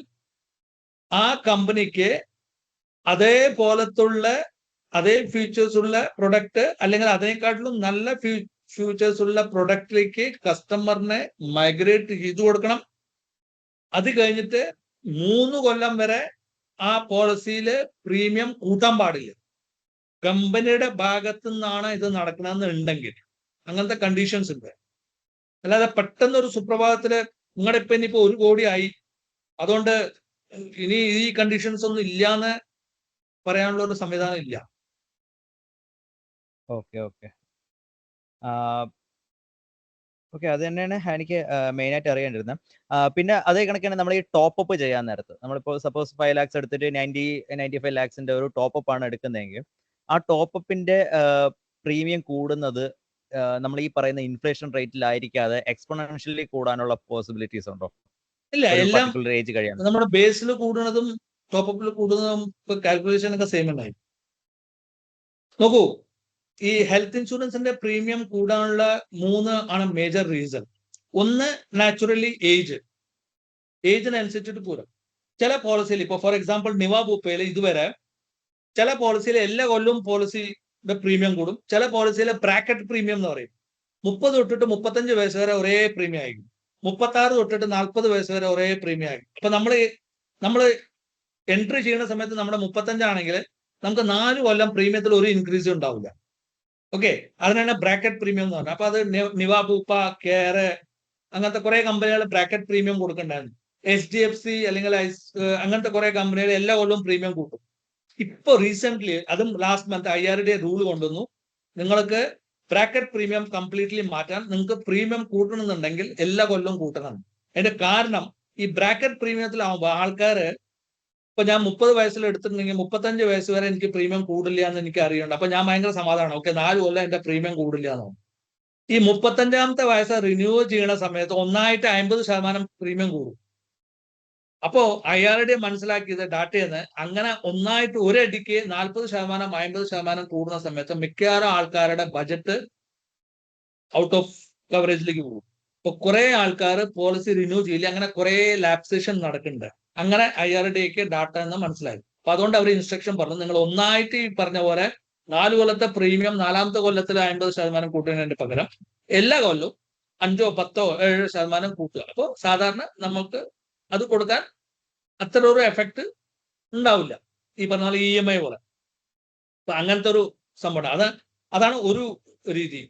ആ കമ്പനിക്ക് അതേപോലത്തുള്ള അതേ ഫീച്ചേഴ്സ് ഉള്ള പ്രൊഡക്റ്റ് അല്ലെങ്കിൽ അതിനെക്കാട്ടിലും നല്ല ഫീച്ചേഴ്സ് ഉള്ള പ്രൊഡക്റ്റിലേക്ക് കസ്റ്റമറിനെ മൈഗ്രേറ്റ് ചെയ്തു കൊടുക്കണം. അത് കഴിഞ്ഞിട്ട് 3 കൊല്ലം വരെ ആ പോളിസിയില് പ്രീമിയം കൂട്ടാൻ പാടില്ല. കമ്പനിയുടെ ഭാഗത്തു നിന്നാണ് ഇത് നടക്കണമെന്നുണ്ടെങ്കിൽ അങ്ങനത്തെ കണ്ടീഷൻസ് ഉണ്ട്. അല്ലാതെ പെട്ടെന്ന് ഒരു സുപ്രഭാതത്തില് നിങ്ങളുടെ ഇപ്പൊ ഇനിയിപ്പോ 1 കോടി ആയി, അതുകൊണ്ട് ഇനി ഈ കണ്ടീഷൻസ് ഒന്നും ഇല്ലാന്ന് പറയാനുള്ള ഒരു സംവിധാനം ഇല്ല. ഓക്കെ അത് തന്നെയാണ് എനിക്ക് മെയിൻ ആയിട്ട് അറിയേണ്ടിരുന്നത്. പിന്നെ അതേ കണക്കാണ് നമ്മൾ ഈ ടോപ്പ് അപ്പ് ചെയ്യാൻ നേരത്ത് നമ്മളിപ്പോൾ സപ്പോസ് 5 ലാക്സ് എടുത്തിട്ട് 95 ലാക്സിന്റെ ഒരു ടോപ്പ് അപ്പ് ആണ് എടുക്കുന്നതെങ്കിൽ ആ ടോപ്പ് അപ്പിന്റെ പ്രീമിയം കൂടുന്നത് നമ്മൾ ഈ പറയുന്ന ഇൻഫ്ലേഷൻ റേറ്റിലായിരിക്കാതെ എക്സ്പോണൻഷ്യലി കൂടാനുള്ള പോസിബിലിറ്റീസ് ഉണ്ടോ? ഇല്ല, എല്ലാം ഏജ് കഴിയാൻ നമ്മുടെ ബേസിൽ കൂടുന്നതും ടോപ്പ് അപ്പിൽ കൂടുന്നതും കാൽക്കുലേഷൻ ഒക്കെ സെയിം ഉണ്ടായി. നോക്കൂ, ഈ ഹെൽത്ത് ഇൻഷുറൻസിന്റെ പ്രീമിയം കൂടാനുള്ള 3 ആണ് മേജർ റീസൺ. ഒന്ന് നാച്ചുറലി ഏജിനനുസരിച്ചിട്ട് കൂടും. ചില പോളിസിയിൽ ഇപ്പൊ ഫോർ എക്സാമ്പിൾ നിവാബ് ഉപ്പയിൽ ഇതുവരെ ചില പോളിസിയിൽ എല്ലാ കൊല്ലവും പോളിസിയുടെ പ്രീമിയം കൂടും. ചില പോളിസിയിലെ ബ്രാക്കറ്റ് പ്രീമിയം എന്ന് പറയും. 30 തൊട്ടിട്ട് 35 വയസ്സ് വരെ ഒരേ പ്രീമിയം ആയിരിക്കും. 36 തൊട്ടിട്ട് 40 വയസ്സ് വരെ ഒരേ പ്രീമിയം ആയിരിക്കും. അപ്പൊ നമ്മൾ എൻട്രി ചെയ്യുന്ന സമയത്ത് നമ്മുടെ 35 ആണെങ്കിൽ നമുക്ക് 4 കൊല്ലം പ്രീമിയത്തിൽ ഒരു ഇൻക്രീസ് ഉണ്ടാവില്ല. ഓക്കെ, അതിനാണ് ബ്രാക്കറ്റ് പ്രീമിയം എന്ന് പറഞ്ഞത്. അപ്പൊ അത് നിവാബ് ഉപ്പ, കെയർ അങ്ങനത്തെ കുറെ കമ്പനികൾ ബ്രാക്കറ്റ് പ്രീമിയം കൊടുക്കണ്ടായിരുന്നു. HDFC അല്ലെങ്കിൽ അങ്ങനത്തെ കുറെ കമ്പനികൾ എല്ലാ കൊല്ലവും പ്രീമിയം കൂട്ടും. ഇപ്പൊ റീസെന്റ് അതും ലാസ്റ്റ് മന്ത് IRDA റൂൾ കൊണ്ടുവന്നു, നിങ്ങൾക്ക് ബ്രാക്കറ്റ് പ്രീമിയം കംപ്ലീറ്റ്ലി മാറ്റാൻ നിങ്ങൾക്ക് പ്രീമിയം കൂട്ടണമെന്നുണ്ടെങ്കിൽ എല്ലാ കൊല്ലവും കൂട്ടണം. അതിന്റെ കാരണം ഈ ബ്രാക്കറ്റ് പ്രീമിയത്തിലാവുമ്പോൾ ആൾക്കാര് ഇപ്പൊ ഞാൻ 30 വയസ്സിൽ എടുത്തിട്ടുണ്ടെങ്കിൽ 35 വയസ്സ് വരെ എനിക്ക് പ്രീമിയം കൂടില്ല എന്ന് എനിക്ക് അറിയുന്നുണ്ട്. അപ്പൊ ഞാൻ ഭയങ്കര സമാധാനം, ഓക്കെ 4 കൊല്ലം എന്റെ പ്രീമിയം കൂടില്ല എന്നോ. ഈ 35ാമത്തെ വയസ്സ് റിന്യൂ ചെയ്യുന്ന സമയത്ത് ഒന്നായിട്ട് 50% പ്രീമിയം കൂടും. അപ്പോ IRDA മനസ്സിലാക്കിയത് ഡാറ്റയെന്ന് അങ്ങനെ ഒന്നായിട്ട് ഒരടിക്ക് 40% 50% കൂടുന്ന സമയത്ത് മിക്കവാറും ആൾക്കാരുടെ ബജറ്റ് ഔട്ട് ഓഫ് കവറേജിലേക്ക് പോകും. അപ്പൊ കുറെ ആൾക്കാർ പോളിസി റിന്യൂ ചെയ്യില്ല, അങ്ങനെ കുറെ ലാപ്സേഷൻ നടക്കുന്നുണ്ട്. അങ്ങനെ IRDAക്ക് ഡാറ്റ എന്ന് മനസ്സിലായി. അപ്പൊ അതുകൊണ്ട് അവർ ഇൻസ്ട്രക്ഷൻ പറഞ്ഞു, നിങ്ങൾ ഒന്നായിട്ട് ഈ പറഞ്ഞ പോലെ 4 കൊല്ലത്തെ പ്രീമിയം 4ാമത്തെ കൊല്ലത്തിൽ 50% കൂട്ടുന്നതിന് പകരം എല്ലാ കൊല്ലവും 5, 10, 7% കൂട്ടുക. അപ്പോൾ സാധാരണ നമുക്ക് അത് കൊടുക്കാൻ അത്ര ഒരു എഫക്ട് ഉണ്ടാവില്ല, ഈ പറഞ്ഞ പോലെ EMI പോലെ. അപ്പൊ അങ്ങനത്തെ ഒരു സംഭവം അതാണ് ഒരു രീതി.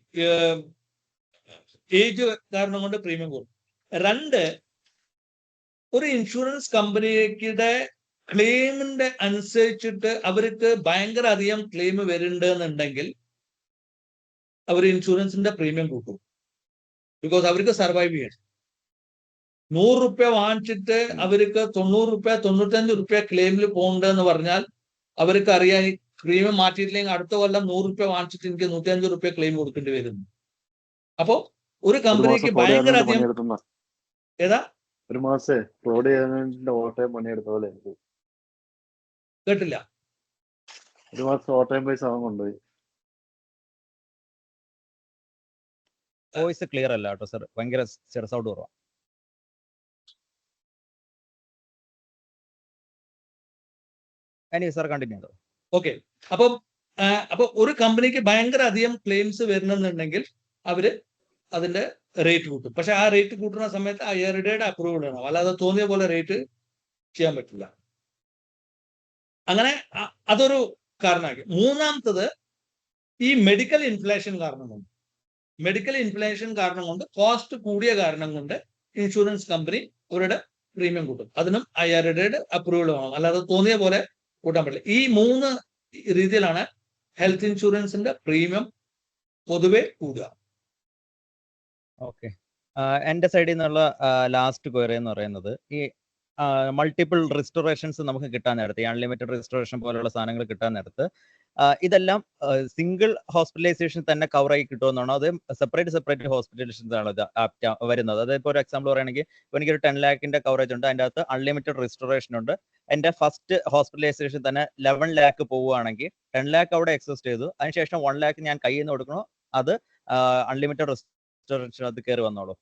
ഏജ് കാരണം കൊണ്ട് പ്രീമിയം കൂടും. 2, ഒരു ഇൻഷുറൻസ് കമ്പനിയുടെ ക്ലെയിമിന്റെ അനുസരിച്ചിട്ട് അവർക്ക് ഭയങ്കര അധികം ക്ലെയിം വരുന്നുണ്ട് എന്നുണ്ടെങ്കിൽ അവർ ഇൻഷുറൻസിന്റെ പ്രീമിയം കൂട്ടും. ബിക്കോസ് അവർക്ക് സർവൈവ് ചെയ്യണം. 100 വാങ്ങിച്ചിട്ട് അവർക്ക് 90 95 ക്ലെയിമിൽ പോകണ്ടെന്ന് പറഞ്ഞാൽ അവർക്ക് അറിയാൻ പ്രീമിയം മാറ്റിയിട്ടില്ലെങ്കിൽ അടുത്ത കൊല്ലം 100 വാങ്ങിച്ചിട്ട് എനിക്ക് 105 ക്ലെയിം കൊടുക്കേണ്ടി വരുന്നു. അപ്പോ ഒരു കമ്പനിക്ക് ഭയങ്കര അധികം ഏതാ ഒരു മാസേ ഫ്രോഡ് ചെയ്യാൻ ഓട്ടോയും പണിയെടുത്ത പോലെ കേട്ടില്ല. ഒരു മാസം ഓട്ടോയും പൈസ അവൻ കൊണ്ടുപോയി. വോയിസ് ക്ലിയർ അല്ല കേട്ടോ സർ, ഭയങ്കര സൗണ്ട് കുറവാ. സാർ കണ്ടിന്യൂ ചെയ്തോ. ഓക്കെ, അപ്പൊ ഒരു കമ്പനിക്ക് ഭയങ്കര അധികം ക്ലെയിംസ് വരുന്നുണ്ടെങ്കിൽ അവര് അതിന്റെ റേറ്റ് കൂട്ടും. പക്ഷെ ആ റേറ്റ് കൂട്ടുന്ന സമയത്ത് ആ IRDAയുടെ അപ്രൂവൽ വേണം, അല്ലാതെ തോന്നിയ പോലെ റേറ്റ് ചെയ്യാൻ പറ്റില്ല. അങ്ങനെ അതൊരു കാരണമാക്കി. മൂന്നാമത്തത് ഈ മെഡിക്കൽ ഇൻഫ്ലേഷൻ കാരണം കൊണ്ട് കോസ്റ്റ് കൂടിയ കാരണം കൊണ്ട് ഇൻഷുറൻസ് കമ്പനി അവരുടെ പ്രീമിയം കൂട്ടും. അതിനും IRDAയുടെ അപ്രൂവൽ വേണം, അല്ലാതെ തോന്നിയ പോലെ കൂട്ടാൻ പറ്റില്ല. ഈ 3 രീതിയിലാണ് ഹെൽത്ത് ഇൻഷുറൻസിന്റെ പ്രീമിയം പൊതുവെ കൂടുക. ഓക്കെ, എൻ്റെ സൈഡിൽ നിന്നുള്ള ലാസ്റ്റ് ക്വയറി എന്ന് പറയുന്നത് ഈ മൾട്ടിപ്പിൾ റിസ്റ്റോറേഷൻസ് നമുക്ക് കിട്ടാൻ നേരത്ത്, ഈ അൺലിമിറ്റഡ് റിസ്റ്റോറേഷൻ പോലുള്ള സാധനങ്ങൾ കിട്ടാൻ നേരത്ത് ഇതെല്ലാം സിംഗിൾ ഹോസ്പിറ്റലൈസേഷൻ തന്നെ കവർ ആയി കിട്ടുമെന്നാണോ, അത് സെപ്പറേറ്റ് ഹോസ്പിറ്റലൈസേഷൻസ് ആണ് ഇത് വരുന്നത്? അതായത് ഇപ്പോൾ ഒരു എക്സാമ്പിൾ പറയുകയാണെങ്കിൽ ഇപ്പോൾ എനിക്കൊരു 10 lakhന്റെ കവറേജ് ഉണ്ട്, അതിൻ്റെ അകത്ത് അൺലിമിറ്റഡ് റിസ്റ്റോറേഷൻ ഉണ്ട്. എൻ്റെ ഫസ്റ്റ് ഹോസ്പിറ്റലൈസേഷൻ തന്നെ 11 lakh പോവുകയാണെങ്കിൽ 10 lakh അവിടെ എക്സിസ്റ്റ് ചെയ്തു, അതിനുശേഷം 1 lakh ഞാൻ കയ്യിൽ നിന്ന് കൊടുക്കണോ, അത് അൺലിമിറ്റഡ് റിസ്റ്റോറേഷൻ അത് കയറി വന്നോളൂ?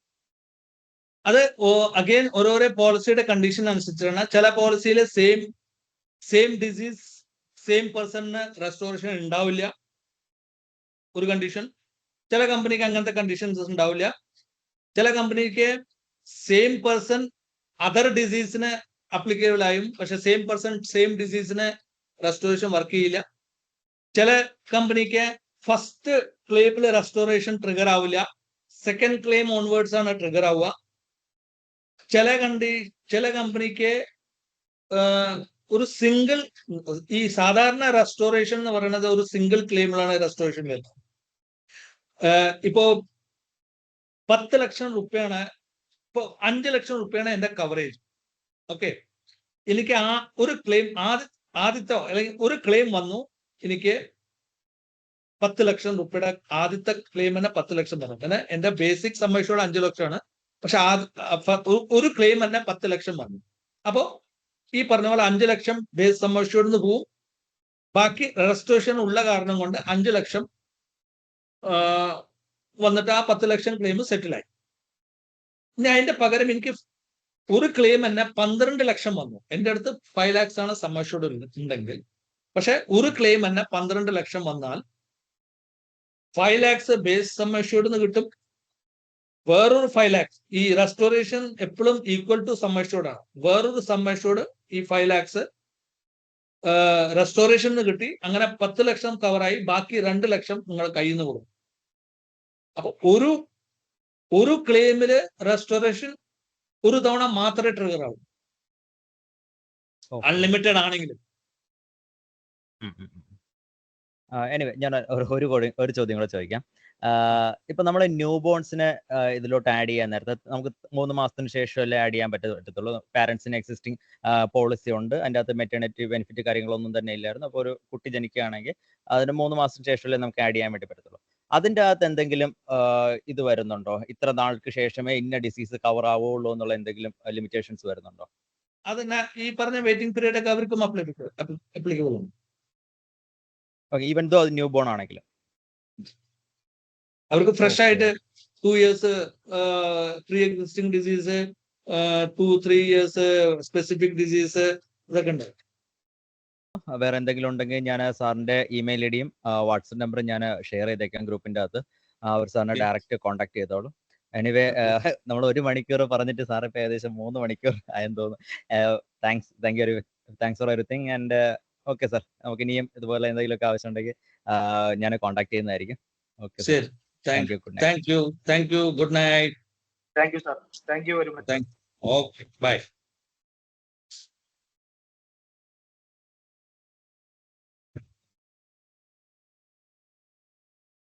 അത് അഗൈൻ ഓരോരോ പോളിസിയുടെ കണ്ടീഷൻ അനുസരിച്ചാണ്. ചില പോളിസിയിൽ സെയിം ഡിസീസ് സെയിം പേഴ്സണിന് റെസ്റ്റോറേഷൻ ഉണ്ടാവില്ല, ഒരു കണ്ടീഷൻ. ചില കമ്പനിക്ക് അങ്ങനത്തെ കണ്ടീഷൻസ് ഉണ്ടാവില്ല. ചില കമ്പനിക്ക് സെയിം പേഴ്സൺ അതർ ഡിസീസിന് അപ്ലിക്കബിൾ ആയും, പക്ഷെ സെയിം പേഴ്സൺ സെയിം ഡിസീസിന് റെസ്റ്റോറേഷൻ വർക്ക് ചെയ്യില്ല. ചില കമ്പനിക്ക് ഫസ്റ്റ് ക്ലെയിമിൽ റെസ്റ്റോറേഷൻ ട്രിഗർ ആവില്ല, സെക്കൻഡ് ക്ലെയിം ഓൺവേർഡ്സ് ആണ് ട്രിഗർ ആവുക. ചില കമ്പനിക്ക് ഒരു സിംഗിൾ, ഈ സാധാരണ റെസ്റ്റോറേഷൻ എന്ന് പറയുന്നത് ഒരു സിംഗിൾ ക്ലെയിമിലാണ് റെസ്റ്റോറേഷൻ വരുന്നത്. ഇപ്പോ 10 ലക്ഷം റുപ്യാണ്, ഇപ്പൊ 5 ലക്ഷം റുപ്യാണ് എന്റെ കവറേജ്. ഓക്കെ, എനിക്ക് ആ ഒരു ക്ലെയിം ആദ്യത്തെ അല്ലെങ്കിൽ ഒരു ക്ലെയിം വന്നു, എനിക്ക് 10 ലക്ഷം റുപ്യയുടെ ആദ്യത്തെ ക്ലെയിമിന് 10 ലക്ഷം തന്നു. പിന്നെ എന്റെ ബേസിക് സം അഷ്യൂർഡ് 5 ലക്ഷമാണ്, പക്ഷെ ഒരു ക്ലെയിം തന്നെ 10 ലക്ഷം വന്നു. അപ്പോ ഈ പറഞ്ഞ പോലെ 5 ലക്ഷം ബേസ് സം അഷ്യൂർഡ് പോവും, ബാക്കി റെസ്റ്റോറേഷൻ ഉള്ള കാരണം കൊണ്ട് 5 ലക്ഷം വന്നിട്ട് ആ 10 ലക്ഷം ക്ലെയിം സെറ്റിലായി. ഇനി അതിന്റെ പകരം എനിക്ക് ഒരു ക്ലെയിം തന്നെ 12 ലക്ഷം വന്നു. എൻ്റെ അടുത്ത് 5 lakhs ആണ് സം അഷ്യൂർഡ് ഉണ്ടെങ്കിൽ, പക്ഷെ ഒരു ക്ലെയിം തന്നെ 12 ലക്ഷം വന്നാൽ 5 lakhs ബേസ് സം അഷ്യൂർഡ് കിട്ടും, വേറൊരു 5 lakhs. ഈ റെസ്റ്റോറേഷൻ എപ്പോഴും ഈക്വൽ ടു സം അഷ്യൂർഡ് ആണ്. വേറൊരു സം അഷ്യൂർഡ് ഈ 5 lakhs റെസ്റ്റോറേഷൻ കിട്ടി. അങ്ങനെ 10 ലക്ഷം കവറായി, ബാക്കി 2 ലക്ഷം നിങ്ങൾ കയ്യിൽ നിന്ന് കൊടുക്കും. അപ്പൊ ഒരു ക്ലെയിമില് റെസ്റ്റോറേഷൻ ഒരു തവണ മാത്രമേ ട്രിഗർ ആവും, അൺലിമിറ്റഡ് ആണെങ്കിലും. എനിവേ, ഞാൻ ഒരു ചോദ്യം കൂടെ ചോദിക്കാം. ഇപ്പൊ നമ്മൾ ന്യൂ ബോൺസിനെ ഇതിലോട്ട് ആഡ് ചെയ്യാൻ നേരത്തെ നമുക്ക് 3 മാസത്തിന് ശേഷമല്ലേ ആഡ് ചെയ്യാൻ പറ്റത്തുള്ളൂ. പാരന്റ്സിന് എക്സിസ്റ്റിംഗ് പോളിസി ഉണ്ട്, അതിൻ്റെ അകത്ത് മെറ്റേണിറ്റി ബെനിഫിറ്റ് കാര്യങ്ങളൊന്നും തന്നെ ഇല്ലായിരുന്നു. അപ്പോൾ ഒരു കുട്ടി ജനിക്കുകയാണെങ്കിൽ അതിന് 3 മാസത്തിന് ശേഷമല്ലേ നമുക്ക് ആഡ് ചെയ്യാൻ വേണ്ടി പറ്റത്തുള്ളൂ. അതിൻ്റെ അകത്ത് എന്തെങ്കിലും ഇത് വരുന്നുണ്ടോ? ഇത്ര നാൾക്ക് ശേഷമേ ഇന്ന ഡിസീസ് കവർ ആവുള്ളൂ എന്നുള്ള എന്തെങ്കിലും ലിമിറ്റേഷൻസ് വരുന്നുണ്ടോ? അത് ഈ പറഞ്ഞ വെയിറ്റിംഗ് പീരീഡ് ഒക്കെ അവർക്കും അപ്ലിക്കബിൾ ആണ്. ഓക്കെ, ഈവൻ ദോ അത് ന്യൂ ബോൺ ആണെങ്കിലും അവർക്ക് ഫ്രഷ് ആയിട്ട് 2 years pre existing disease, 2-3 years specific disease, ഇതൊക്കെ ഉണ്ട്. വേറെ എന്തെങ്കിലും ഉണ്ടെങ്കിൽ ഞാൻ സാറിന്റെ ഇമെയിൽ ഐഡിയും വാട്സപ്പ് നമ്പറും ഞാൻ ഷെയർ ചെയ്തേക്കാം ഗ്രൂപ്പിന്റെ അകത്ത്. അവർ സാറിനെ ഡയറക്റ്റ് കോൺടാക്ട് ചെയ്തോളൂ. എനിവേ, നമ്മൾ 1 മണിക്കൂർ പറഞ്ഞിട്ട് സാർ ഇപ്പൊ ഏകദേശം 3 മണിക്കൂർ ആയെന്ന് തോന്നുന്നു. Thanks for everything. And okay sir, നമുക്ക് ഇനിയും ഇതുപോലെ എന്തെങ്കിലുമൊക്കെ ആവശ്യം ഉണ്ടെങ്കിൽ ഞാൻ കോൺടാക്ട് ചെയ്യുന്നതായിരിക്കും. Okay sir, thank you. Good night. Thank you sir. Thank you very much. Okay, by.